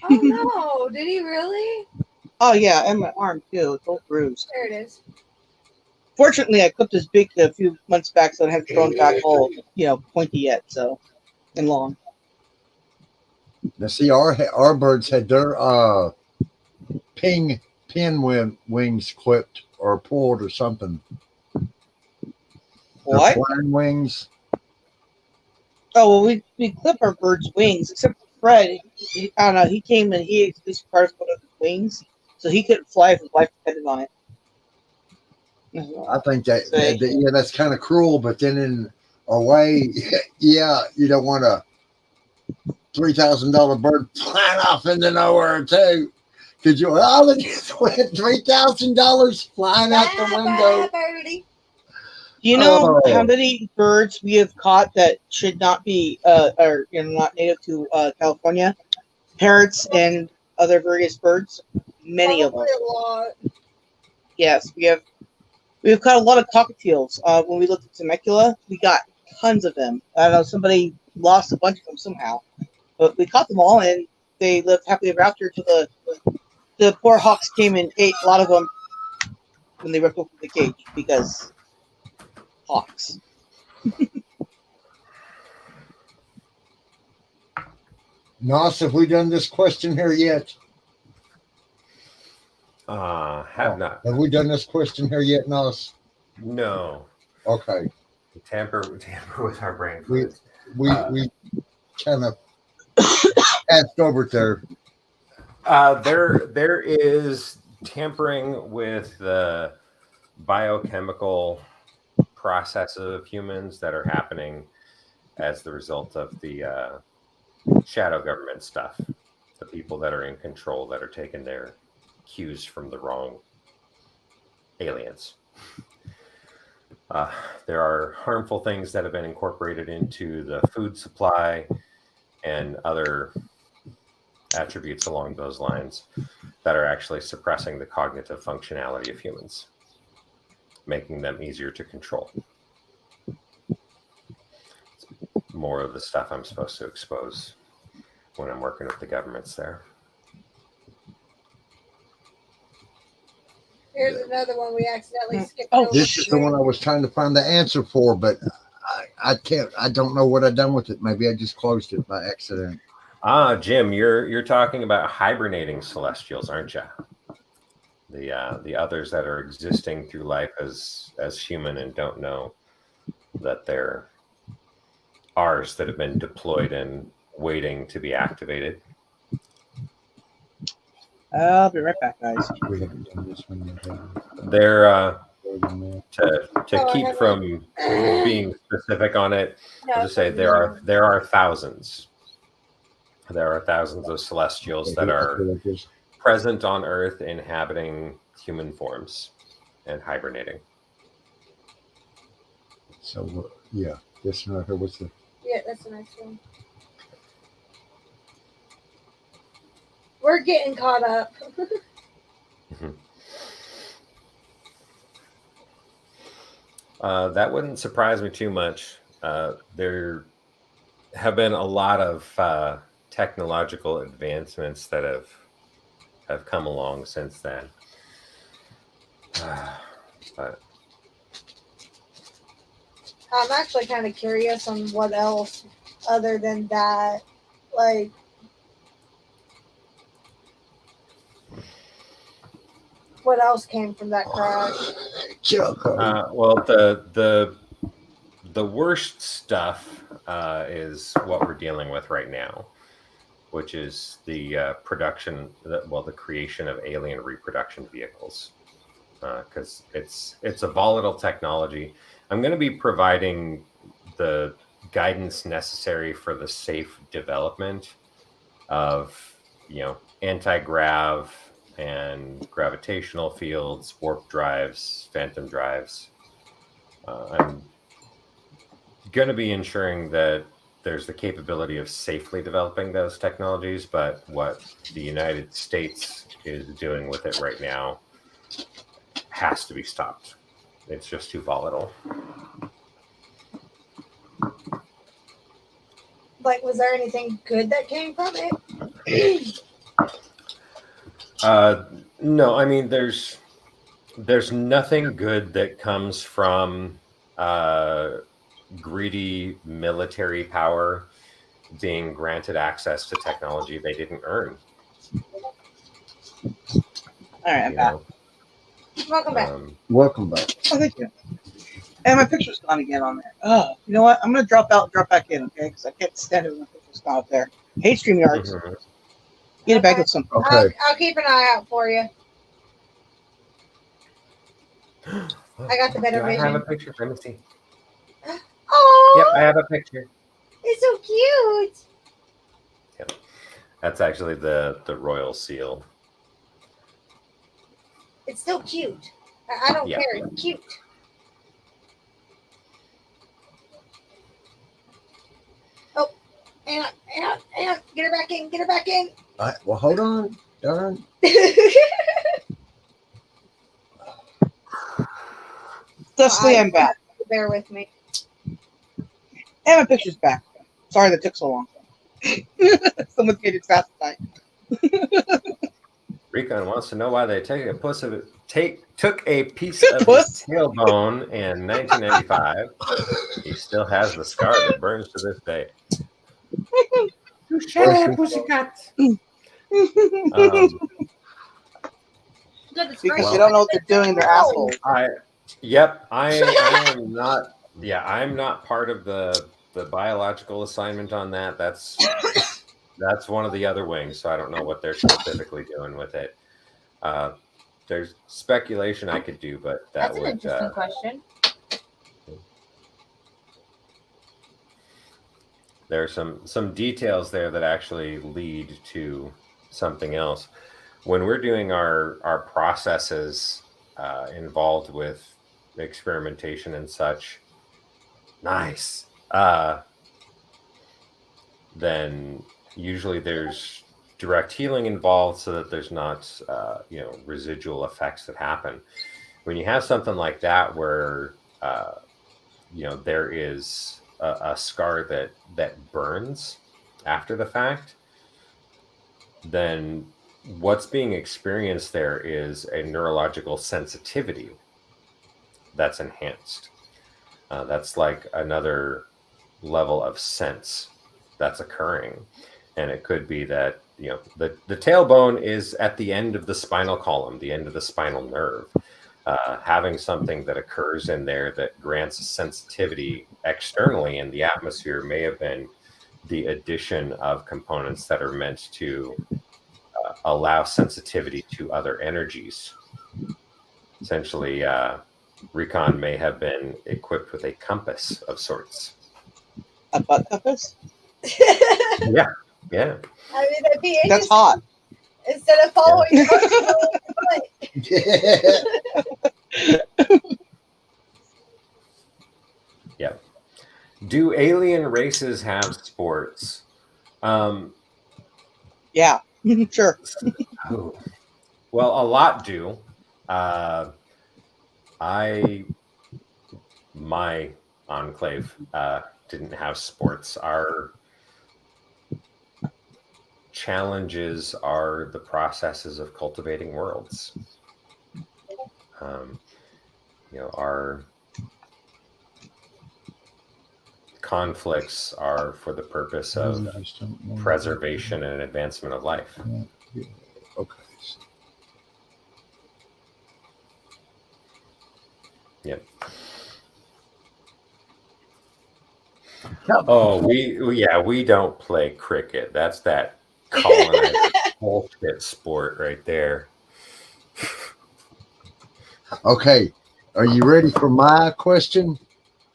Oh no! Did he really? Oh yeah, and my arm too. It's all bruised. There it is. Fortunately, I clipped his beak a few months back, so it hasn't grown back all pointy yet. So and long. Now see, our birds had their pin wings clipped or pulled or something. What? Their flying wings. Oh well, we clip our birds' wings, except for Fred. I don't know. He came and he this part put up his wings, so he couldn't fly if his life depended on it. I think that that's kind of cruel, but then in a way, yeah, you don't want a $3,000 bird flying off into nowhere too. Could you? Oh, just went $3,000 flying out the window. Birdie. Do you know how many birds we have caught that should not be, or not native to California? Parrots and other various birds. Many of them. A lot. Yes, we've caught a lot of cockatiels. When we looked at Temecula, we got tons of them. I don't know, somebody lost a bunch of them somehow, but we caught them all, and they lived happily ever after. Till the poor hawks came and ate a lot of them when they ripped open the cage because hawks. Nos, have we done this question here yet? Have not. Have we done this question here yet, Nos? No. Okay. Tamper with our brain. We kind of passed over there. There is tampering with the biochemical processes of humans that are happening as the result of the shadow government stuff. The people that are in control that are taking their cues from the wrong aliens. There are harmful things that have been incorporated into the food supply and other attributes along those lines that are actually suppressing the cognitive functionality of humans, making them easier to control. It's more of the stuff I'm supposed to expose when I'm working with the governments there. Here's another one we accidentally skipped Oh, over. This is the one I was trying to find the answer for, but I can't. I don't know what I've done with it. Maybe I just closed it by accident. Jim, you're talking about hibernating celestials, aren't you? The others that are existing through life as human and don't know that they're ours that have been deployed and waiting to be activated. I'll be right back, guys. We haven't done this one yet. They're to keep from being specific on it. I'll just say there are thousands. There are thousands of celestials that are present on Earth, inhabiting human forms and hibernating. So yeah, this one right here. What's the? Yeah, that's the next one. We're getting caught up. That wouldn't surprise me too much. There have been a lot of technological advancements that have come along since then. But I'm actually kind of curious on what else other than that, like. What else came from that crash? Well, the worst stuff is what we're dealing with right now, which is the the creation of alien reproduction vehicles, because it's a volatile technology. I'm going to be providing the guidance necessary for the safe development of anti-grav and gravitational fields, warp drives, phantom drives. I'm going to be ensuring that there's the capability of safely developing those technologies, but what the United States is doing with it right now has to be stopped. It's just too volatile. Like, was there anything good that came from it? No, I mean, there's nothing good that comes from greedy military power being granted access to technology they didn't earn. All right, I'm back. Welcome back. Welcome back. Oh, thank you. And my picture's gone again on there. Oh, you know what? I'm gonna drop out, drop back in, okay? Because I can't stand it when my picture's gone up there. Hate StreamYards. Mm-hmm. Get it back with something. Okay. I'll keep an eye out for you. I got the better vision. I have a picture. Let me see. Oh, Yep, I have a picture. it's so cute. Yep. That's actually the royal seal. It's still cute. I don't care. It's cute. Oh, hang on. Get her back in. Get her back in. All right, well, hold on. Darn. Thusly, I'm back. Bear with me. And my picture's back. Sorry that took so long. Someone's getting fast tonight. Recon wants to know why they took a piece of his tailbone in 1995. He still has the scar that burns to this day. Pussycat. Because they don't know what they're doing, they're assholes. I am not. Yeah, I'm not part of the biological assignment on that. That's one of the other wings, so I don't know what they're specifically doing with it. There's speculation I could do, but that's an interesting question. There are some details there that actually lead to something else. When we're doing our processes involved with experimentation and such, then usually there's direct healing involved so that there's not residual effects that happen. When you have something like that where there is a scar that burns after the fact, then what's being experienced there is a neurological sensitivity that's enhanced. That's like another level of sense that's occurring. And it could be that, the tailbone is at the end of the spinal column, the end of the spinal nerve. Having something that occurs in there that grants a sensitivity externally in the atmosphere may have been the addition of components that are meant to allow sensitivity to other energies. Essentially, Recon may have been equipped with a compass of sorts. A butt compass? Yeah. I mean, that'd be That's hot. Instead of following. Yeah. Do alien races have sports? Yeah, sure. Well, a lot do. My enclave didn't have sports. Our challenges are the processes of cultivating worlds. Our conflicts are for the purpose of preservation and advancement of life. Okay. Yep. Oh, we don't play cricket. That's that colonizer bullshit sport right there. Okay. Are you ready for my question?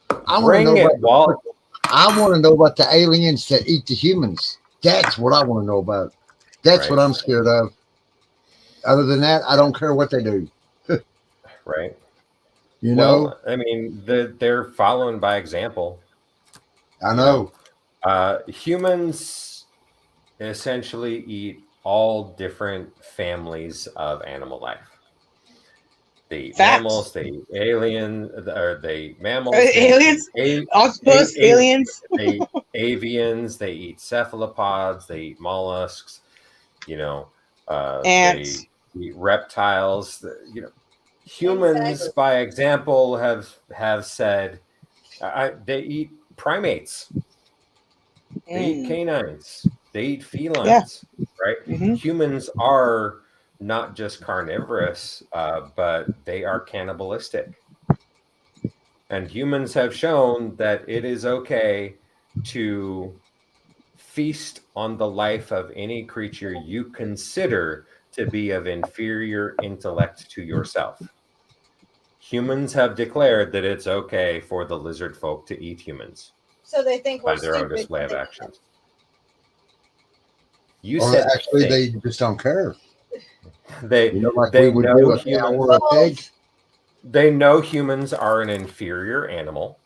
I want to know about the aliens that eat the humans. That's what I want to know about. That's what I'm scared of. Other than that, I don't care what they do. Right. You know? I mean, they're following by example. I know. Humans essentially eat all different families of animal life. They eat mammals, they eat aliens, octopus, aliens. They eat avians, they eat cephalopods, they eat mollusks, Ants. they eat reptiles. Humans, by example, have said they eat primates. They eat canines. They eat felines, right? Mm-hmm. Humans are not just carnivorous, but they are cannibalistic. And humans have shown that it is okay to feast on the life of any creature you consider to be of inferior intellect to yourself. Humans have declared that it's okay for the lizard folk to eat humans. So they think by we're their own stupid. display of actions. You or said actually, think. they just don't care. They like they we would know do a humans. cow or a pig. They know humans are an inferior animal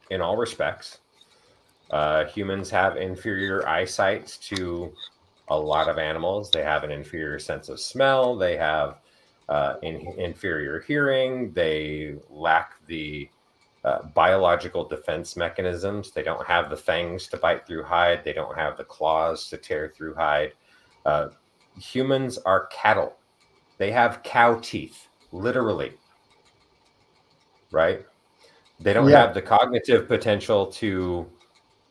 in all respects. Humans have inferior eyesight to a lot of animals. They have an inferior sense of smell. They have inferior hearing. They lack the biological defense mechanisms. They don't have the fangs to bite through hide. They don't have the claws to tear through hide. Humans are cattle. They have cow teeth, literally. Right? They don't have the cognitive potential to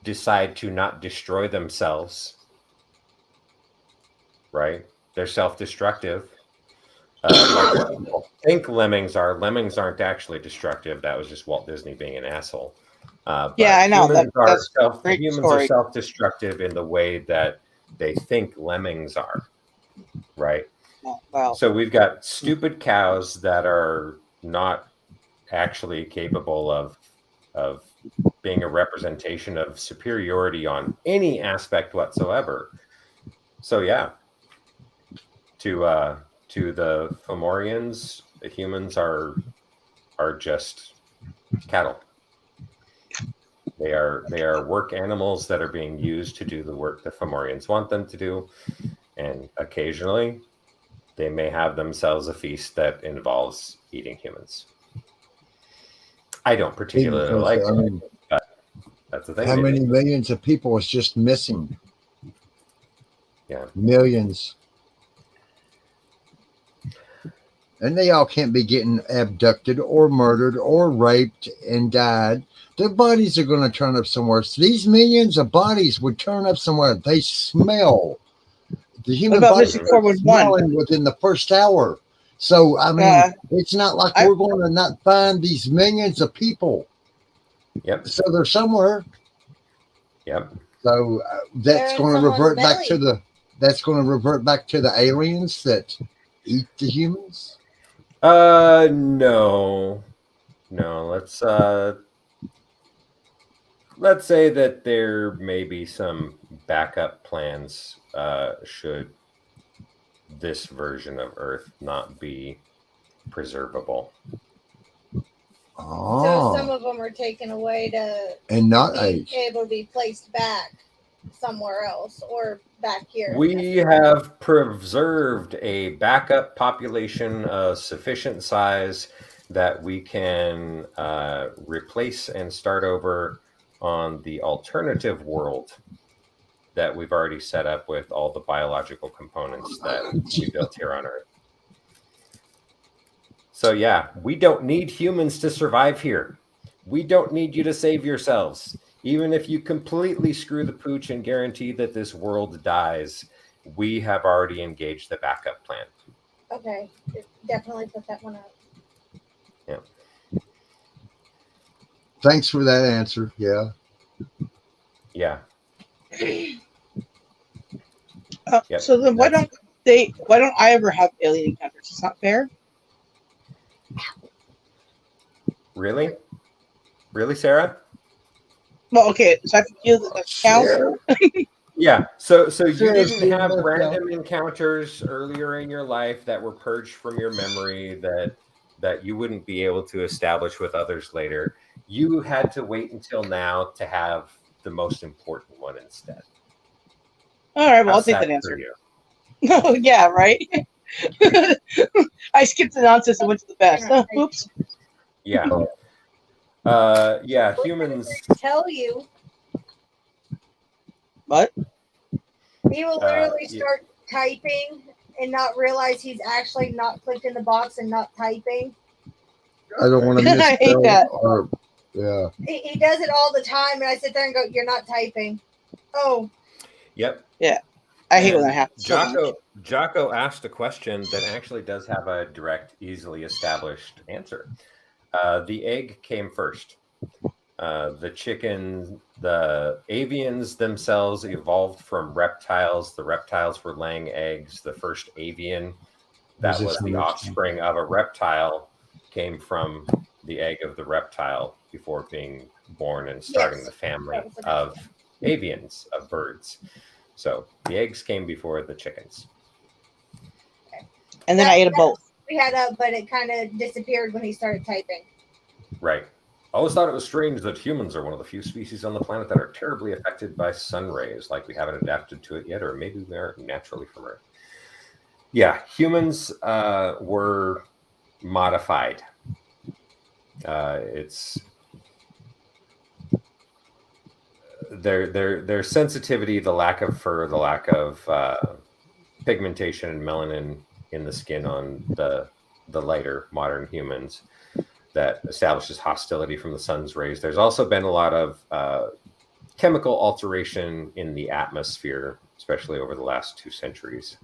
decide to not destroy themselves. Right? They're self-destructive. Like people think lemmings are. Lemmings aren't actually destructive. That was just Walt Disney being an asshole. Yeah, I know. Humans That's are self-destructive in the way that they think lemmings are. Right? Wow. So we've got stupid cows that are not actually capable of being a representation of superiority on any aspect whatsoever. So yeah, to the Fomorians, the humans are just cattle. They are work animals that are being used to do the work the Fomorians want them to do, and occasionally they may have themselves a feast that involves eating humans. I don't particularly like it, but that's the thing. How many millions of people is just missing? Yeah. Millions. And they all can't be getting abducted or murdered or raped and died. Their bodies are going to turn up somewhere. So these millions of bodies would turn up somewhere. They smell. The human body is smelling within the first hour. So, I mean, it's not like we're going to not find these millions of people. Yep. So they're somewhere. Yep. So that's going to revert back to the aliens that eat the humans. No. Let's say that there may be some backup plans should this version of Earth not be preservable. So some of them are taken away to and not be able to be placed back somewhere else or back here. We have preserved a backup population of sufficient size that we can replace and start over on the alternative world that we've already set up with all the biological components that we built here on Earth. So yeah, we don't need humans to survive here. We don't need you to save yourselves. Even if you completely screw the pooch and guarantee that this world dies, we have already engaged the backup plan. Okay, definitely put that one up. Yeah. Thanks for that answer. Yeah. Yeah. Yep. So then why don't I ever have alien encounters? It's not fair. Really? Really, Sarah? Well, okay, so I feel that counts. Yeah. So you didn't have random encounters earlier in your life that were purged from your memory that you wouldn't be able to establish with others later. You had to wait until now to have the most important one instead. All right, well, I'll take How's that for answer. you? Oh, yeah, right? I skipped the nonsense and went to the best. Oh, oops. Yeah. Yeah, humans. Tell you. What? He will literally start typing and not realize he's actually not clicked in the box and not typing. I don't want to miss. I hate that. Yeah. He does it all the time, and I sit there and go, "You're not typing." Oh. Yep. Yeah. I hate when that happens. Jocko asked a question that actually does have a direct, easily established answer. The egg came first. The chicken, the avians themselves evolved from reptiles. The reptiles were laying eggs. The first avian that was the offspring of a reptile came from the egg of the reptile before being born and starting the family of avians, of birds. So the eggs came before the chickens. Okay. And then I ate them both. We had but it kind of disappeared when he started typing. Right. I always thought it was strange that humans are one of the few species on the planet that are terribly affected by sun rays, like we haven't adapted to it yet, or maybe we are naturally from Earth. Yeah, humans were modified. It's their sensitivity, the lack of fur, the lack of pigmentation and melanin in the skin on the lighter modern humans that establishes hostility from the sun's rays. There's also been a lot of chemical alteration in the atmosphere, especially over the last 2 centuries,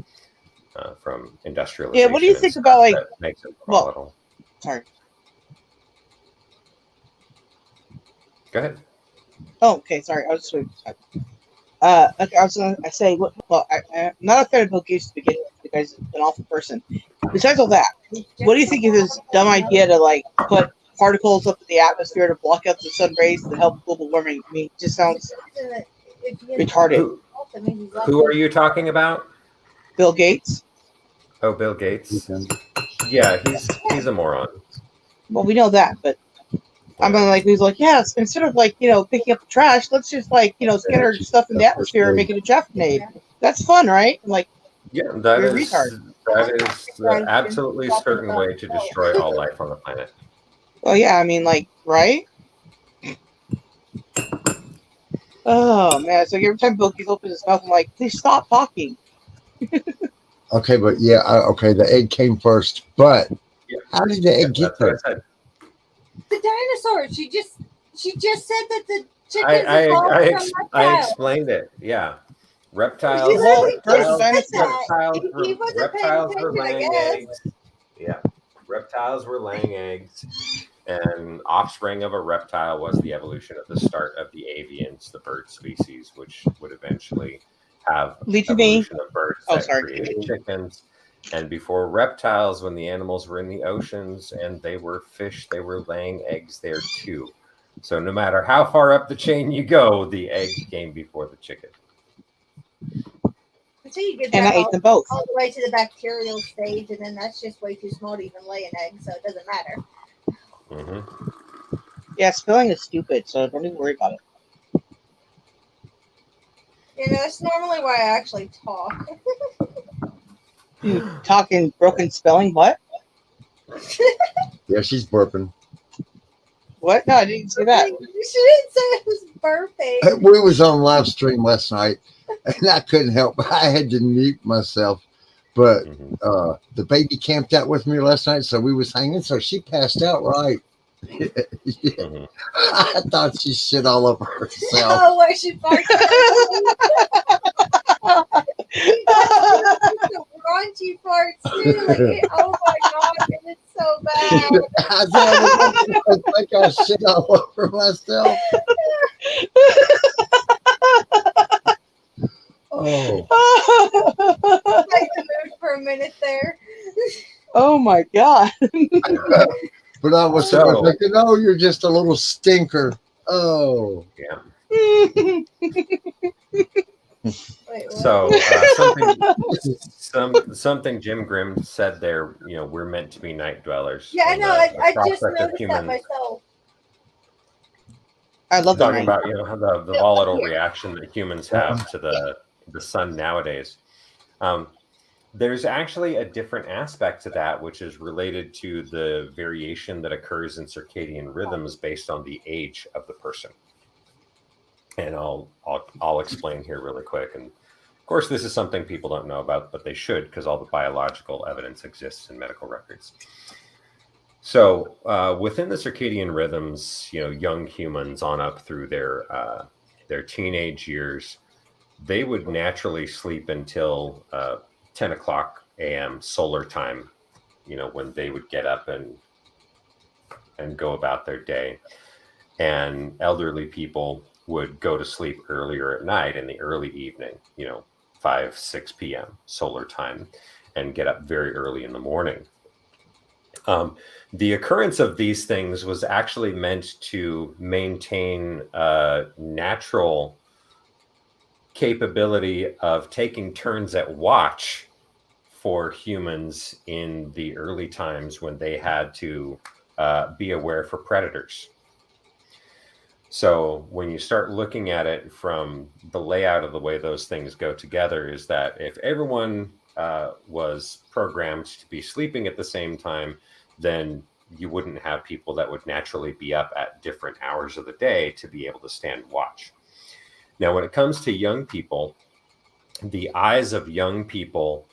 from industrialization. Yeah, what do you think about like? Makes it volatile. Sorry. Go ahead. Oh, okay. Sorry, I was just waiting. Okay, I was going to say, well, I'm not a fan of Bill Gates to begin with. The guy's an awful person. Besides all that, what do you think of his dumb idea to like put particles up in the atmosphere to block out the sun rays to help global warming? I mean, it just sounds retarded. Who are you talking about? Bill Gates. Oh, Bill Gates. Yeah, he's a moron. Well, we know that, but I'm like, he's like, yes, instead of like, picking up the trash, let's just like, scatter stuff in the atmosphere and make it a jet grenade. That's fun, right? I'm like, yeah, that is the absolutely certain way to destroy all life on the planet. Well, yeah, I mean, like, right? Oh man, it's like every time Bill Gates opens his mouth, I'm like, please stop talking. Okay, but yeah, okay, the egg came first, but how did the egg get there? The dinosaur. She just said that the chickens I explained it. Yeah, reptiles were laying eggs. Yeah, reptiles were laying eggs, and offspring of a reptile was the evolution of the start of the avians, the bird species, which would eventually have evolution of birds that created chickens. And before reptiles, when the animals were in the oceans and they were fish, they were laying eggs there too. So no matter how far up the chain you go, the egg came before the chicken. So you get and I ate them both all the way to the bacterial stage, and then that's just way too small to even lay an egg, so it doesn't matter. Mm-hmm. Yeah, spelling is stupid, so don't even worry about it. That's normally why I actually talk. You talking broken spelling? What? Yeah, she's burping. What? No, I didn't say that. She didn't say it was burping. We was on live stream last night, and I couldn't help. I had to mute myself. But the baby camped out with me last night, so we was hanging. So she passed out, right? I thought she shit all over herself. Oh, where she farted. Raunchy farts too. Like, oh my god, it's so bad. I think I shit all over myself. Oh. Like the mood for a minute there. Oh my god. But I was thinking, oh, you're just a little stinker. Oh. Yeah. Wait, so something Jim Grimm said there, we're meant to be night dwellers. Yeah, I know. I just noticed that myself. I love the talking night. about how the volatile reaction that humans have to the sun nowadays. There's actually a different aspect to that, which is related to the variation that occurs in circadian rhythms based on the age of the person. And I'll explain here really quick. And of course, this is something people don't know about, but they should, because all the biological evidence exists in medical records. So within the circadian rhythms, young humans on up through their teenage years, they would naturally sleep until 10 o'clock a.m. solar time, when they would get up and go about their day. And elderly people would go to sleep earlier at night in the early evening, 5, 6 p.m. solar time, and get up very early in the morning. The occurrence of these things was actually meant to maintain a natural capability of taking turns at watch for humans in the early times when they had to be aware for predators. So when you start looking at it from the layout of the way those things go together, is that if everyone was programmed to be sleeping at the same time, then you wouldn't have people that would naturally be up at different hours of the day to be able to stand watch. Now, when it comes to young people, the eyes of young people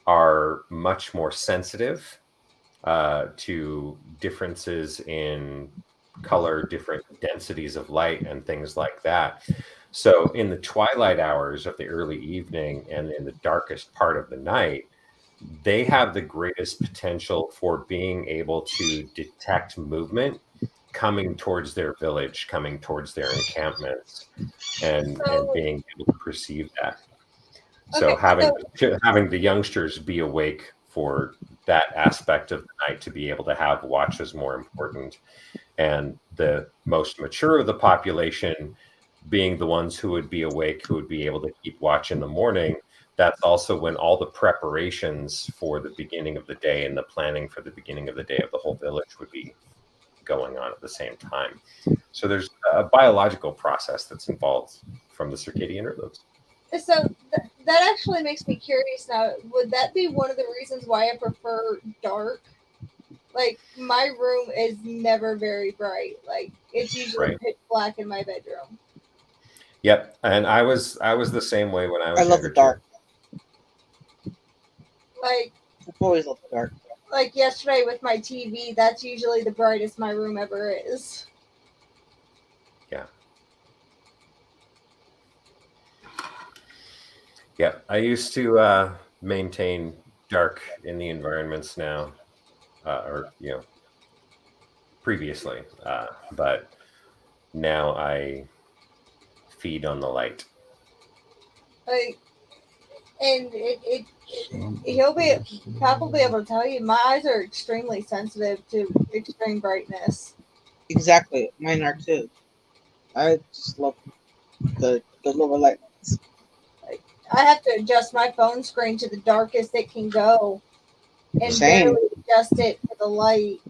are much more sensitive to differences in color, different densities of light, and things like that. So in the twilight hours of the early evening and in the darkest part of the night, they have the greatest potential for being able to detect movement coming towards their village, coming towards their encampments, and being able to perceive that. So having the youngsters be awake for that aspect of the night to be able to have watch is more important. And the most mature of the population being the ones who would be awake, who would be able to keep watch in the morning. That's also when all the preparations for the beginning of the day and the planning for the beginning of the day of the whole village would be going on at the same time. So there's a biological process that's involved from the circadian rhythms. So that actually makes me curious now. Would that be one of the reasons why I prefer dark? Like, my room is never very bright. Like, it's usually pitch black in my bedroom. Yep, and I was the same way when I was younger. I love the dark. Like, I've always loved the dark. Like yesterday with my TV, that's usually the brightest my room ever is. Yeah. Yeah, I used to maintain dark in the environments now, previously, but now I feed on the light. And Pap will be able to tell you, my eyes are extremely sensitive to extreme brightness. Exactly, mine are too. I just love the lower light. I have to adjust my phone screen to the darkest it can go, and barely adjust it to the light.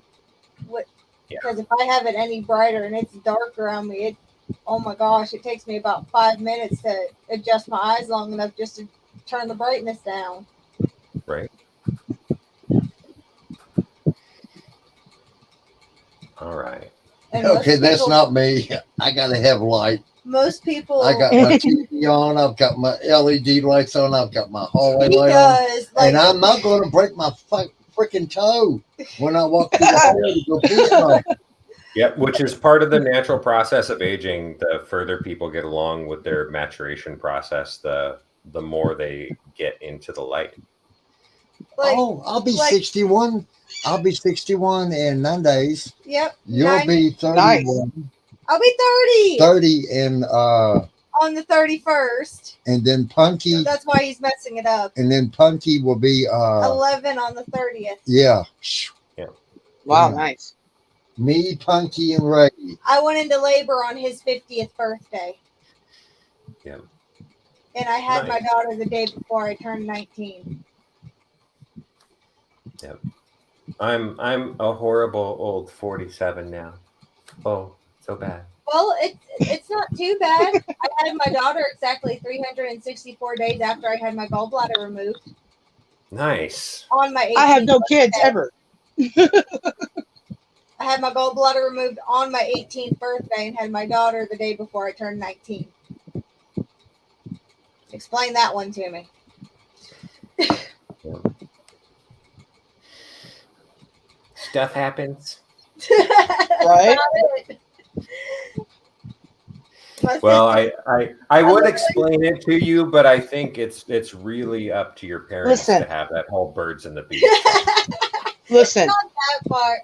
Because if I have it any brighter and it's dark around me, oh my gosh, it takes me about 5 minutes to adjust my eyes long enough just to turn the brightness down. Right. All right. Okay, that's not me. I gotta have light. Most people. I got my TV on. I've got my LED lights on. I've got my hallway light on, and I'm not going to break my freaking toe when I walk through the hallway to go pee at night. Yep, which is part of the natural process of aging. The further people get along with their maturation process, the more they get into the light. I'll be 61. I'll be 61 in 9 days. Yep. You'll be 31. Nice. I'll be 30. 30 in on the 31st. And then Punky. That's why he's messing it up. And then Punky will be 11 on the 30th. Yeah. Wow, nice. Me, Punky, and Ray. I went into labor on his 50th birthday. Yeah. And I had my daughter the day before I turned 19. Yep. I'm a horrible old 47 now. Oh, so bad. Well, it's not too bad. I had my daughter exactly 364 days after I had my gallbladder removed. Nice. On my 18th I have no birthday. kids ever. I had my gallbladder removed on my 18th birthday and had my daughter the day before I turned 19. Explain that one to me. Stuff happens. Right? Well, I would explain it to you, but I think it's really up to your parents to have that whole birds and the bees. Listen. Not that far.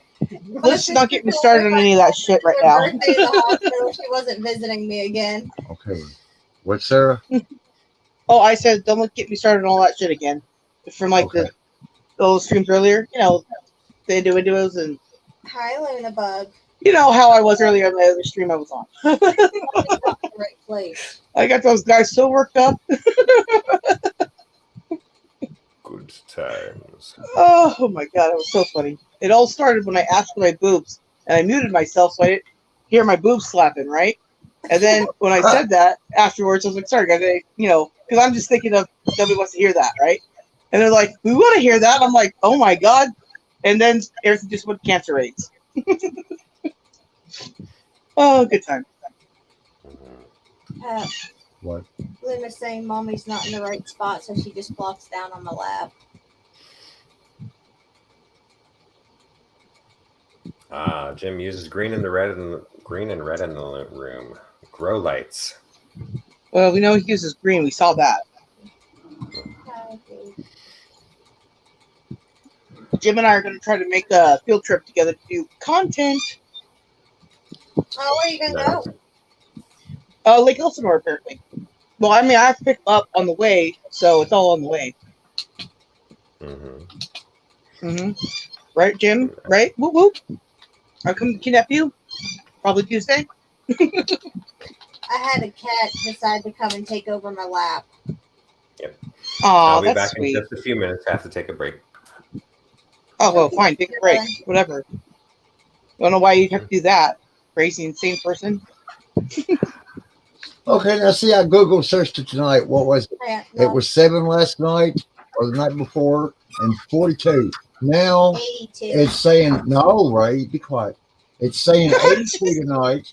Let's not get me started on any of that shit right now. Birthday in the hospital, she wasn't visiting me again. Okay. What, Sarah? Oh, I said don't get me started on all that shit again. From like those streams earlier, you know, the individuals and hi, Luna Bug. You know how I was earlier on the other stream I was on. The right place. I got those guys so worked up. Good times. Oh my god, it was so funny. It all started when I asked for my boobs, and I muted myself so I didn't hear my boobs slapping, right? And then when I said that afterwards, I was like, sorry guys, you know, because I'm just thinking of nobody wants to hear that, right? And they're like, we want to hear that. I'm like, oh my god. And then everything just went cancer rates. Oh, good time. What? Luna's saying mommy's not in the right spot, so she just plops down on my lap. Jim uses green and red in the room. Grow lights. Well, we know he uses green. We saw that. Jim and I are going to try to make a field trip together to do content. Oh, where are you going to go? Lake Elsinore, apparently. Well, I mean, I have to pick up on the way, so it's all on the way. Right, Jim? Right? Whoop, whoop. I'll come to kidnap you. Probably Tuesday. I had a cat decide to come and take over my lap. Yep. Aw, I'll be that's back sweet. in just a few minutes. I have to take a break. Oh, well, fine. Take a break. Whatever. Don't know why you'd have to do that. Crazy, insane person. Okay, now see, I Google searched it tonight. What was it? Yeah, It was 7 last night or the night before and 42. Now 82. it's saying, no, Ray, be quiet. It's saying 82 tonight.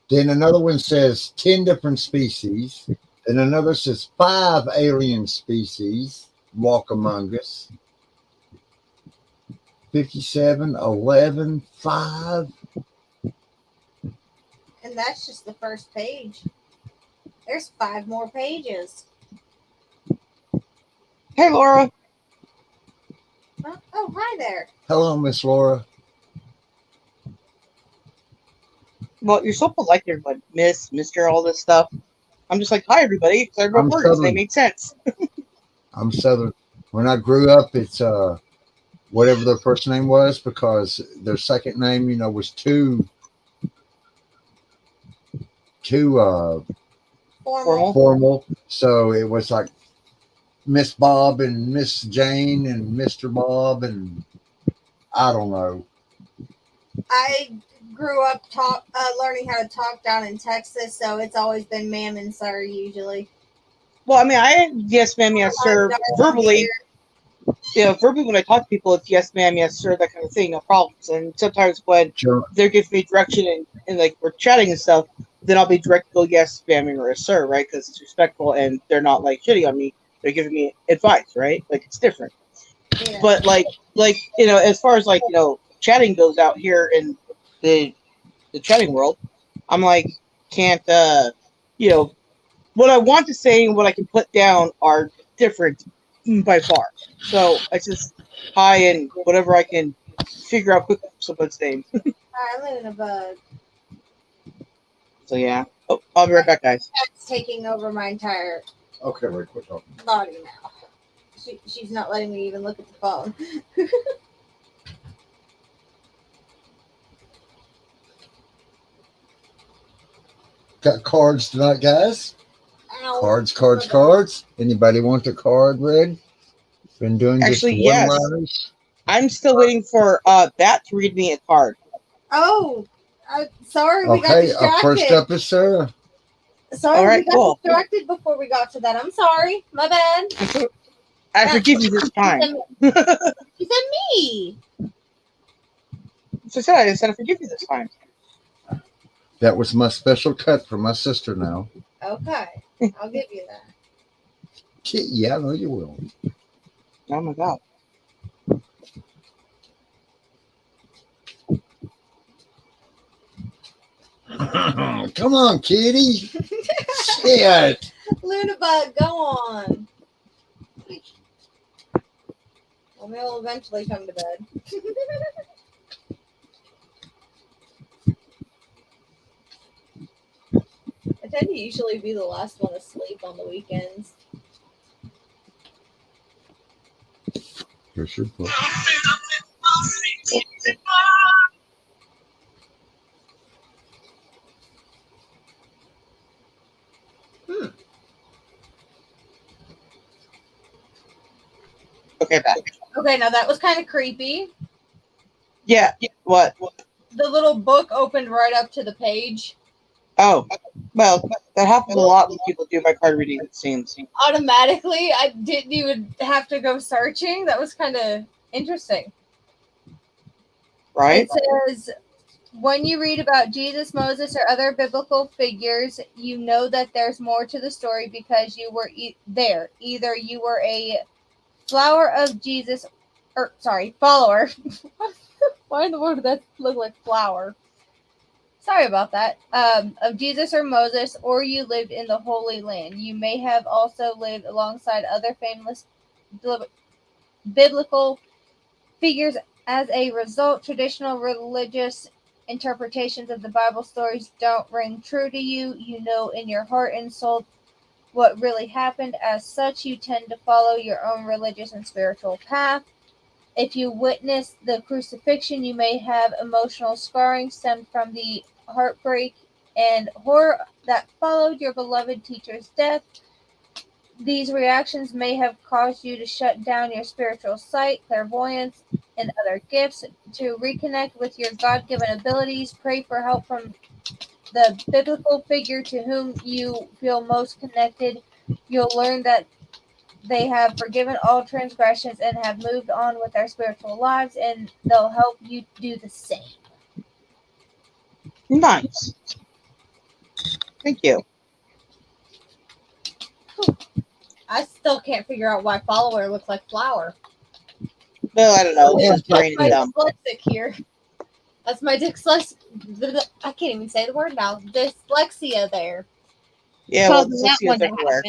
Then another one says 10 different species. Then another says 5 alien species walk among us. 57, 11, 5. And that's just the first page. There's 5 more pages. Hey, Laura. Oh, hi there. Hello, Miss Laura. Well, you're so polite here, but Miss, Mr., all this stuff. I'm just like, hi, everybody. Because I wrote words. Southern. They make sense. I'm Southern. When I grew up, it's whatever their first name was, because their second name, you know, was too formal. So it was like Miss Bob and Miss Jane and Mr. Bob, and I don't know. I grew up learning how to talk down in Texas, so it's always been ma'am and sir usually. Well, I mean, yes, ma'am, yes, sir. Verbally, verbally when I talk to people, it's yes, ma'am, yes, sir, that kind of thing, no problems. And sometimes when they're giving me direction and like we're chatting and stuff, then I'll be direct to go yes, ma'am, or sir, right? Because it's respectful and they're not like shitting on me. They're giving me advice, right? Like it's different. Yeah. But like you know, as far as like you know, chatting goes out here in the chatting world, I'm like can't you know what I want to say and what I can put down are different by far. So I just hi and whatever I can figure out quickly for someone's name. Hi, Luna Bug. So yeah. Oh, I'll be right back, guys. That's taking over my entire Right, quit talking. body now. She's not letting me even look at the phone. Got cards tonight, guys. Ow. Cards. Anybody want the card read? Been doing actually just yes. I'm still waiting for Bat to read me a card. Oh, Sorry, we got Okay, distracted. first up is Sarah. Sorry, we got distracted before we got to that. I'm sorry. My bad. I forgive you this time. She said me. So I said I forgive you this time. That was my special cut for my sister now. Okay. I'll give you that. Yeah, I know you will. Oh my God. Come on, kitty. Shit. Lunabug, go on. Well, we'll eventually come to bed. I tend to usually be the last one to sleep on the weekends. Here's your book. Okay, back. Okay, now that was kind of creepy. Yeah. What? The little book opened right up to the page. Oh, well, that happens a lot when people do my card reading, it seems. Automatically, I didn't even have to go searching. That was kind of interesting. Right? It says, when you read about Jesus, Moses, or other biblical figures, you know that there's more to the story because you were there. Either you were a follower. Why in the world did that look like flower? Sorry about that. Of Jesus or Moses, or you lived in the Holy Land. You may have also lived alongside other famous biblical figures. As a result, traditional religious interpretations of the Bible stories don't ring true to you. You know in your heart and soul what really happened. As such, you tend to follow your own religious and spiritual path. If you witness the crucifixion, you may have emotional scarring stemmed from the heartbreak and horror that followed your beloved teacher's death. These reactions may have caused you to shut down your spiritual sight, clairvoyance, and other gifts. To reconnect with your God-given abilities, pray for help from the biblical figure to whom you feel most connected. You'll learn that they have forgiven all transgressions and have moved on with their spiritual lives, and they'll help you do the same. Nice. Thank you. I still can't figure out why follower looks like flower. Well, I don't know. It's brain my dumb. dyslexic here. That's my dyslexia. I can't even say the word now. Dyslexia there. Yeah, well, dyslexia is everywhere.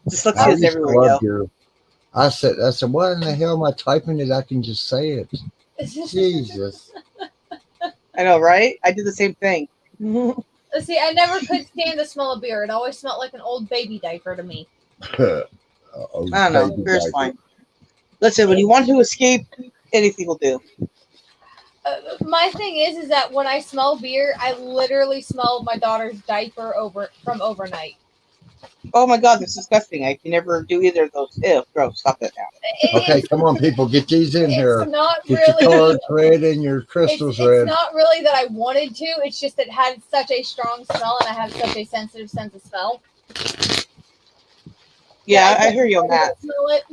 Dyslexia is everywhere. I said, what in the hell am I typing that I can just say it? Jesus. I know, right? I did the same thing. See, I never could stand the smell of beer. It always smelled like an old baby diaper to me. I don't know. Beer's fine. Listen, when you want to escape, anything will do. My thing is that when I smell beer, I literally smell my daughter's diaper from overnight. Oh my God, that's disgusting. I can never do either of those. Ew, gross. Stop that now. Okay, come on, people. Get these in here. Not get really, your cards red and your crystals red. It's not really that I wanted to. It's just it had such a strong smell, and I have such a sensitive sense of smell. Yeah, I hear you on that. Smell it.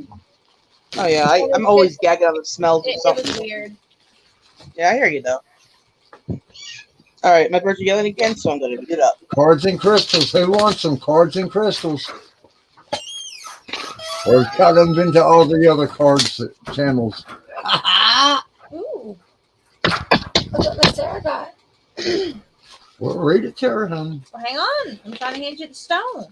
Oh, yeah. I'm always gagging on the smells of something. It was weird. Yeah, I hear you, though. All right, my birds are yelling again, so I'm going to get up. Cards and crystals. Who wants some cards and crystals? Or cut them into all the other cards channels. Ooh. Look what Sarah got. Well, read it to her, honey. Well, hang on. I'm trying to hand you the stone.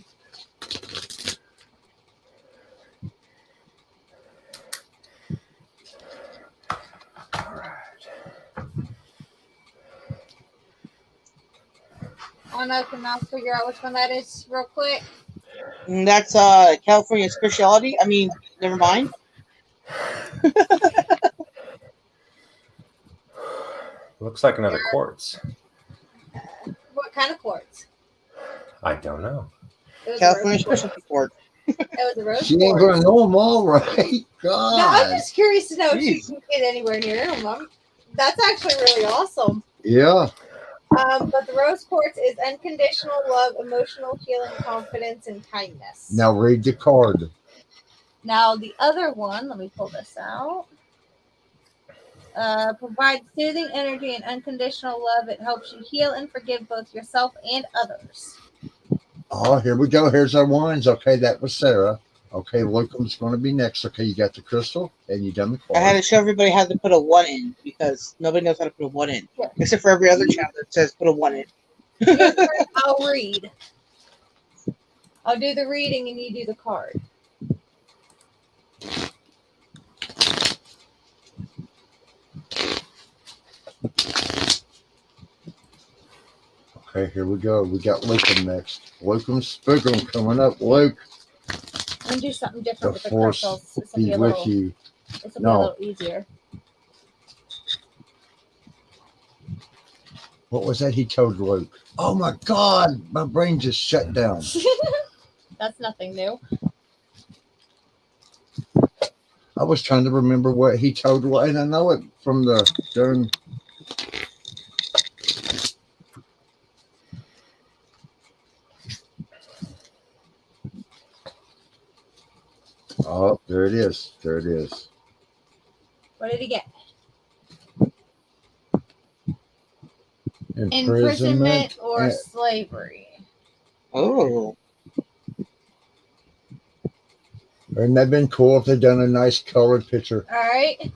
All right. I don't know if I can figure out which one that is real quick. And that's California specialty. I mean, never mind. Looks like another quartz. What kind of quartz? I don't know. California specialty quartz. It was a rose. She ain't going to know them all, right? God. No, I'm just curious to know if she can get anywhere near them. That's actually really awesome. Yeah. But the rose quartz is unconditional love, emotional healing, confidence, and kindness. Now read the card. Now the other one, let me pull this out. Provides soothing energy and unconditional love. It helps you heal and forgive both yourself and others. Oh, here we go. Here's our wands. Okay, that was Sarah. Okay, Lucum's going to be next. Okay, you got the crystal and you done the card. I had to show everybody how to put a 1 in because nobody knows how to put a 1 in. Yeah. Except for every other channel that says put a 1 in. I'll read. I'll do the reading and you do the card. Okay, here we go. We got Lucum next. Lucum Spookum coming up. Luke. I'm going to do something different with the force crystals. This will be be a with little, you. This will be a little easier. What was that he told Luke? Oh my God, my brain just shut down. That's nothing new. I was trying to remember what he told Luke, and I know it from the during. Oh, there it is. There it is. What did he get? Imprisonment or slavery. Oh. Wouldn't that have been cool if they'd done a nice colored picture? All right.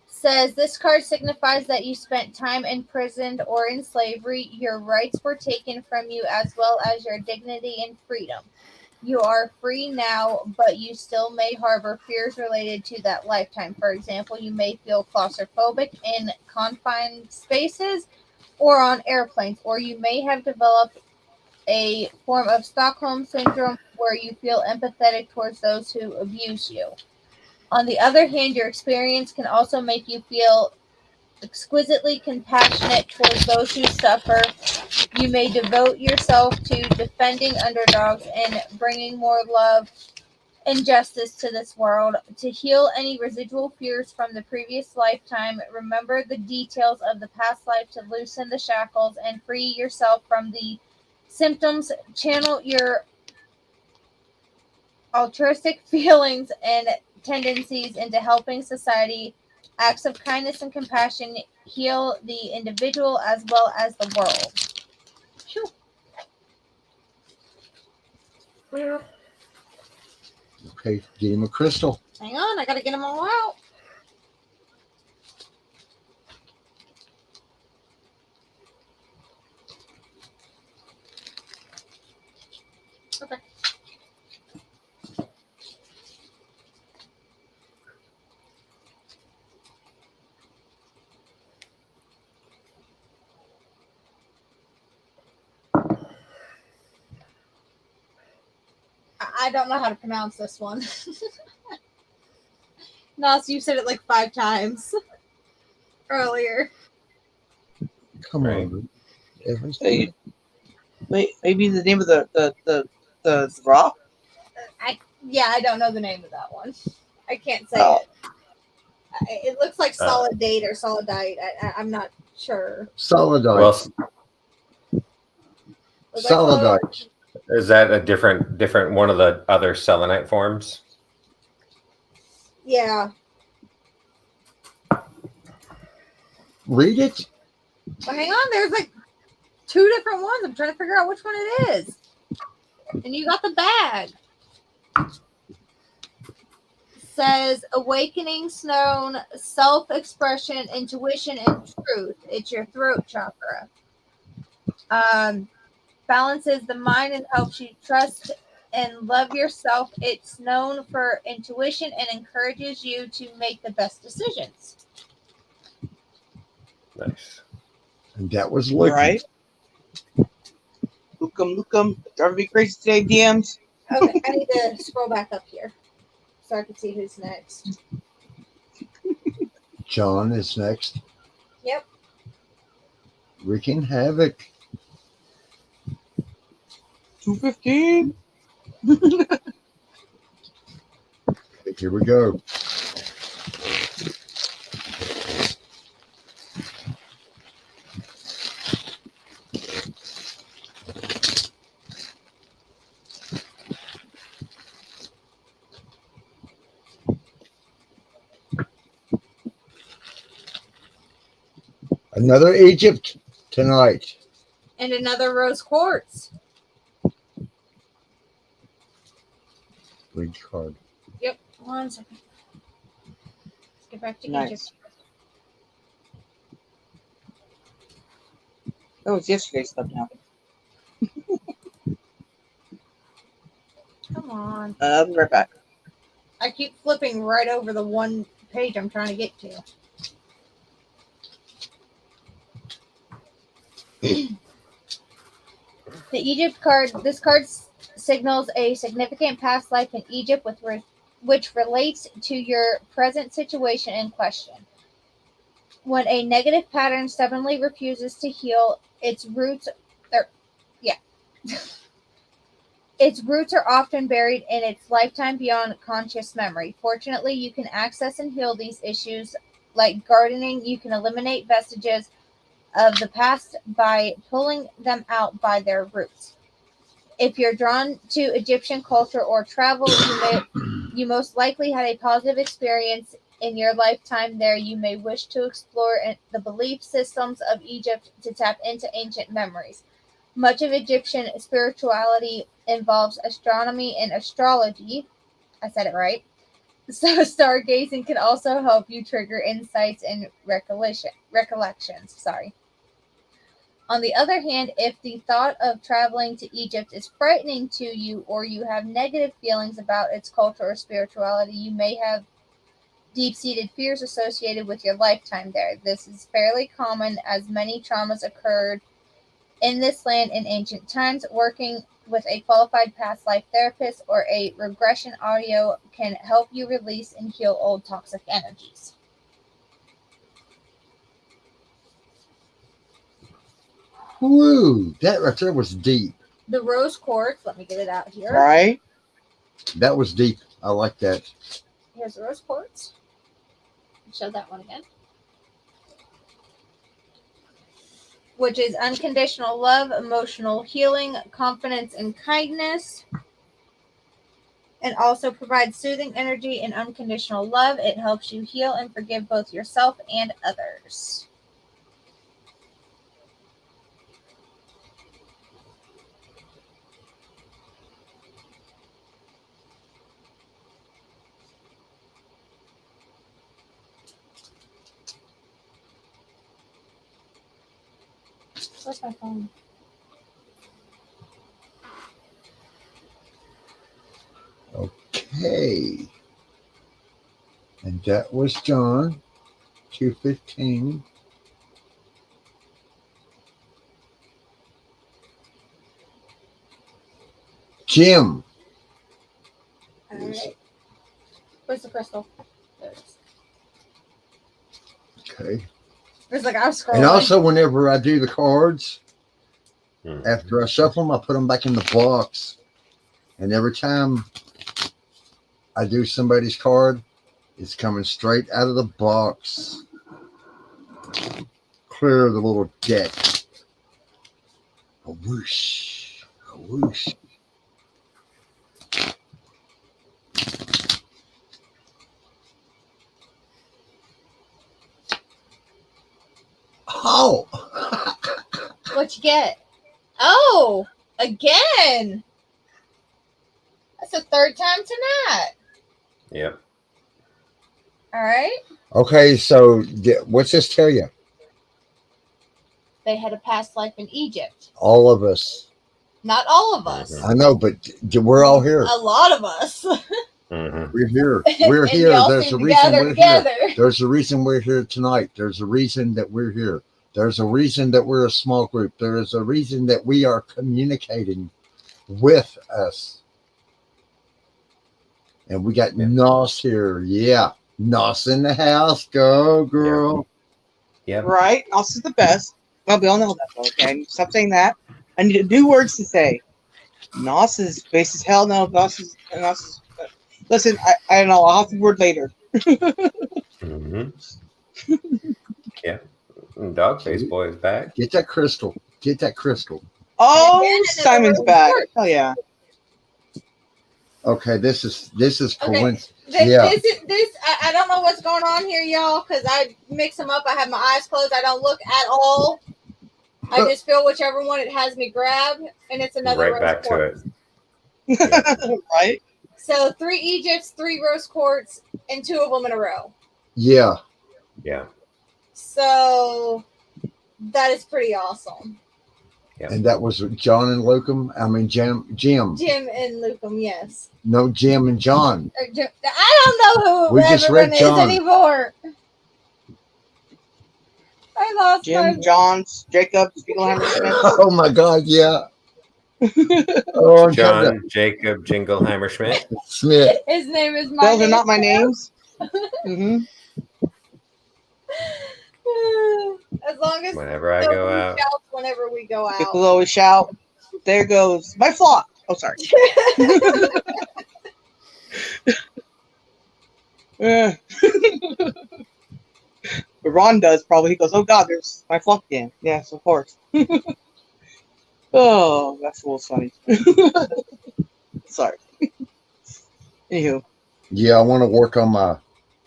Says this card signifies that you spent time imprisoned or in slavery. Your rights were taken from you as well as your dignity and freedom. You are free now, but you still may harbor fears related to that lifetime. For example, you may feel claustrophobic in confined spaces or on airplanes, or you may have developed a form of Stockholm syndrome where you feel empathetic towards those who abuse you. On the other hand, your experience can also make you feel exquisitely compassionate towards those who suffer. You may devote yourself to defending underdogs and bringing more love and justice to this world. To heal any residual fears from the previous lifetime, remember the details of the past life to loosen the shackles and free yourself from the symptoms. Channel your altruistic feelings and tendencies into helping society. Acts of kindness and compassion heal the individual as well as the world. Whew. Okay, get him a crystal. Hang on, I gotta get them all out. Okay. I don't know how to pronounce this one. Nas, you said it like 5 times earlier. Come on. Hey, wait, maybe the name of the rock? I don't know the name of that one. I can't say it. It looks like solidate or solidite. I'm not sure. Solidite. Solidite. Is that a different one of the other selenite forms? Yeah. Read it. Well, hang on. There's like 2 different ones. I'm trying to figure out which one it is. And you got the bag. Says awakening, stone, self-expression, intuition, and truth. It's your throat chakra. Balances the mind and helps you trust and love yourself. It's known for intuition and encourages you to make the best decisions. Nice. And that was Luke. Right. Lookum. Driving me crazy today, DMs. Okay, I need to scroll back up here so I can see who's next. John is next. Yep. Wreaking havoc. 215. Here we go. Another Egypt tonight. And another rose quartz. Read card. Yep. 1 second. Let's get back to Nice. Egypt. That was yesterday's stuff now. Come on. I'll be right back. I keep flipping right over the one page I'm trying to get to. The Egypt card. This card signals a significant past life in Egypt, which relates to your present situation in question. When a negative pattern stubbornly refuses to heal, its roots are often buried in its lifetime beyond conscious memory. Fortunately, you can access and heal these issues. Like gardening, you can eliminate vestiges of the past by pulling them out by their roots. If you're drawn to Egyptian culture or travel, you most likely had a positive experience in your lifetime there. You may wish to explore the belief systems of Egypt to tap into ancient memories. Much of Egyptian spirituality involves astronomy and astrology. I said it right. So stargazing can also help you trigger insights and recollections. Sorry. On the other hand, if the thought of traveling to Egypt is frightening to you, or you have negative feelings about its culture or spirituality, you may have deep-seated fears associated with your lifetime there. This is fairly common, as many traumas occurred in this land in ancient times. Working with a qualified past life therapist or a regression audio can help you release and heal old toxic energies. Woo! That right there was deep. The rose quartz, let me get it out here. Right? That was deep. I like that. Here's the rose quartz. Show that one again. Which is unconditional love, emotional healing, confidence, and kindness. And also provides soothing energy and unconditional love. It helps you heal and forgive both yourself and others. Where's my phone? Okay. And that was John, 2:15. Jim. All right. Where's the crystal? There it is. Okay. It's like I was scrolling. And also, whenever I do the cards, after I shuffle them, I put them back in the box. And every time I do somebody's card, it's coming straight out of the box. Clear the little deck. A whoosh. A whoosh. Oh! What you get? Oh! Again! That's the third time tonight. Yep. All right. Okay, so what's this tell you? They had a past life in Egypt. All of us. Not all of us. I know, but we're all here. A lot of us. We're here. We're And here. y'all There's seem a to reason gather we're together. here. There's a reason we're here tonight. There's a reason that we're here. There's a reason that we're a small group. There is a reason that we are communicating with us. And we got Nos here. Yeah. Nos in the house. Go, girl. Yeah. Right? Nos is the best. Well, we all know that, though, okay? Stop saying that. I need new words to say. Nos is base as hell. No, Nos is. Listen, I don't know. I'll have the word later. Yeah. Dog face boy is back. Get that crystal. Get that crystal. Oh, Simon's back. Hell yeah. Okay, this is Okay. I don't know what's going on here, y'all, because I mix them up. I have my eyes closed. I don't look at all. I just feel whichever one it has me grab, and it's another right back quartz. to it. Right. So 3 Egypts, 3 rose quartz, and 2 of them in a row. Yeah. Yeah. So that is pretty awesome. Yeah. And that was John and Lucum. I mean, Jim. Jim and Lucum, yes. No, Jim and John. I don't know who We just read everyone John. is anymore. I lost Jim, Johns, Jacob, Spiegelhammer Smith. Oh my God, yeah. Oh, John Jacob Jingleheimer Schmidt. Smith. His name is my Those are not my names. Mm-hmm. As long as whenever I go out. Whenever we go out. People always shout, there goes my flock. Oh, sorry. But Ron does probably. He goes, oh God, there's my flock again. Yes, of course. Oh, that's a little funny. Sorry. Anywho. Yeah, I want to work on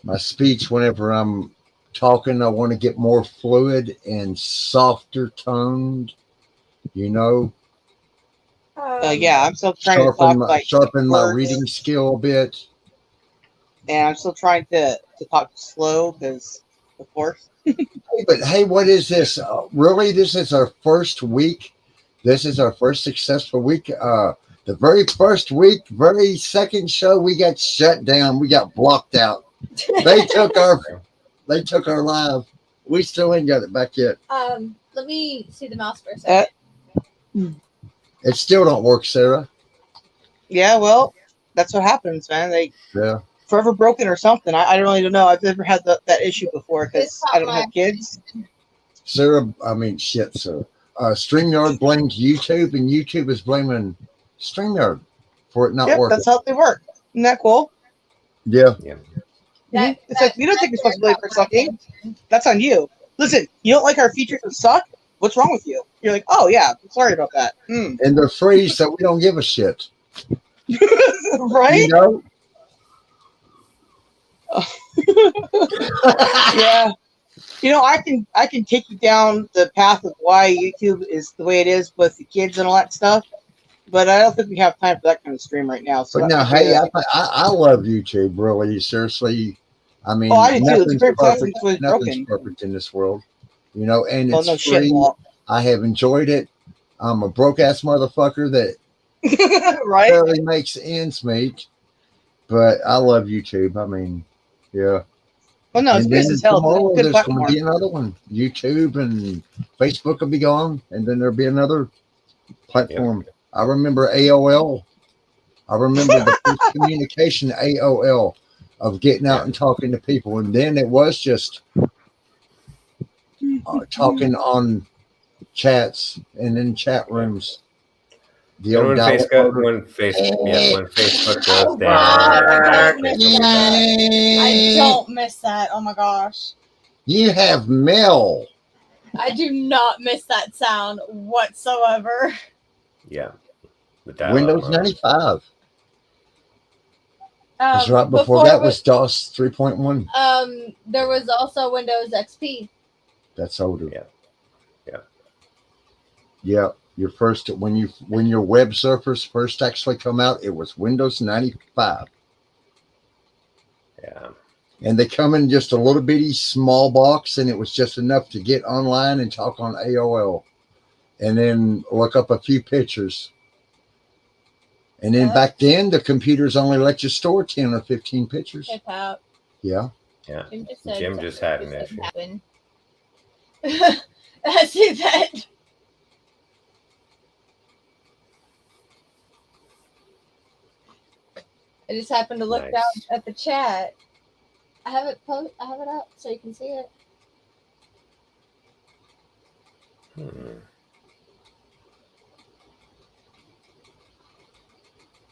my speech whenever I'm talking. I want to get more fluid and softer toned, you know. Yeah, I'm still trying to talk sharpen my reading skill a bit. And I'm still trying to talk slow because, of course. But hey, what is this? Really, this is our first week. This is our first successful week. The very first week, very second show, we got shut down. We got blocked out. They took our live. We still ain't got it back yet. Let me see the mouse for a second. It still don't work, Sarah. Yeah, well, that's what happens, man. They forever broken or something. I don't really know. I've never had that issue before because I don't have kids. Sarah, I mean, shit, Sarah. StreamYard blames YouTube, and YouTube is blaming StreamYard for it not working. That's how they work. Isn't that cool? Yeah. It's like, you don't take responsibility for sucking. That's on you. Listen, you don't like our features that suck? What's wrong with you? You're like, oh, yeah, sorry about that. And they're free, so we don't give a shit. Right? You know? Yeah. You know, I can take you down the path of why YouTube is the way it is with the kids and all that stuff, but I don't think we have time for that kind of stream right now. So but now, hey, I love YouTube, really, seriously. I mean, I do too. It's very perfect. Nothing's perfect in this world, you know, and it's free. I have enjoyed it. I'm a broke ass motherfucker that barely makes ends meet, but I love YouTube. I mean, yeah. Well, no, it's business health. There's going to be another one. YouTube and Facebook will be gone, and then there'll be another platform. Yep. I remember AOL. I remember the first communication AOL of getting out and talking to people, and then it was just talking on chats and in chat rooms. The old when Facebook goes down. I don't miss that. Oh my gosh. You have mail. I do not miss that sound whatsoever. Yeah. Windows 95. Because right before that was DOS 3.1. There was also Windows XP. That's older. Yeah. Yeah. Your first when your web surfers first actually come out, it was Windows 95. Yeah. And they come in just a little bitty small box, and it was just enough to get online and talk on AOL, and then look up a few pictures. And then back then, the computers only let you store 10 or 15 pictures. Yeah. Yeah. Jim just had an issue. I see that. I just happened to look down at the chat. I have it up so you can see it.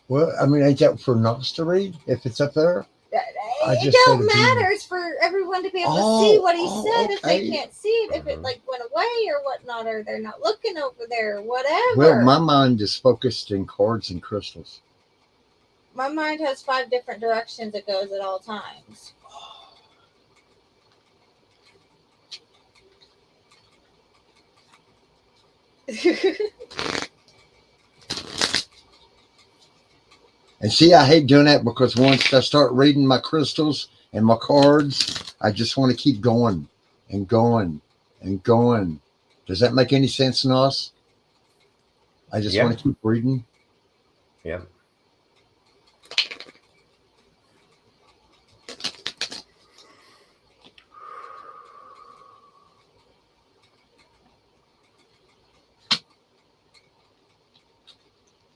Well, I mean, ain't that for Knox to read if it's up there? It don't matter. It's for everyone to be able to see what he said. If they can't see it, if it like went away or whatnot, or they're not looking over there, or whatever. Well, my mind is focused in cards and crystals. My mind has 5 different directions it goes at all times. And see, I hate doing that because once I start reading my crystals and my cards, I just want to keep going and going and going. Does that make any sense, Nos? I just want to keep reading. Yeah.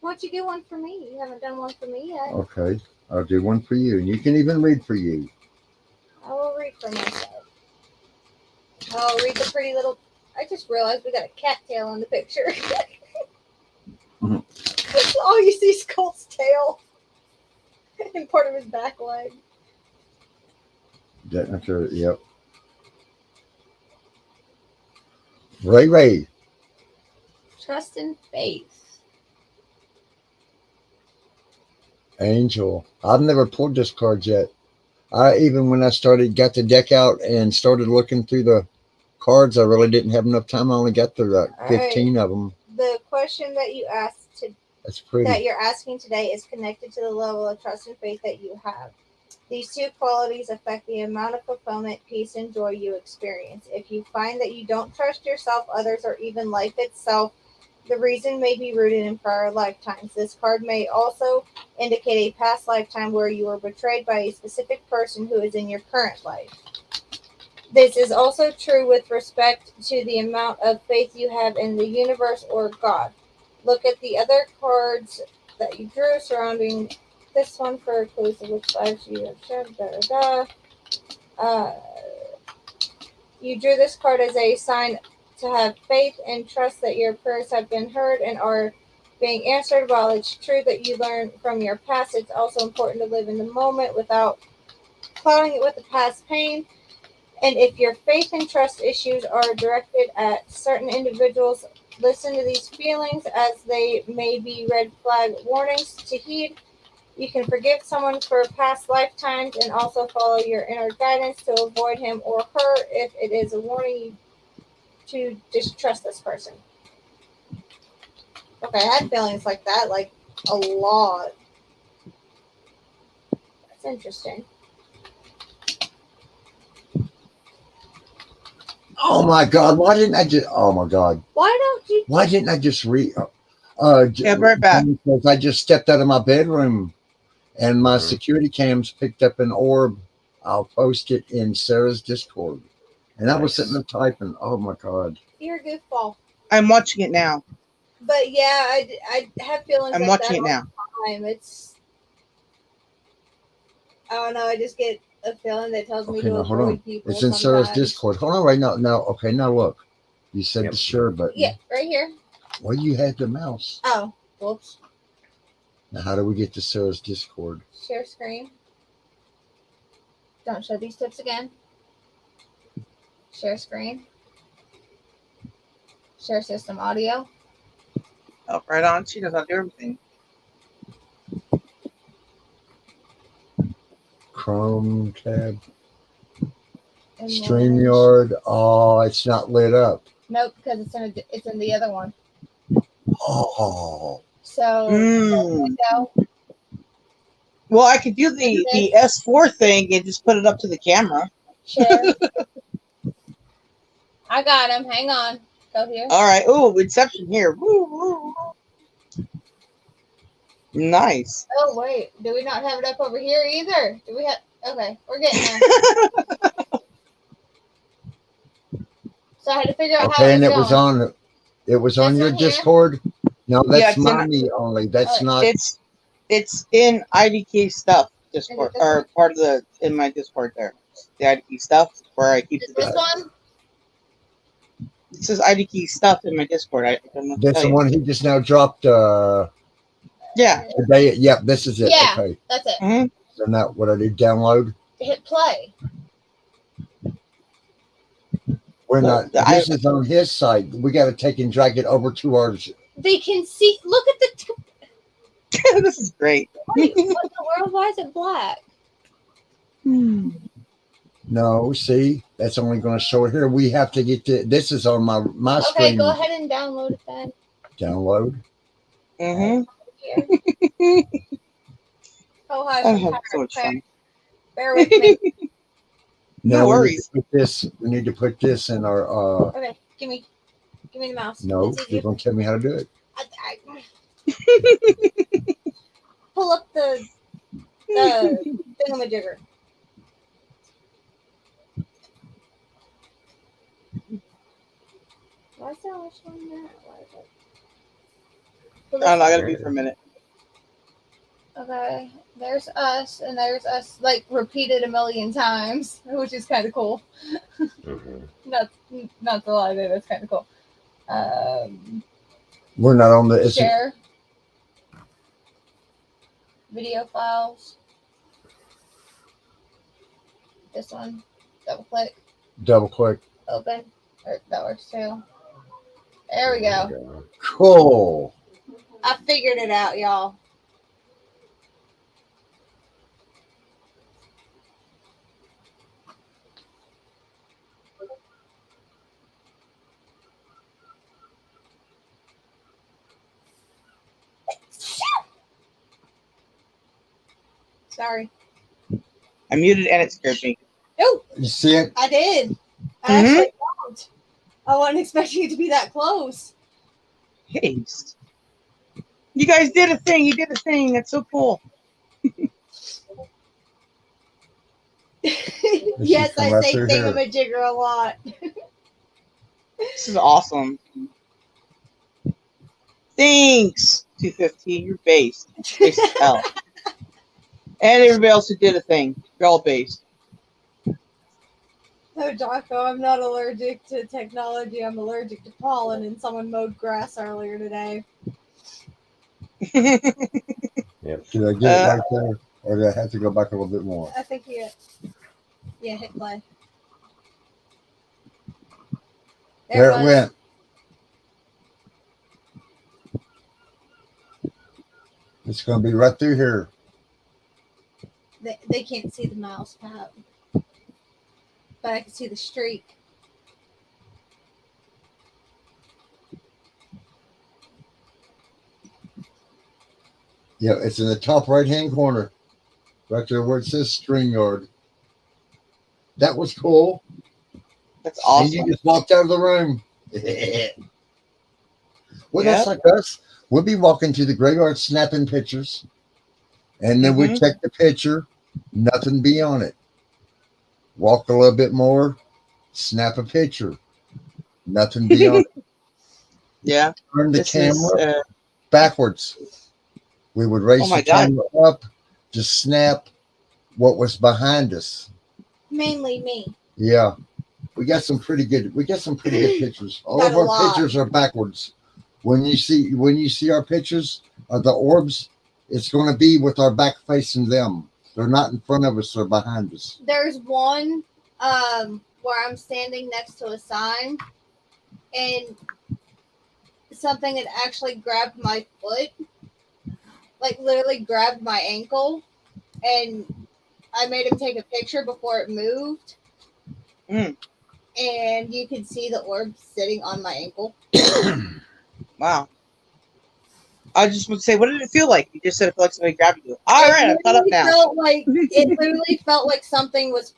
Why don't you do one for me? You haven't done one for me yet. Okay, I'll do one for you, and you can even read for you. I will read for myself. I'll read the pretty little. I just realized we got a cattail in the picture. All you see is Colt's tail and part of his back leg. Yep. Ray. Trust and faith. Angel. I've never pulled this card yet. Even when I got the deck out and started looking through the cards, I really didn't have enough time. I only got through like 15 of them. The question that you asked That's pretty. That you're asking today is connected to the level of trust and faith that you have. These 2 qualities affect the amount of fulfillment, peace, and joy you experience. If you find that you don't trust yourself, others, or even life itself, the reason may be rooted in prior lifetimes. This card may also indicate a past lifetime where you were betrayed by a specific person who is in your current life. This is also true with respect to the amount of faith you have in the universe or God. Look at the other cards that you drew surrounding this one for clues of which lives you have shared. You drew this card as a sign to have faith and trust that your prayers have been heard and are being answered. While it's true that you learn from your past, it's also important to live in the moment without clouding it with the past pain. And if your faith and trust issues are directed at certain individuals, listen to these feelings as they may be red flag warnings to heed. You can forgive someone for past lifetimes and also follow your inner guidance to avoid him or her if it is a warning to distrust this person. Okay, I had feelings like that, like a lot. That's interesting. Oh my God! Why didn't I just? Oh my God! Why didn't I just read? Yeah, right back. Because I just stepped out of my bedroom, and my security cams picked up an orb. I'll post it in Sarah's Discord, and I was sitting there typing. Oh my God! You're a goofball. I'm watching it now. But yeah, I have feelings. I'm watching it now. Time. It's. I don't know. I just get a feeling that tells me to avoid people. It's in Sarah's Discord. Hold on, right now. Now, okay, now look. You said the share button. Yeah, right here. Well, you had the mouse. Oh, whoops. Now, how do we get to Sarah's Discord? Share screen. Don't show these tips again. Share screen. Share system audio. Oh, right on. She does not do everything. Chrome tab. StreamYard. Oh, it's not lit up. Nope, because it's in the other one. Oh. So. Well, I could do the S4 thing and just put it up to the camera. Share. I got him. Hang on. Go here. All right. Oh, Inception here. Woo, woo. Nice. Oh, wait. Do we not have it up over here either? Do we have... Okay, we're getting there. So I had to figure out how and it was on your Discord? No, that's me only. That's not... It's in IDK stuff Discord, or part of in my Discord there. The IDK stuff where I keep this one? It says IDK stuff in my Discord. I don't know. That's the one he just now dropped. Yeah. Today. Yep, this is it. Yeah, okay. that's it. Mm-hmm. So now what I do? Download. Hit play. We're not. This is on his site. We got to take and drag it over to ours. They can see. Look at the. This is great. Wait, what the world? Why is it black? No, see, that's only going to show it here. We have to get to. This is on my Okay, screen. go ahead and download it then. Download. Mm-hmm. Oh, hi. I have so much fun. Bear with me. No worries. We need to put this in our. Okay, give me the mouse. No, you're going to tell me how to do it. Pull up the thingamajigger. Why is there always one there? Why is it? I don't know. I gotta be for a minute. Okay, there's us, and there's us, like, repeated a million times, which is kind of cool. Not to lie, that's kind of cool. We're not on the share video files. This one, double click, open. That works too. There we go. Cool. I figured it out, y'all. Sorry. I muted and it scared me. Oh, you see it? I did. I actually don't. I wasn't expecting it to be that close. Haste. You guys did a thing. You did a thing. That's so cool. Yes, I say thingamajigger a lot. This is awesome. Thanks, 215. You're based. Based as hell. And everybody else who did a thing. You're all based. No, Jocko, I'm not allergic to technology. I'm allergic to pollen, and someone mowed grass earlier today. Yep. Did I get it right there? Or do I have to go back a little bit more? I think you hit play. There it went. It's going to be right through here. They can't see the mouse pad, but I can see the streak. Yeah, it's in the top right-hand corner, right there where it says StreamYard. That was cool. That's awesome. And you just walked out of the room. Well, that's like us. We'll be walking to the graveyard snapping pictures, and then we check the picture. Nothing be on it. Walk a little bit more, snap a picture. Nothing be on it. Yeah. Turn the camera backwards. We would raise the camera up to snap what was behind us. Mainly me. Yeah. We got some pretty good pictures. All of our pictures are backwards. When you see our pictures of the orbs, it's going to be with our back facing them. They're not in front of us, they're behind us. There's one where I'm standing next to a sign, and something had actually grabbed my foot, like literally grabbed my ankle, and I made him take a picture before it moved. And you could see the orb sitting on my ankle. Wow. I just would say, what did it feel like? You just said it felt like somebody grabbed you. All right, I'm caught up now. It literally felt like something was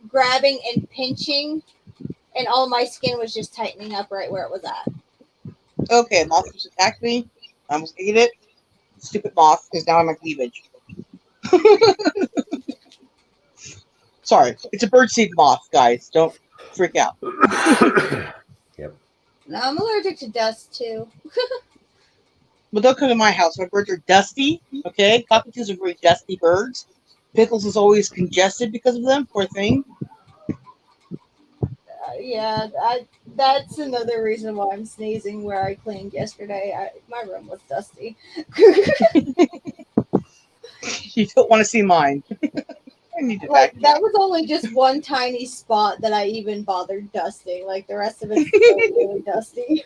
grabbing and pinching, and all my skin was just tightening up right where it was at. Okay, moth just attacked me. I almost ate it. Stupid moth is now in my cleavage. Sorry, it's a birdseed moth, guys. Don't freak out. Yep. No, I'm allergic to dust too. But don't come to my house. My birds are dusty. Okay, cockatoos are very dusty birds. Pickles is always congested because of them. Poor thing. Yeah, that's another reason why I'm sneezing. Where I cleaned yesterday, my room was dusty. You don't want to see mine. I need to that was only just one tiny spot that I even bothered dusting. Like the rest of it's really dusty.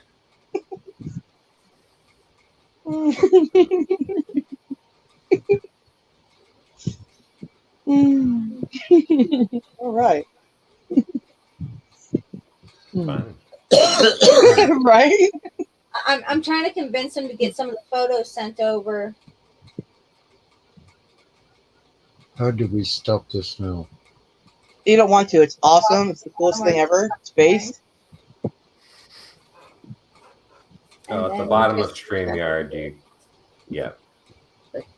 All right. Fun. Right? I'm trying to convince him to get some of the photos sent over. How do we stop this now? You don't want to. It's awesome. It's the coolest thing ever. It's based. Oh, at the bottom of StreamYard, yeah.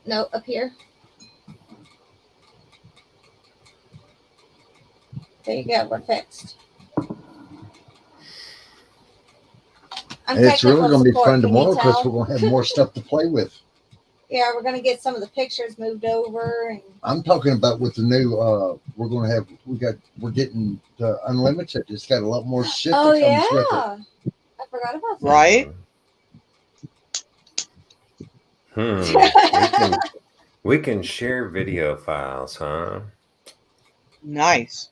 No, up here. There you go. We're fixed. And it's really going to be fun tomorrow because we're going to have more stuff to play with. Yeah, we're going to get some of the pictures moved over. And I'm talking about with the new. We're going to have. We're getting the unlimited. It's got a lot more shit that comes with it. I forgot about that. Right? We can share video files, huh? Nice.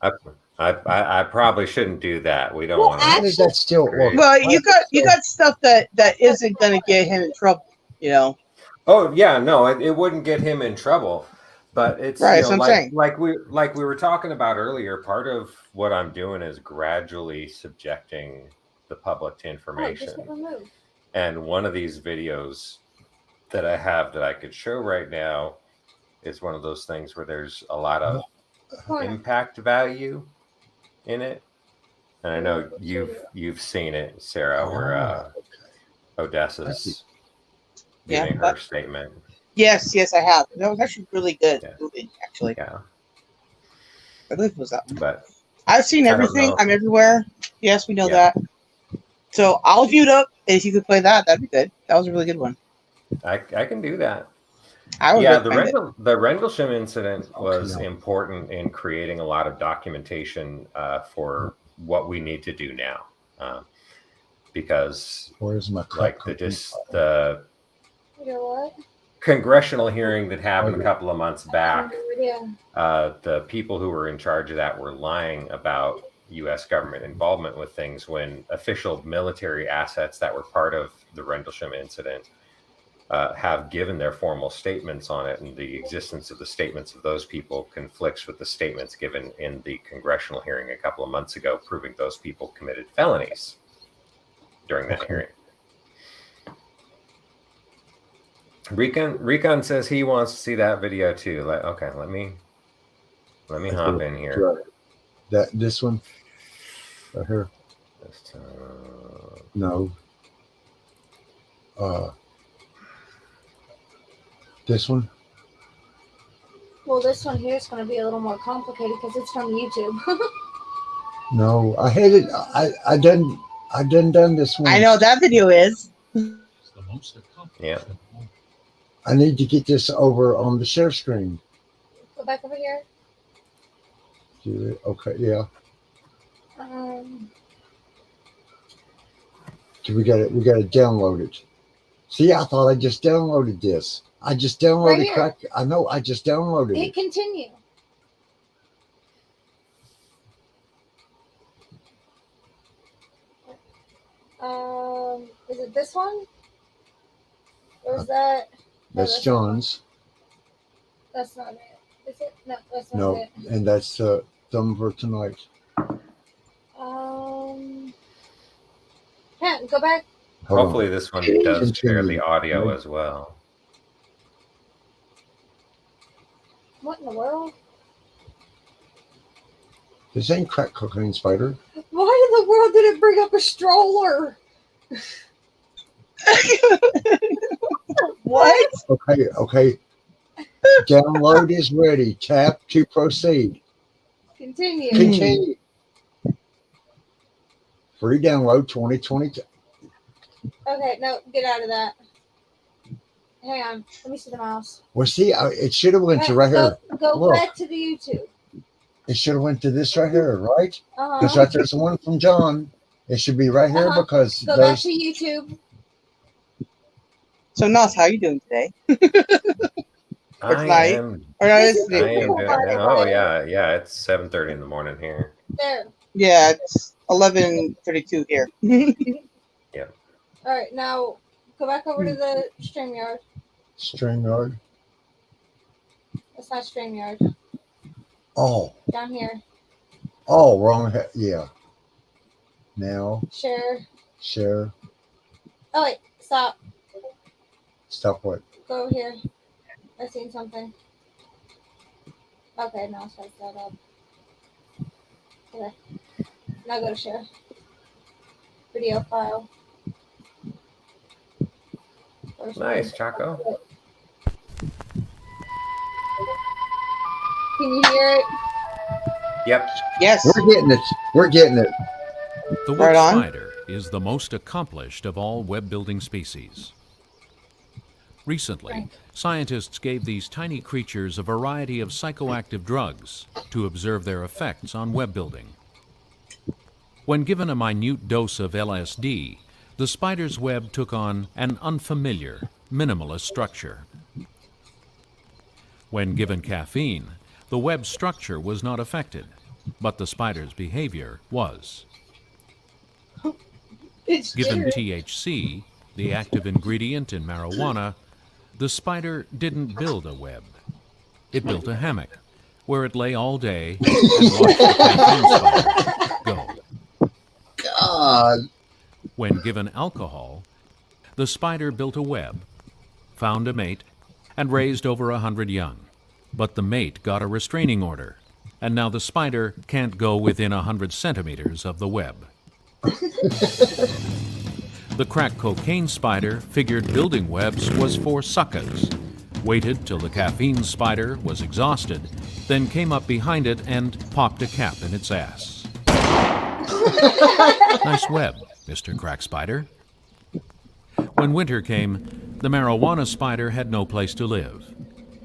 I probably shouldn't do that. We don't want to. How does that still work? Well, you got stuff that isn't going to get him in trouble. You know. Oh yeah, no, it wouldn't get him in trouble, but it's right. like we were talking about earlier. Part of what I'm doing is gradually subjecting the public to information. And one of these videos that I have that I could show right now is one of those things where there's a lot of impact value in it. And I know you've seen it, Sarah, where Odessa's giving her statement. Yes, I have. That was actually really good movie, actually. Yeah. I believe it was that one. But I've seen everything. I'm everywhere. Yes, we know that. So I'll view it up. If you could play that, that'd be good. That was a really good one. I can do that. The Rendlesham incident was important in creating a lot of documentation for what we need to do now, because the congressional hearing that happened a couple of months back, the people who were in charge of that were lying about U.S. government involvement with things when official military assets that were part of the Rendlesham incident have given their formal statements on it, and the existence of the statements of those people conflicts with the statements given in the congressional hearing a couple of months ago, proving those people committed felonies during that hearing. Recon says he wants to see that video too. Let me hop in here. This one right here. No. This one. Well, this one here is going to be a little more complicated because it's from YouTube. No, I had it. I done this one. I know that video is. Yeah. I need to get this over on the share screen. Go back over here. Okay, yeah. We got it. We got to download it. See, I thought I just downloaded this. I just downloaded crack. I know. I just downloaded it. Hit continue. Is it this one? Or is that? That's John's. That's not it. Is it? No, that's not it. No, and that's thumb for tonight. Yeah, go back. Hopefully this one does share the audio as well. What in the world? This ain't crack cocaine, Spider. Why in the world did it bring up a stroller? What? Okay. Download is ready. Tap to proceed. Continue. Free download 2022. Okay, no, get out of that. Hang on, let me see the mouse. Well, see, it should have went to right here. Go back to the YouTube. It should have went to this right here, right? Because right there's the one from John. It should be right here because go back to YouTube. So, Nas, how are you doing today? I am. Oh yeah, it's 7:30 in the morning here. There. Yeah, it's 11:32 here. Yeah. All right, now go back over to the StreamYard. StreamYard. That's not StreamYard. Oh. Down here. Oh, wrong. Yeah. Now. Share. Oh, wait. Stop. Stop what? Go over here. I seen something. Okay, now set that up. Okay. Now go to share. Video file. Nice, Chaco. Can you hear it? Yep. Yes. We're getting it. The web spider is the most accomplished of all web building species. Recently, scientists gave these tiny creatures a variety of psychoactive drugs to observe their effects on web building. When given a minute dose of LSD, the spider's web took on an unfamiliar, minimalist structure. When given caffeine, the web structure was not affected, but the spider's behavior was. Given THC, the active ingredient in marijuana, the spider didn't build a web. It built a hammock, where it lay all day and watched the caffeine spider go. God. When given alcohol, the spider built a web, found a mate, and raised over 100 young. But the mate got a restraining order, and now the spider can't go within 100 centimeters of the web. The crack cocaine spider figured building webs was for suckers, waited till the caffeine spider was exhausted, then came up behind it and popped a cap in its ass. Nice web, Mr. Crack Spider. When winter came, the marijuana spider had no place to live.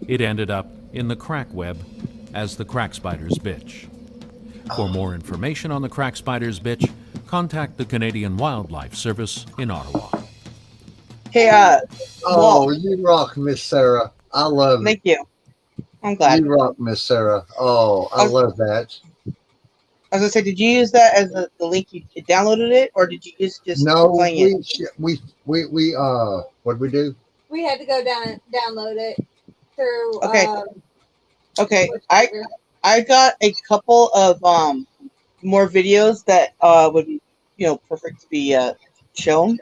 It ended up in the crack web as the crack spider's bitch. For more information on the crack spider's bitch, contact the Canadian Wildlife Service in Ottawa. Hey, oh, you rock, Miss Sarah. I love it. Thank you. I'm glad. You rock, Miss Sarah. Oh, I love that. I was gonna say, did you use that as the link you downloaded it, or did you just no? Playing it? We what did we do? We had to go down and download it through. Okay. Okay. I got a couple of more videos that would be perfect to be shown.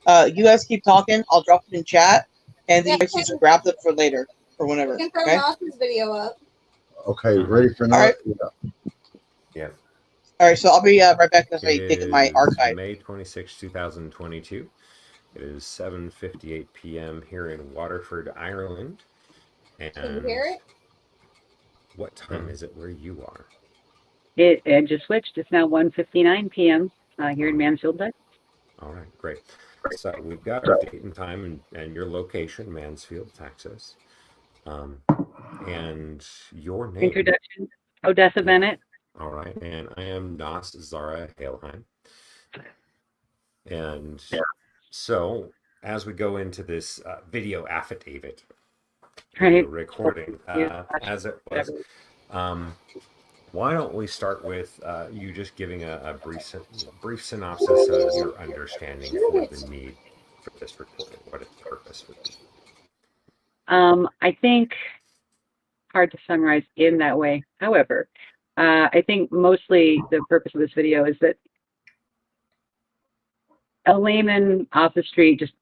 You guys keep talking. I'll drop it in chat, and then you guys just grab them for later or whenever. You can throw okay? Moss's video up. Okay, ready for now? All right. Yeah. All right, so I'll be right back as I dig in my archive. May 26, 2022. It is 7:58 p.m. here in Waterford, Ireland. And can you hear it? What time is it where you are? It just switched. It's now 1:59 p.m. Here in Mansfield, Texas. All right, great. So we've got our date and time and your location, Mansfield, Texas. And your name. Introduction, Odessa Bennett. All right, and I am Nas Zara Haleheim. And so as we go into this video affidavit, recording, as it was, why don't we start with you just giving a brief synopsis of your understanding for the need for this recording, what its purpose would be. I think hard to summarize in that way. However, I think mostly the purpose of this video is that a layman off the street, just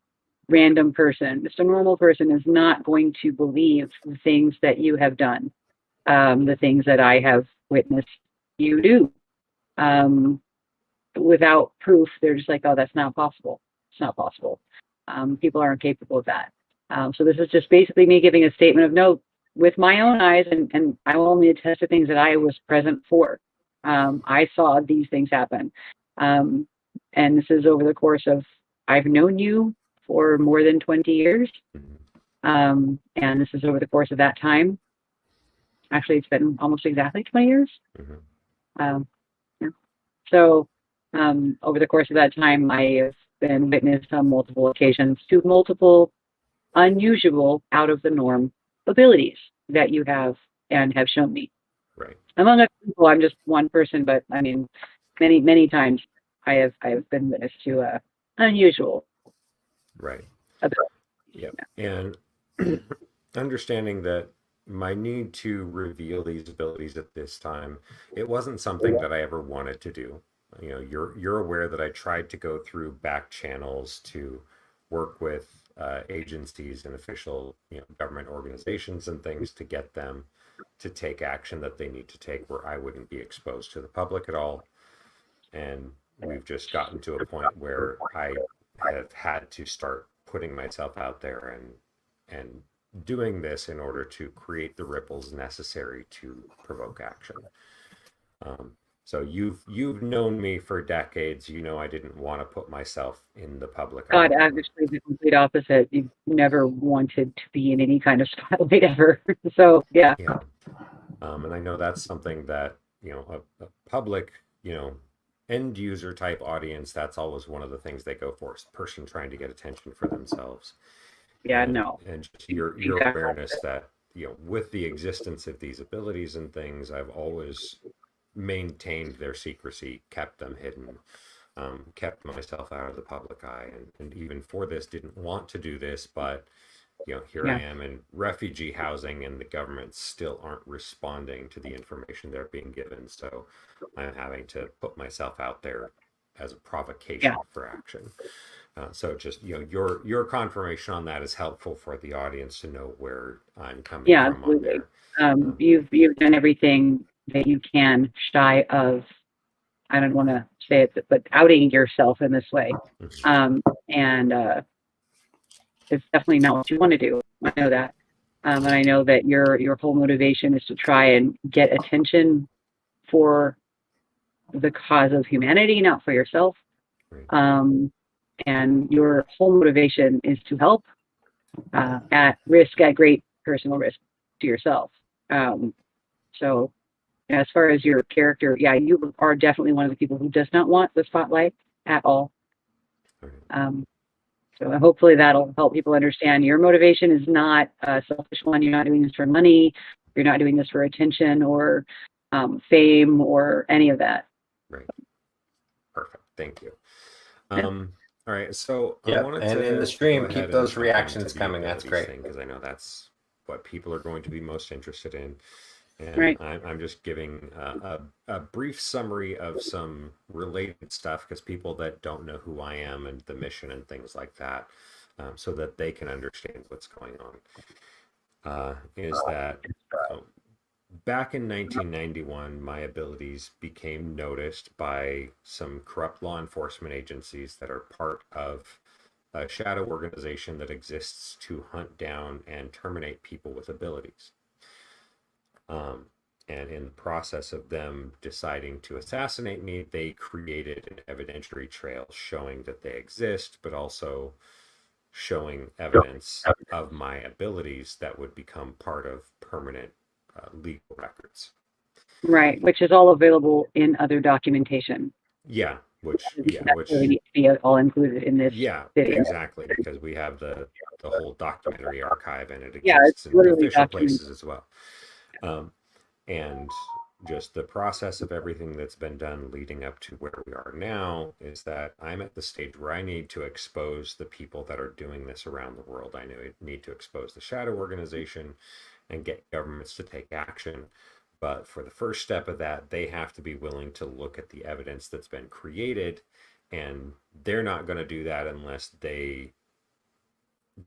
random person, just a normal person, is not going to believe the things that you have done, the things that I have witnessed you do. Without proof, they're just like, oh, that's not possible. It's not possible. People aren't capable of that. So this is just basically me giving a statement of no, with my own eyes, and I will only attest to things that I was present for. I saw these things happen. And this is over the course of, I've known you for more than 20 years. And this is over the course of that time. Actually, it's been almost exactly 20 years. Yeah. So over the course of that time, I have been witness on multiple occasions to multiple unusual, out of the norm abilities that you have and have shown me. Right. Among other people, I'm just one person, but I mean, many times I have been witness to unusual. Right. Abilities. Yep. Yeah. And understanding that my need to reveal these abilities at this time, it wasn't something that I ever wanted to do. You know, you're aware that I tried to go through back channels to work with agencies and official, you know, government organizations and things to get them to take action that they need to take where I wouldn't be exposed to the public at all. And we've just gotten to a point where I have had to start putting myself out there and doing this in order to create the ripples necessary to provoke action. So you've known me for decades. You know I didn't want to put myself in the public. God, actually the complete opposite. You never wanted to be in any kind of spotlight ever. So yeah. Yeah. And I know that's something that, you know, a public, you know, end user type audience, that's always one of the things they go for, is a person trying to get attention for themselves. Yeah, and just your awareness that, you know, with the existence of these abilities and things, I've always maintained their secrecy, kept them hidden, kept myself out of the public eye, and even for this didn't want to do this, but you know, here I am in refugee housing and the government still aren't responding to the information they're being given, so I'm having to put myself out there as a provocation for action. So just, you know, your confirmation on that is helpful for the audience to know where I'm coming from on there. You've done everything that you can shy of, I don't want to say it, but outing yourself in this way. And it's definitely not what you want to do. I know that. And I know that your whole motivation is to try and get attention for the cause of humanity, not for yourself. And your whole motivation is to help at great personal risk to yourself. So as far as your character, you are definitely one of the people who does not want the spotlight at all. So hopefully that'll help people understand your motivation is not a selfish one. You're not doing this for money. You're not doing this for attention or fame or any of that. Right. Perfect. Thank you. All right. So I wanted and to in the stream, keep those reactions coming. That's great. Because I know that's what people are going to be most interested in. And I'm just giving a brief summary of some related stuff because people that don't know who I am and the mission and things like that, so that they can understand what's going on, is that back in 1991, my abilities became noticed by some corrupt law enforcement agencies that are part of a shadow organization that exists to hunt down and terminate people with abilities. And in the process of them deciding to assassinate me, they created an evidentiary trail showing that they exist, but also showing evidence of my abilities that would become part of permanent legal records. Right, which is all available in other documentation. Which really needs to be all included in this video. Exactly, because we have the whole documentary archive and it exists in official places as well. And just the process of everything that's been done leading up to where we are now is that I'm at the stage where I need to expose the people that are doing this around the world. I need to expose the shadow organization and get governments to take action. But for the first step of that, they have to be willing to look at the evidence that's been created, and they're not going to do that unless they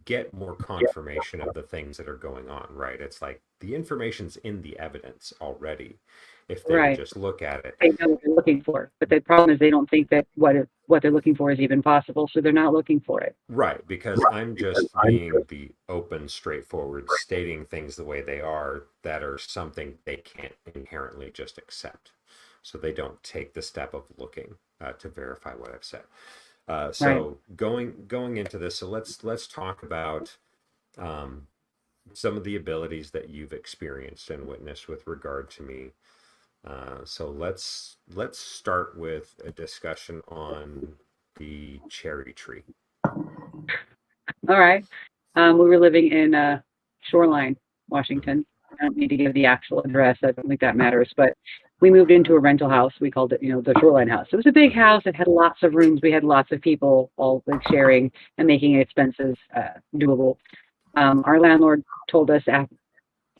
get more confirmation of the things that are going on, right? It's like the information's in the evidence already. If they would just look at it, they know what they're looking for. But the problem is they don't think that what they're looking for is even possible, so they're not looking for it. Right, because I'm just being the open, straightforward, stating things the way they are that are something they can't inherently just accept. So they don't take the step of looking to verify what I've said. So going into this, so let's talk about some of the abilities that you've experienced and witnessed with regard to me. So let's start with a discussion on the cherry tree. All right. We were living in Shoreline, Washington. I don't need to give the actual address. I don't think that matters. But we moved into a rental house. We called it, the Shoreline House. It was a big house. It had lots of rooms. We had lots of people all sharing and making expenses doable. Our landlord told us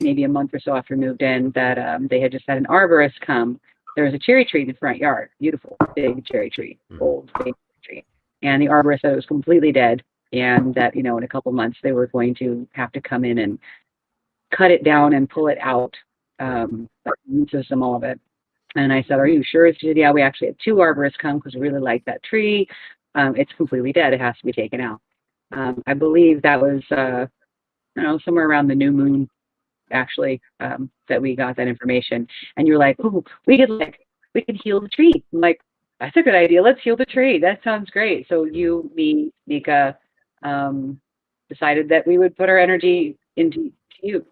maybe a month or so after we moved in, that they had just had an arborist come. There was a cherry tree in the front yard, beautiful, big cherry tree, old, big tree. And the arborist said it was completely dead, and that, in a couple months they were going to have to come in and cut it down and pull it out, the root system, all of it. And I said, "Are you sure?" She said, "Yeah, we actually had 2 arborists come because we really like that tree. It's completely dead. It has to be taken out." I believe that was, somewhere around the new moon, actually, that we got that information. And you're like, "Oh, we could heal the tree." I'm like, "That's a good idea. Let's heal the tree. That sounds great." So you, me, Mika, decided that we would put our energy into you,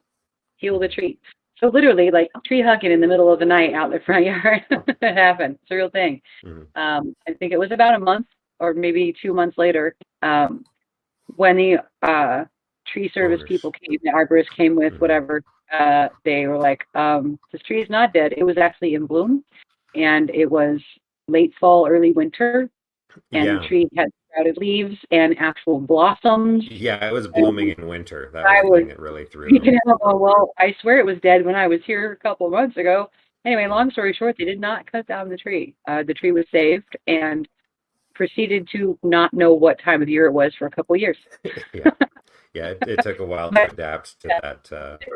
heal the tree. So literally, like, tree hugging in the middle of the night out in the front yard. It happened. It's a real thing. I think it was about a month or maybe 2 months later, when the tree service people came, the arborist came with whatever, they were like, "This tree is not dead. It was actually in bloom, and it was late fall, early winter, and the tree had sprouted leaves and actual blossoms." Yeah, it was blooming in winter. That was the thing that really threw them. Well, I swear it was dead when I was here a couple of months ago. Anyway, long story short, they did not cut down the tree. The tree was saved and proceeded to not know what time of year it was for a couple of years. Yeah, it took a while to adapt to that.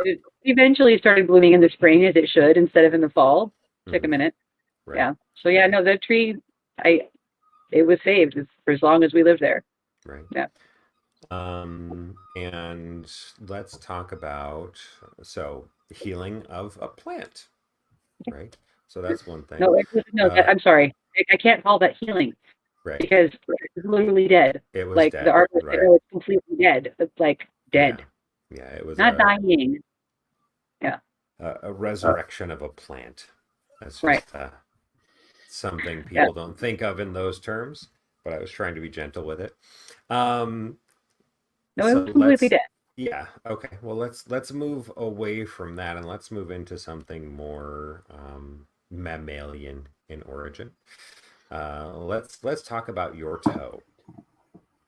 It eventually started blooming in the spring, as it should, instead of in the fall. Took a minute. Right. Yeah. So yeah, no, the tree, it was saved for as long as we lived there. Right. Yeah. And let's talk about healing of a plant, right? So that's one thing. I'm sorry. I can't call that healing. Right. Because it's literally dead. It was like dead, the arborist right. said, "Oh, it's completely dead." It's like dead. Yeah, it was not dying. Yeah. A resurrection of a plant. That's just right. Something people don't think of in those terms, but I was trying to be gentle with it. No, it was completely dead. Yeah. Okay. Well, let's move away from that and let's move into something more mammalian in origin. Let's talk about your toe.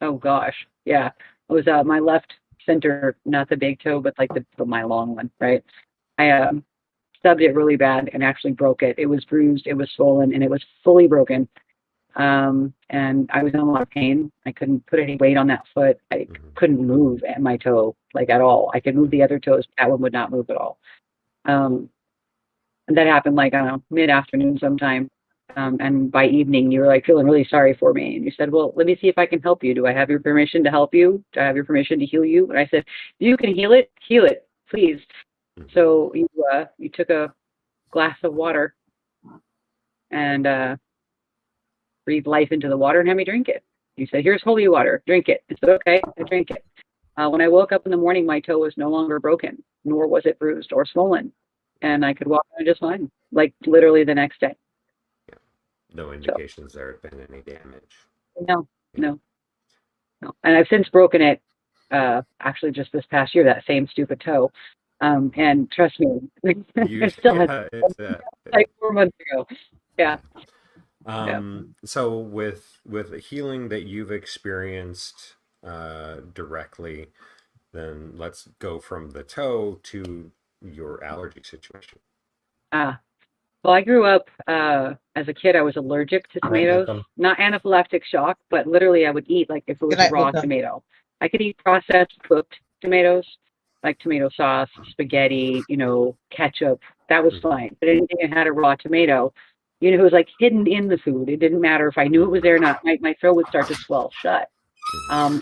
Oh gosh, yeah, it was my left center, not the big toe, but like my long one, right? I stubbed it really bad and actually broke it. It was bruised, it was swollen, and it was fully broken. And I was in a lot of pain. I couldn't put any weight on that foot. I couldn't move at my toe, like, at all. I could move the other toes, but that one would not move at all. And that happened like, I don't know, mid-afternoon sometime. And by evening, you were like feeling really sorry for me. And you said, "Well, let me see if I can help you. Do I have your permission to help you? Do I have your permission to heal you?" And I said, "If you can heal it, please." So you took a glass of water and breathed life into the water and had me drink it. You said, "Here's holy water, drink it." I said, "Okay," I drank it. When I woke up in the morning, my toe was no longer broken, nor was it bruised or swollen. And I could walk on just fine, like literally the next day. No indications there had been any damage. No. And I've since broken it, actually just this past year, that same stupid toe. And trust me, it still has like 4 months ago. Yeah. So with the healing that you've experienced directly, then let's go from the toe to your allergy situation. Well, I grew up, as a kid, I was allergic to tomatoes. Not anaphylactic shock, but literally I would eat, like, if it was a raw tomato. I could eat processed, cooked tomatoes, like tomato sauce, spaghetti, ketchup. That was fine. But anything that had a raw tomato, it was like hidden in the food. It didn't matter if I knew it was there or not. My throat would start to swell shut.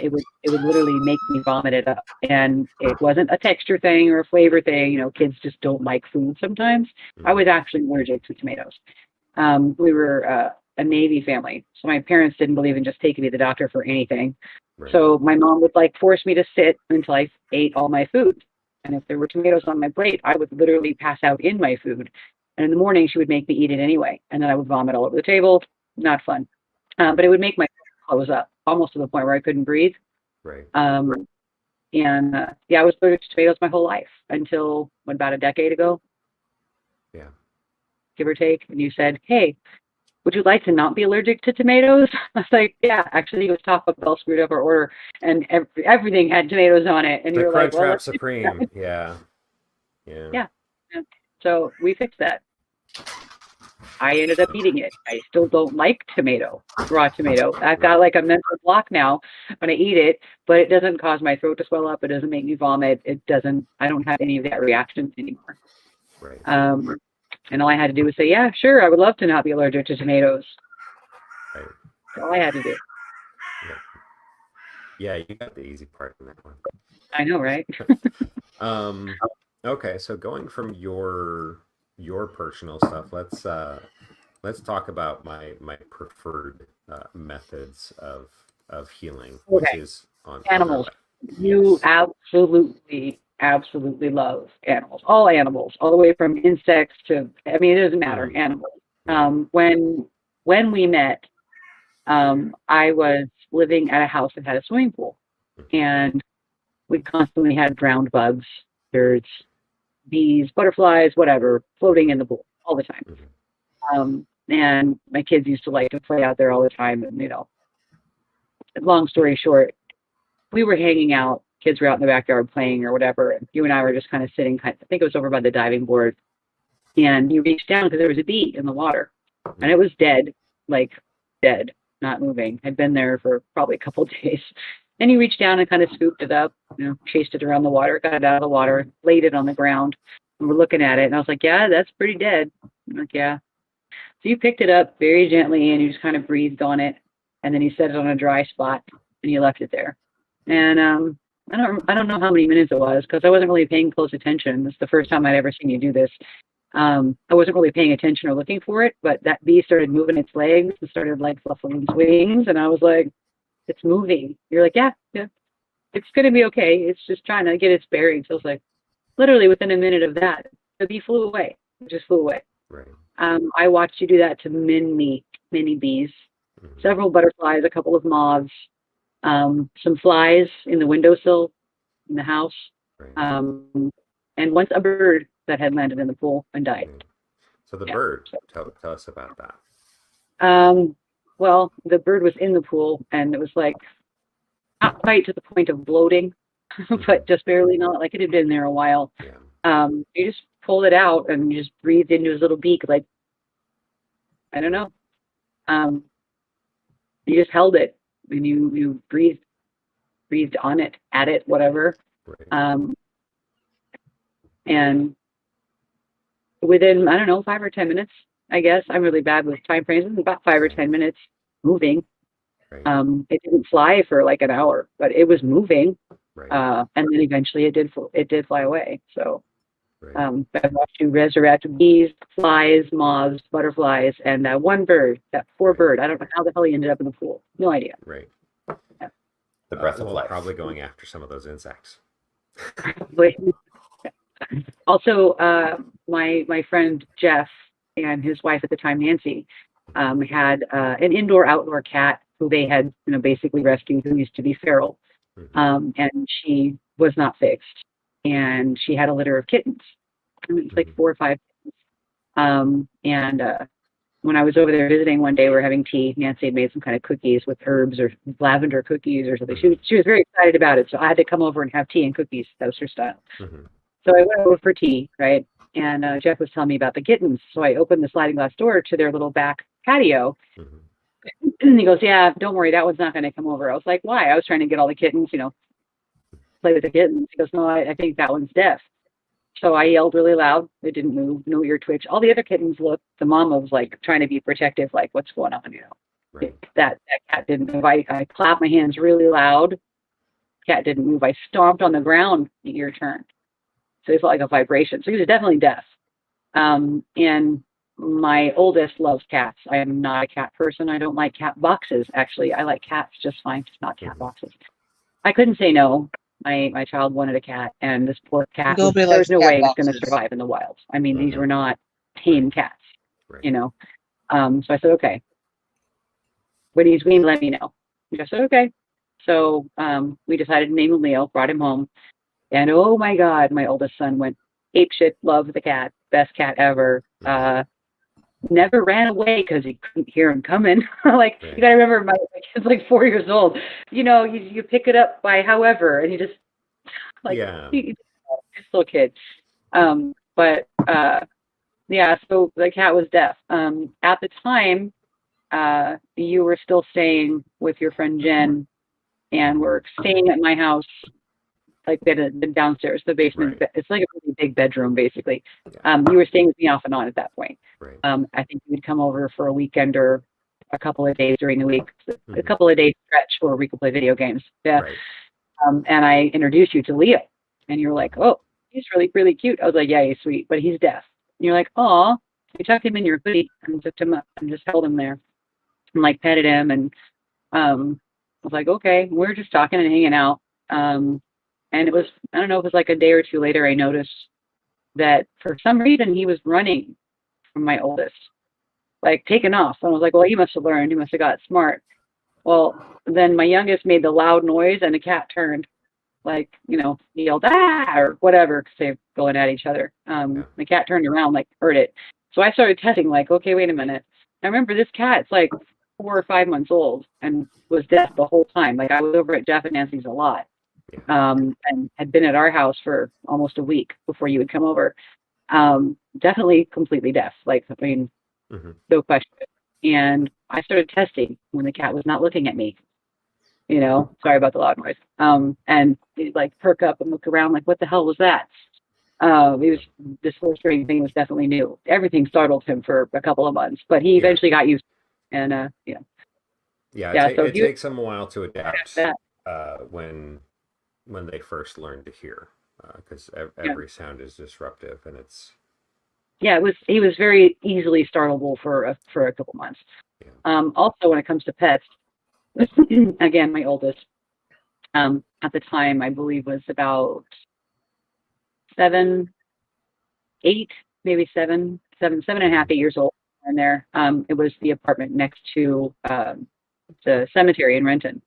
It would literally make me vomit it up. And it wasn't a texture thing or a flavor thing. Kids just don't like food sometimes. I was actually allergic to tomatoes. We were a Navy family, so my parents didn't believe in just taking me to the doctor for anything. Right. So my mom would force me to sit until I ate all my food. And if there were tomatoes on my plate, I would literally pass out in my food. And in the morning, she would make me eat it anyway. And then I would vomit all over the table. Not fun. But it would make my close up almost to the point where I couldn't breathe. Right. I was allergic to tomatoes my whole life until about a decade ago. Yeah. Give or take. And you said, "Hey, would you like to not be allergic to tomatoes?" I was like, "Yeah, actually, it was Taco Bell screwed up our order and everything had tomatoes on it." And the you're like, Crunchwrap Supreme. Yeah. Yeah. So we fixed that. I ended up eating it. I still don't like raw tomato. I've got like a mental block now when I eat it, but it doesn't cause my throat to swell up. It doesn't make me vomit. I don't have any of that reaction anymore. Right. And all I had to do was say, yeah, sure, I would love to not be allergic to tomatoes. Right. That's all I had to do. Yeah, you got the easy part in that one. I know, right? Okay, so going from your personal stuff, let's talk about my preferred methods of healing, which is on animals. You absolutely love animals. All animals, all the way from insects to, I mean, it doesn't matter, animals. When we met, I was living at a house that had a swimming pool, and we constantly had drowned bugs, birds, bees, butterflies, whatever, floating in the pool all the time. And my kids used to like to play out there all the time. And, you know, long story short, we were hanging out. Kids were out in the backyard playing or whatever. And you and I were just kind of sitting, I think it was over by the diving board. And you reached down because there was a bee in the water. And it was dead, like dead, not moving. Had been there for probably a couple of days. And you reached down and kind of scooped it up, you know, chased it around the water, got it out of the water, laid it on the ground. And we're looking at it. And I was like, yeah, that's pretty dead. I'm like, yeah. So you picked it up very gently and you just kind of breathed on it. And then you set it on a dry spot and you left it there. And I don't know how many minutes it was because I wasn't really paying close attention. This is the first time I'd ever seen you do this. I wasn't really paying attention or looking for it, but that bee started moving its legs and started like fluffing its wings. And I was like, it's moving. You're like, yeah, it's going to be okay. It's just trying to get its bearings. So I was like, literally within a minute of that, the bee flew away. It just flew away. Right. I watched you do that to many bees, several butterflies, a couple of moths, some flies in the windowsill in the house, and once a bird that had landed in the pool and died. So the bird, tell us about that. Well, the bird was in the pool and it was like not quite to the point of bloating, but just barely, not like it had been there a while. You just pulled it out and you just breathed into his little beak, like, I don't know. You just held it and you breathed on it, at it, whatever. And within, I don't know, 5 or 10 minutes, I guess. I'm really bad with time frames. It was about 5 or 10 minutes moving. It didn't fly for like an hour, but it was moving. And then eventually it did fly away. So I watched you resurrect bees, flies, moths, butterflies, and one bird, that poor bird. I don't know how the hell he ended up in the pool. No idea. Right. The breath of life. Probably going after some of those insects. Also, my friend Jeff and his wife at the time, Nancy, had an indoor-outdoor cat who they had, basically rescued, who used to be feral, and she was not fixed, and she had a litter of kittens. It was like 4 or 5 kittens. When I was over there visiting one day, we were having tea. Nancy had made some kind of cookies with herbs or lavender cookies or something. She was very excited about it, so I had to come over and have tea and cookies. That was her style. So I went over for tea, right? And Jeff was telling me about the kittens. So I opened the sliding glass door to their little back patio. And he goes, yeah, don't worry, that one's not going to come over. I was like, why? I was trying to get all the kittens, play with the kittens. He goes, no, I think that one's deaf. So I yelled really loud. It didn't move, no ear twitch. All the other kittens looked. The mama was like trying to be protective, like, what's going on, That cat didn't move. I clapped my hands really loud. Cat didn't move. I stomped on the ground, the ear turned. So it felt like a vibration. So he was definitely deaf. And my oldest loves cats. I am not a cat person. I don't like cat boxes, actually. I like cats just fine, just not cat boxes. I couldn't say no. My child wanted a cat, and this poor cat, there's no way it's going to survive in the wild. I mean, these were not tame cats, So I said, okay. When he's weaned, let me know. I said, okay. So we decided to name him Leo, brought him home. And oh my God, my oldest son went apeshit, loved the cat, best cat ever. Never ran away because he couldn't hear him coming. You gotta remember, my kid's like 4 years old. You pick it up by however, and he just he's a little kid. But yeah, so the cat was deaf. At the time, you were still staying with your friend Jen, and were staying at my house, like the downstairs, the basement. Right. It's like a really big bedroom, basically. Yeah. You were staying with me off and on at that point. Right. I think you would come over for a weekend or a couple of days during the week, a couple of days stretch where we could play video games. Yeah. Right. And I introduced you to Leo, and you were like, "Oh, he's really, really cute." I was like, "Yeah, he's sweet, but he's deaf." And you're like, "Aw." You tucked him in your hoodie and took him up and just held him there and like petted him. And I was like, "Okay." We were just talking and hanging out. And it was, I don't know, it was like a day or two later, I noticed that for some reason he was running from my oldest, like taking off. And I was like, well, he must have learned. He must have got smart. Well, then my youngest made the loud noise and the cat turned, like, you know, he yelled, ah, or whatever, because they're going at each other. The cat turned around, like, heard it. So I started testing, like, okay, wait a minute. I remember this cat's like 4 or 5 months old and was deaf the whole time. Like, I was over at Jeff and Nancy's a lot. And had been at our house for almost a week before you would come over. Definitely completely deaf, like, I mean, no question. And I started testing when the cat was not looking at me, you know, sorry about the loud noise. And he'd like perk up and look around like, what the hell was that? This horse trading thing was definitely new. Everything startled him for a couple of months, but he eventually got used to it. And, it takes them a while to adapt when they first learn to hear, because every sound is disruptive, and it's he was very easily startleable for a couple months. Also, when it comes to pets, again, my oldest at the time I believe was about 7, 8, maybe 7 and a half, 8 years old. And there, it was the apartment next to the cemetery in Renton,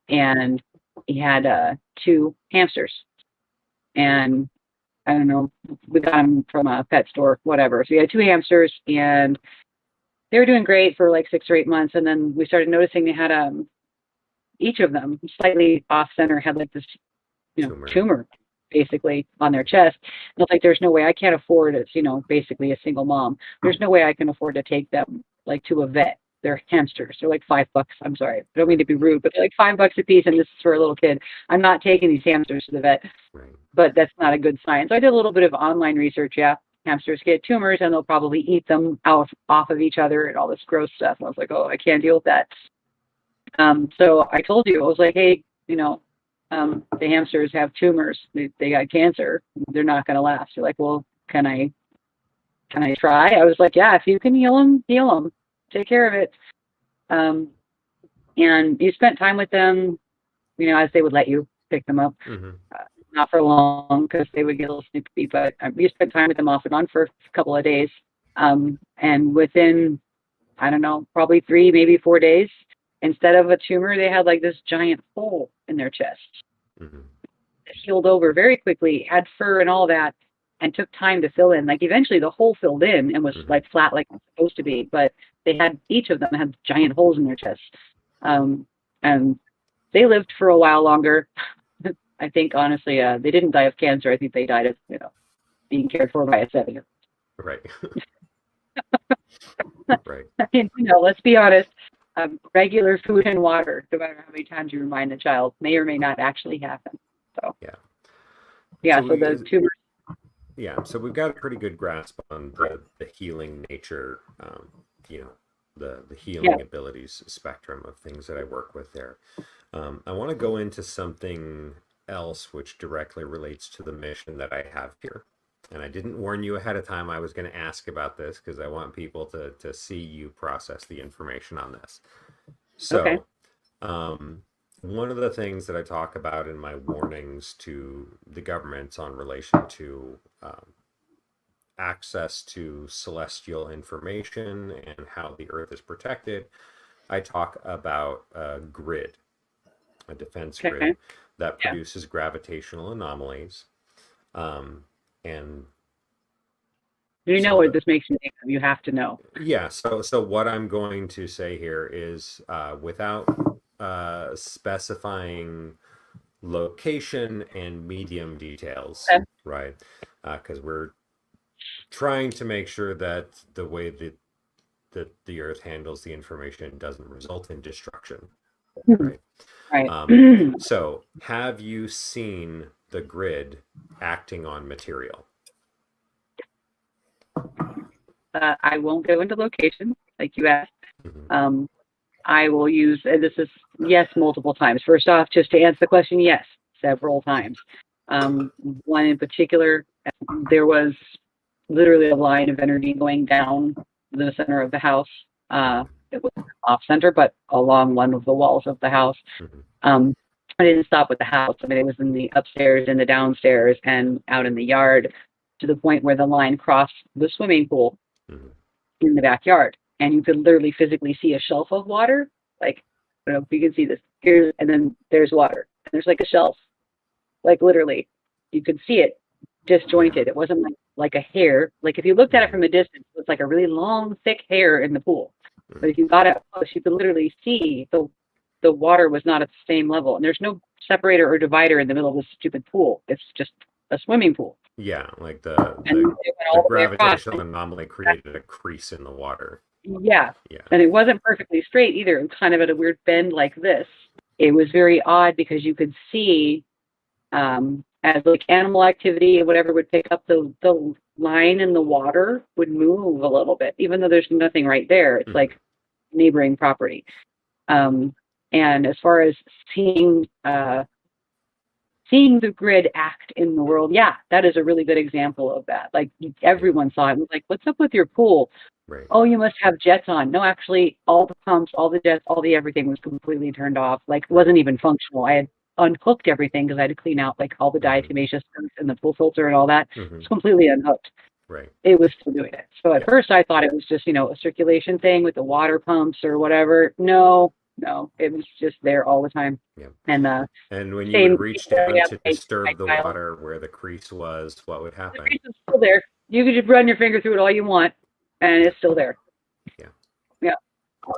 and he had 2 hamsters, and I don't know, we got them from a pet store, whatever. So he had 2 hamsters, and they were doing great for like 6 or 8 months, and then we started noticing they had each of them slightly off center had like this, you know, tumor basically on their chest. And I was like, there's no way, I can't afford it, you know, basically a single mom. There's no way I can afford to take them like to a vet. They're hamsters. They're like $5. I'm sorry. I don't mean to be rude, but they're like $5 a piece, and this is for a little kid. I'm not taking these hamsters to the vet, but that's not a good sign. So I did a little bit of online research. Yeah, hamsters get tumors, and they'll probably eat them off of each other and all this gross stuff. And I was like, oh, I can't deal with that. So I told you, I was like, hey, you know, the hamsters have tumors. They got cancer. They're not going to last. You're like, well, can I try? I was like, yeah, if you can heal them, heal them. Take care of it. And you spent time with them, you know, as they would let you pick them up. Not for long, because they would get a little snippy, but you spent time with them off and on for a couple of days. And within, I don't know, probably 3, maybe 4 days, instead of a tumor, they had like this giant hole in their chest. It healed over very quickly, had fur and all that, and took time to fill in. Like eventually the hole filled in and was like flat like it's supposed to be, but they had, each of them had giant holes in their chests. And they lived for a while longer. I think honestly, they didn't die of cancer. I think they died of, you know, being cared for by a 7-year-old. Right. Right. I mean, you know, let's be honest. Regular food and water, no matter how many times you remind the child, may or may not actually happen. So so the tumors. Yeah, so we've got a pretty good grasp on the healing nature, you know, the healing abilities spectrum of things that I work with there. I want to go into something else which directly relates to the mission that I have here. And I didn't warn you ahead of time I was going to ask about this, because I want people to see you process the information on this. So one of the things that I talk about in my warnings to the government on relation to access to celestial information and how the earth is protected, I talk about a grid, a defense grid that produces gravitational anomalies. And you know what this makes me think of? You have to know. Yeah. So what I'm going to say here is, without specifying location and medium details, Right. Because we're trying to make sure that the way that the Earth handles the information doesn't result in destruction. Right. Right. So, have you seen the grid acting on material? I won't go into location like you asked. I will use, and this is yes, multiple times. First off, just to answer the question, yes, several times. One in particular, there was literally a line of energy going down the center of the house. It was off center, but along one of the walls of the house. I didn't stop with the house. I mean, it was in the upstairs, in the downstairs, and out in the yard, to the point where the line crossed the swimming pool in the backyard. And you could literally physically see a shelf of water. Like, I don't know if you can see this. Here's, and then there's water. And there's like a shelf. Like, literally, you could see it disjointed. It wasn't like a hair. Like, if you looked at it from a distance, it was like a really long, thick hair in the pool. But if you got it close, you could literally see the water was not at the same level. And there's no separator or divider in the middle of this stupid pool. It's just a swimming pool. Yeah, like the gravitational anomaly created a crease in the water. Yeah. And it wasn't perfectly straight either. It was kind of at a weird bend like this. It was very odd because you could see as like animal activity and whatever would pick up the line in the water would move a little bit, even though there's nothing right there. It's like neighboring property. And as far as seeing the grid act in the world, yeah, that is a really good example of that. Like, everyone saw it and was like, what's up with your pool? Right. Oh, you must have jets on. No, actually, all the pumps, all the jets, all the everything was completely turned off. Like, it wasn't even functional. I had unhooked everything because I had to clean out like all the diatomaceous and the pool filter and all that. It's completely unhooked. Right. It was still doing it. So at first I thought it was just, a circulation thing with the water pumps or whatever. No, it was just there all the time. Yeah. And when you would reach down to disturb the water where the crease was, what would happen? The crease is still there. You could just run your finger through it all you want, and it's still there. Yeah.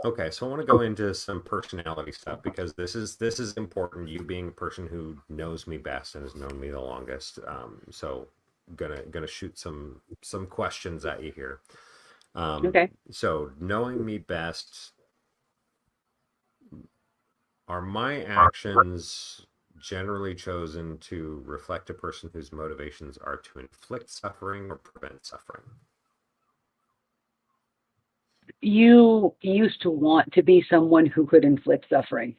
Okay, so I want to go into some personality stuff because this is important. You being a person who knows me best and has known me the longest, so gonna shoot some questions at you here. Okay. So knowing me best, are my actions generally chosen to reflect a person whose motivations are to inflict suffering or prevent suffering? You used to want to be someone who could inflict suffering,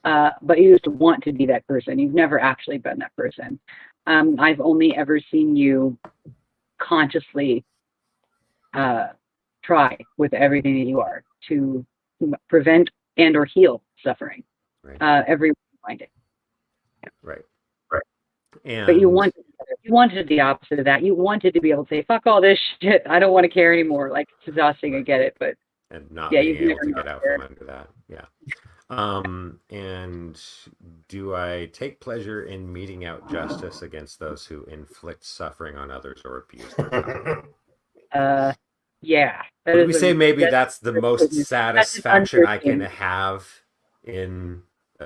but you used to want to be that person. You've never actually been that person. I've only ever seen you consciously try with everything that you are to prevent and or heal suffering. Right. Everyone find it. Yeah. Right. But you wanted the opposite of that. You wanted to be able to say, "Fuck all this shit. I don't want to care anymore." Like, it's exhausting. I get it, but and not being able to get out from under that. Yeah. And do I take pleasure in meting out justice against those who inflict suffering on others or abuse their power? Yeah. Would we say maybe that's the most satisfaction I can have in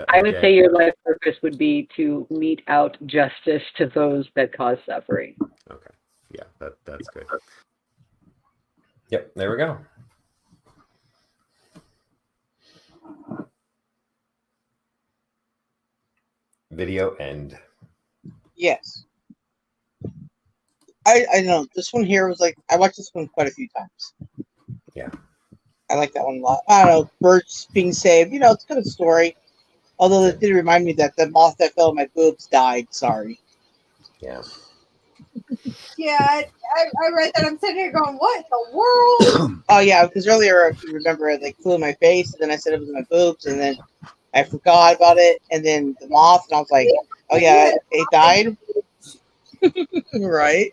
I would say your life purpose would be to mete out justice to those that cause suffering. Okay. Yeah, that's good. Yep, there we go. Video end. Yes. I know this one here was like, I watched this one quite a few times. Yeah. I like that one a lot. I don't know, birds being saved. It's a good story. Although it did remind me that the moth that fell in my boobs died. Sorry. Yeah. Yeah, I read that. I'm sitting here going, what in the world? Oh, yeah, because earlier, if you remember, it like flew in my face, and then I said it was in my boobs, and then I forgot about it, and then the moth, and I was like, oh, yeah, it died. Right.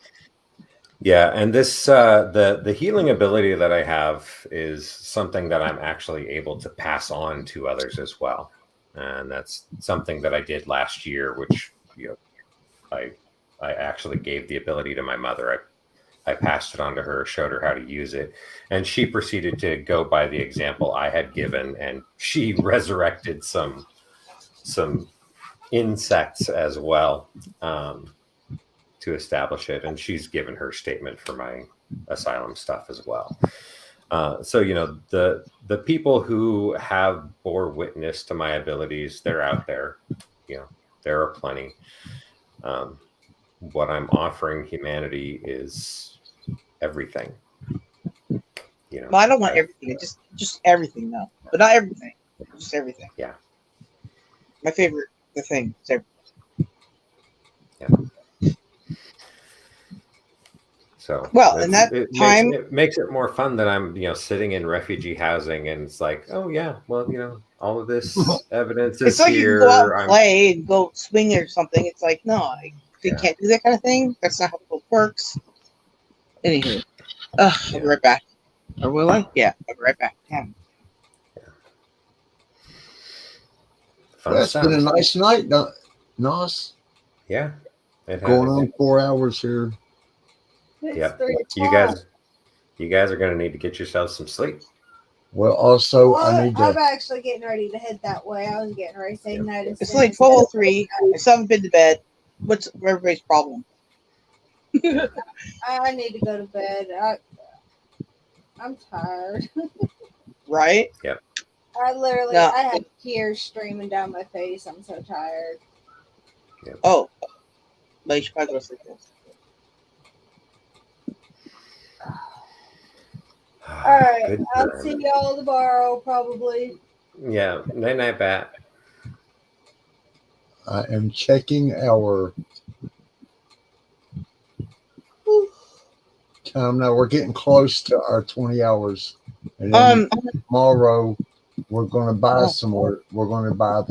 Yeah, and this the healing ability that I have is something that I'm actually able to pass on to others as well. And that's something that I did last year, which I actually gave the ability to my mother. I passed it on to her, showed her how to use it, and she proceeded to go by the example I had given, and she resurrected some insects as well. to establish it, and she's given her statement for my asylum stuff as well. So the people who have bore witness to my abilities, they're out there. There are plenty. What I'm offering humanity is everything. Well, I don't want everything. Just everything, though. But not everything. Just everything. Yeah. My favorite thing is everything. Yeah. So in that time, it makes it more fun that I'm sitting in refugee housing, and it's like, oh yeah, well all of this evidence is it's like here. you go out and play and go swing or something. It's like, no, you can't do that kind of thing. That's not how it works. Anywho, I'll be right back. Or will I? Yeah, I'll be right back. Yeah. Well, it's been a nice night, Nos. Yeah. Going on 4 hours here. Yeah. You guys are going to need to get yourselves some sleep. Well, also, I need to. I'm actually getting ready to head that way. I was getting ready to say night. It's like 12:03. I still haven't been to bed. What's everybody's problem? I need to go to bed. I'm tired. Right? Yep. I have tears streaming down my face. I'm so tired. Yep. Oh. But you should probably go to sleep. All right. I'll see y'all tomorrow, probably. Yeah. Night, Bat. I am checking our time now. We're getting close to our 20 hours. And then tomorrow, we're going to buy some more. We're going to buy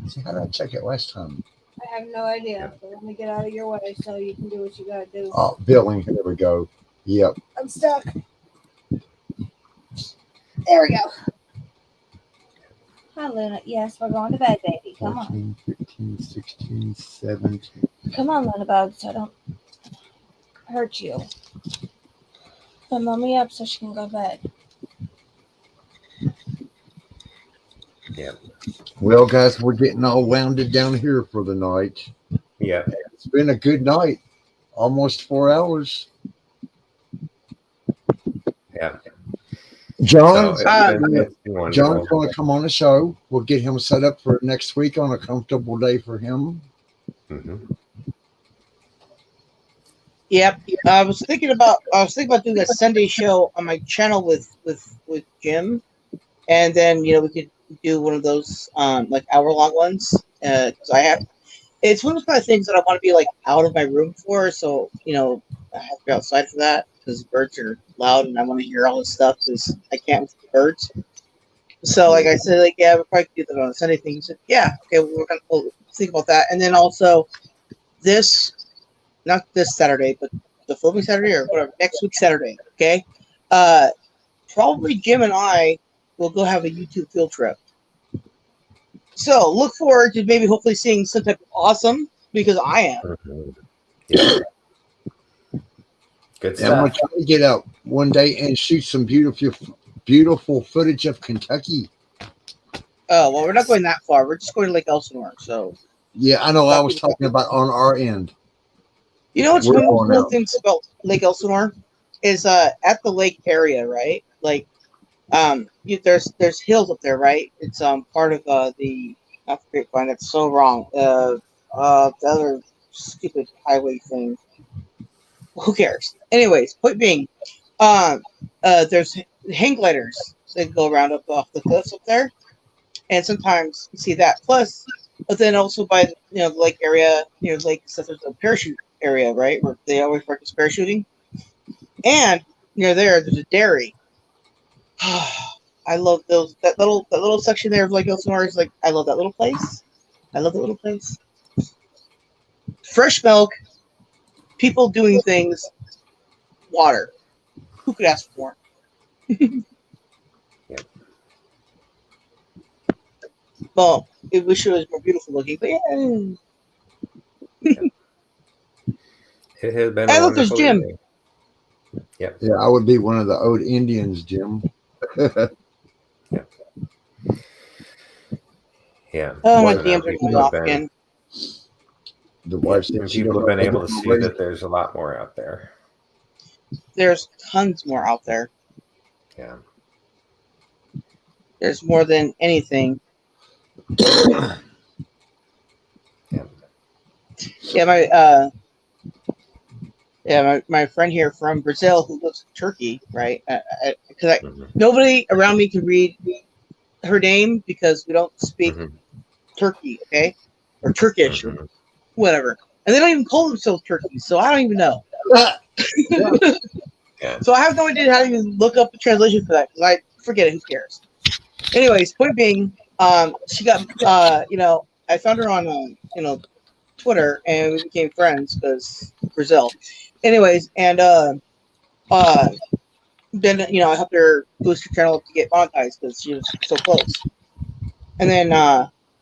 see, how did I check it last time? I have no idea. So let me get out of your way so you can do what you got to do. Oh, billing. There we go. Yep. I'm stuck. There we go. Hi, Luna. Yes, we're going to bed, baby. Come 14, on. 15, 16, 17. Come on, Luna Bug, so I don't hurt you. Put Mommy up so she can go to bed. Yeah. Well, guys, we're getting all wounded down here for the night. Yeah. It's been a good night. Almost 4 hours. Yeah. John's John's going to come on the show. We'll get him set up for next week on a comfortable day for him. Mm-hmm. Yep. I was thinking about doing a Sunday show on my channel with Jim, and then we could do one of those like hour-long ones. Because it's one of the things that I want to be like out of my room for. So I have to be outside for that because birds are loud and I want to hear all this stuff because I can't with the birds. So like I said, like we'll probably do that on a Sunday thing. He said, yeah, okay, we'll think about that. And then also not this Saturday, but the following Saturday or whatever, next week Saturday, okay? Probably Jim and I will go have a YouTube field trip. So look forward to maybe hopefully seeing some type of awesome because I am. Yeah. Good stuff. I'm going to try to get out one day and shoot some beautiful footage of Kentucky. Oh, well, we're not going that far. We're just going to Lake Elsinore. So yeah, I know. I was talking about on our end. You know what's one of the cool things about Lake Elsinore is at the lake area, right? Like there's hills up there, right? It's part of the not the Grapevine. That's so wrong. The other stupid highway thing. Who cares? Anyways, point being, there's hang gliders that go around up off the cliffs up there, and sometimes you see that. Plus, but then also by the lake area near the lake, so there's a parachute area, right, where they always practice parachuting, and near there's a dairy. I love that little section there of Lake Elsinore. Is like I love that little place. Fresh milk. People doing things, water. Who could ask for more? Yeah. Well, I wish it was more beautiful looking, but yeah. It has been. Hey, look, there's Jim. Yep. Yeah, I would be one of the old Indians, Jim. Yeah. Yeah. Oh, my DMs are going off again. The wife said and people have been able to see that there's a lot more out there. There's tons more out there. Yeah. There's more than anything. My friend here from Brazil who lives in Turkey, right? Because nobody around me can read her name because we don't speak Turkey, okay, or Turkish or whatever, and they don't even call themselves Turkey, so I don't even know. So I have no idea how to even look up the translation for that because I forget it. Who cares? Anyways, point being, she got I found her on Twitter and we became friends because Brazil. Anyways, and then I helped her boost her channel up to get monetized because she was so close. And then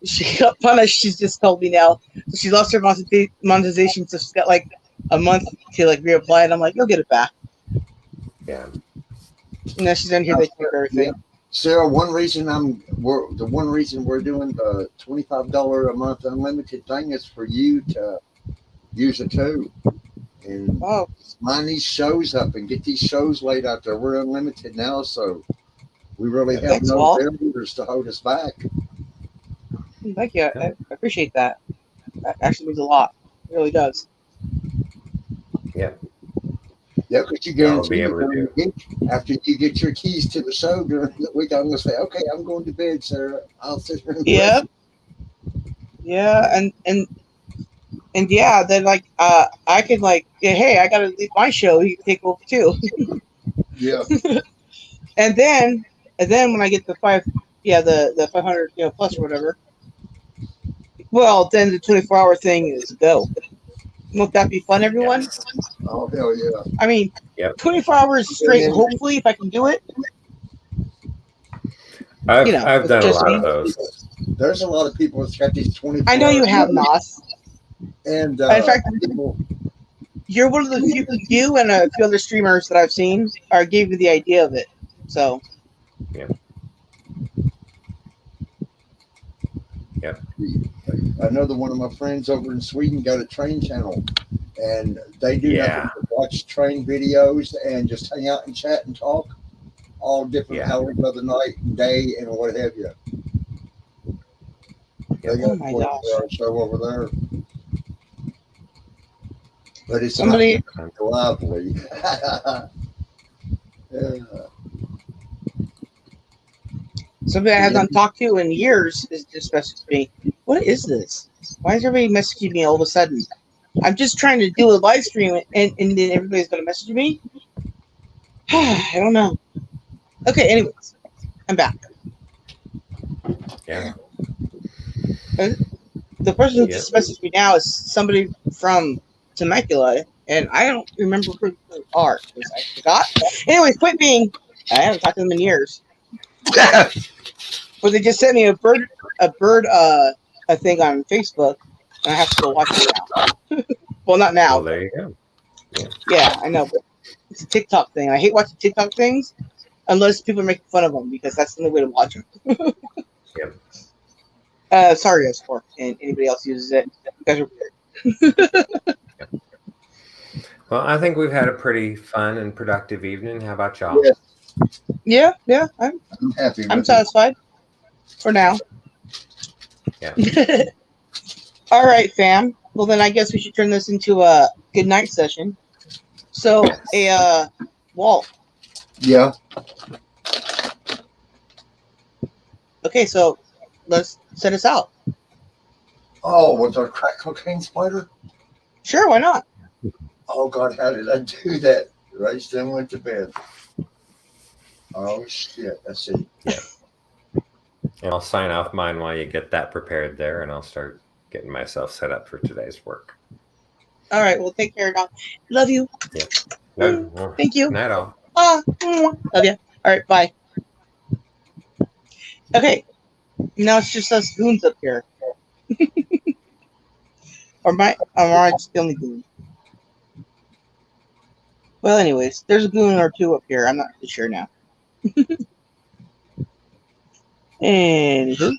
she got punished. She's just told me now she lost her monetization, so she's got like a month to like reapply. And I'm like, you'll get it back. Yeah. And now she's in here. They keep everything. Yeah. Sarah, the one reason we're doing the $25 a month unlimited thing is for you to use it too. And line these shows up and get these shows laid out there. We're unlimited now, so we really have no barriers to hold us back. Thank you. I appreciate that. That actually means a lot. It really does. Yeah. Yeah, because you guarantee after you get your keys to the show during the week, I'm going to say, okay, I'm going to bed, Sarah. I'll sit here and listen. Yeah, and yeah, then like I could like, hey, I gotta leave my show. You can take over too. Yeah. and then when I get the 500 plus or whatever, well then the 24-hour thing is go. Won't that be fun, everyone? Yes. Oh hell yeah! I mean, 24 hours straight. Hopefully, if I can do it. I've done a lot of those. There's a lot of people that's got these 24. I know you have, Nos. And in fact, you're one of the few. You and a few other streamers that I've seen gave me the idea of it. So. Yeah. Yep. Another one of my friends over in Sweden got a train channel, and they do nothing but watch train videos and just hang out and chat and talk all different hours of the night and day and what have you. They got a show over there, but it's somebody not lively. Somebody I have not talked to in years is just messaged me. What is this? Why is everybody messaging me all of a sudden? I'm just trying to do a live stream and then everybody's going to message me? I don't know. Okay, anyways. I'm back. Yeah. The person who just messaged me now is somebody from Temecula, and I don't remember who they are because I forgot. Anyways, point being, I haven't talked to them in years. But they just sent me a bird thing on Facebook, and I have to go watch it now. Well, not now. Well, there you go. Yeah, I know, but it's a TikTok thing. I hate watching TikTok things unless people are making fun of them because that's the only way to watch them. Sorry, S4, and anybody else uses it. You guys are weird. Well, I think we've had a pretty fun and productive evening. How about y'all? Yeah, I'm happy. I'm satisfied for now. Yeah. All right, fam. Well, then I guess we should turn this into a good night session. So, Walt. Yeah. Okay, so let's set us out. Oh, with our crack cocaine spider? Sure, why not? Oh God, how did I do that? Right, then went to bed. Oh shit! Let's see. Yeah. And I'll sign off mine while you get that prepared there, and I'll start getting myself set up for today's work. All right. Well, take care now. Love you. Yeah. No, thank you. Not at all. Love you. All right. Bye. Okay. Now it's just us goons up here. Or am I just the only goon? Well, anyways, there's a goon or two up here. I'm not really sure now. Anywho.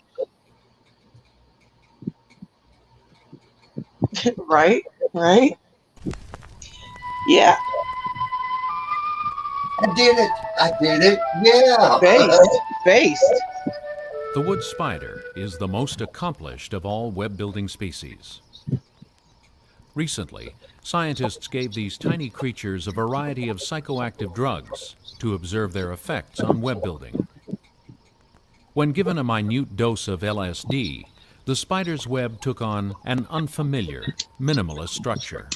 Right? Yeah. I did it. Yeah. Based. The wood spider is the most accomplished of all web-building species. Recently, scientists gave these tiny creatures a variety of psychoactive drugs to observe their effects on web building. When given a minute dose of LSD, the spider's web took on an unfamiliar, minimalist structure.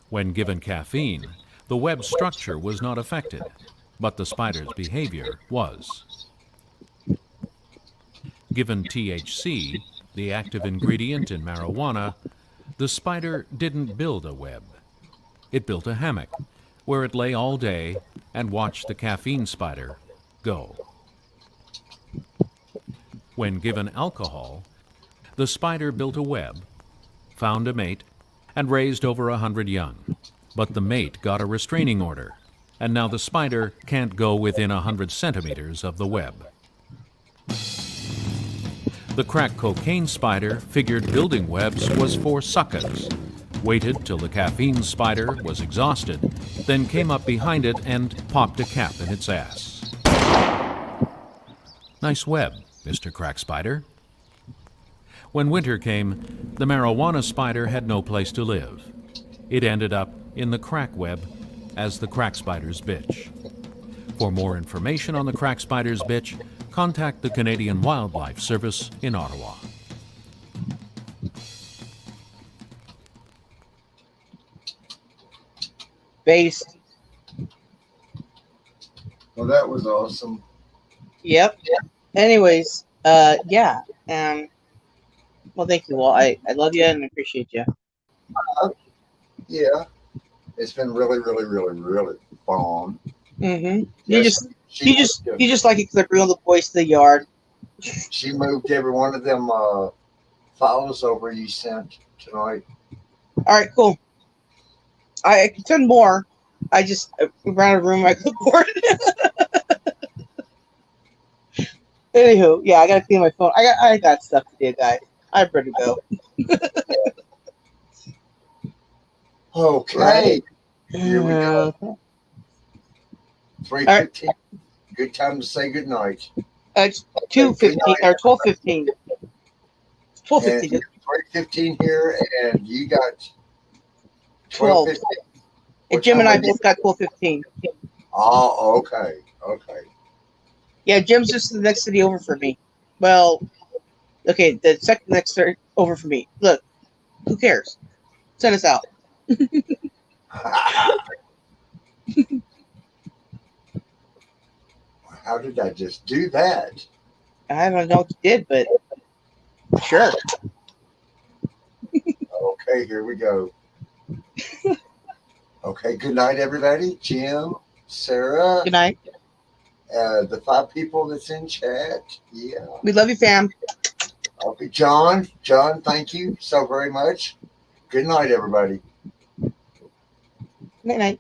When given caffeine, the web structure was not affected, but the spider's behavior was. Given THC, the active ingredient in marijuana, the spider didn't build a web. It built a hammock, where it lay all day and watched the caffeine spider go. When given alcohol, the spider built a web, found a mate, and raised over 100 young. But the mate got a restraining order, and now the spider can't go within 100 centimeters of the web. The crack cocaine spider figured building webs was for suckers, waited till the caffeine spider was exhausted, then came up behind it and popped a cap in its ass. Nice web, Mr. Crack Spider. When winter came, the marijuana spider had no place to live. It ended up in the crack web as the crack spider's bitch. For more information on the crack spider's bitch, contact the Canadian Wildlife Service in Ottawa. Based. Well, that was awesome. Yep. Anyways, yeah. Well, thank you, Walt. I love you and appreciate you. Yeah. It's been really, really, really, really fun. Mm-hmm. Yes, You just like it because I bring all the boys to the yard. She moved every one of them files over you sent tonight. All right, cool. I can send more. I just ran out of room. I could board. Anywho, yeah, I gotta clean my phone. I got stuff to do, guys. I'm ready to go. Okay. Right. Here we go. 3:15. Right. Good time to say good night. It's 2:15 or 12:15. 12:15. 3:15 here, and you got 12. And Jim and I both got 12:15. Oh, okay. Okay. Yeah, Jim's just the next city over for me. Well, okay, the second next over for me. Look, who cares? Send us out. How did I just do that? I don't know what you did, but sure. Okay, here we go. Okay, good night, everybody. Jim, Sarah. Good night. The 5 people that's in chat. Yeah. We love you, fam. Okay, John, thank you so very much. Good night, everybody. Good night.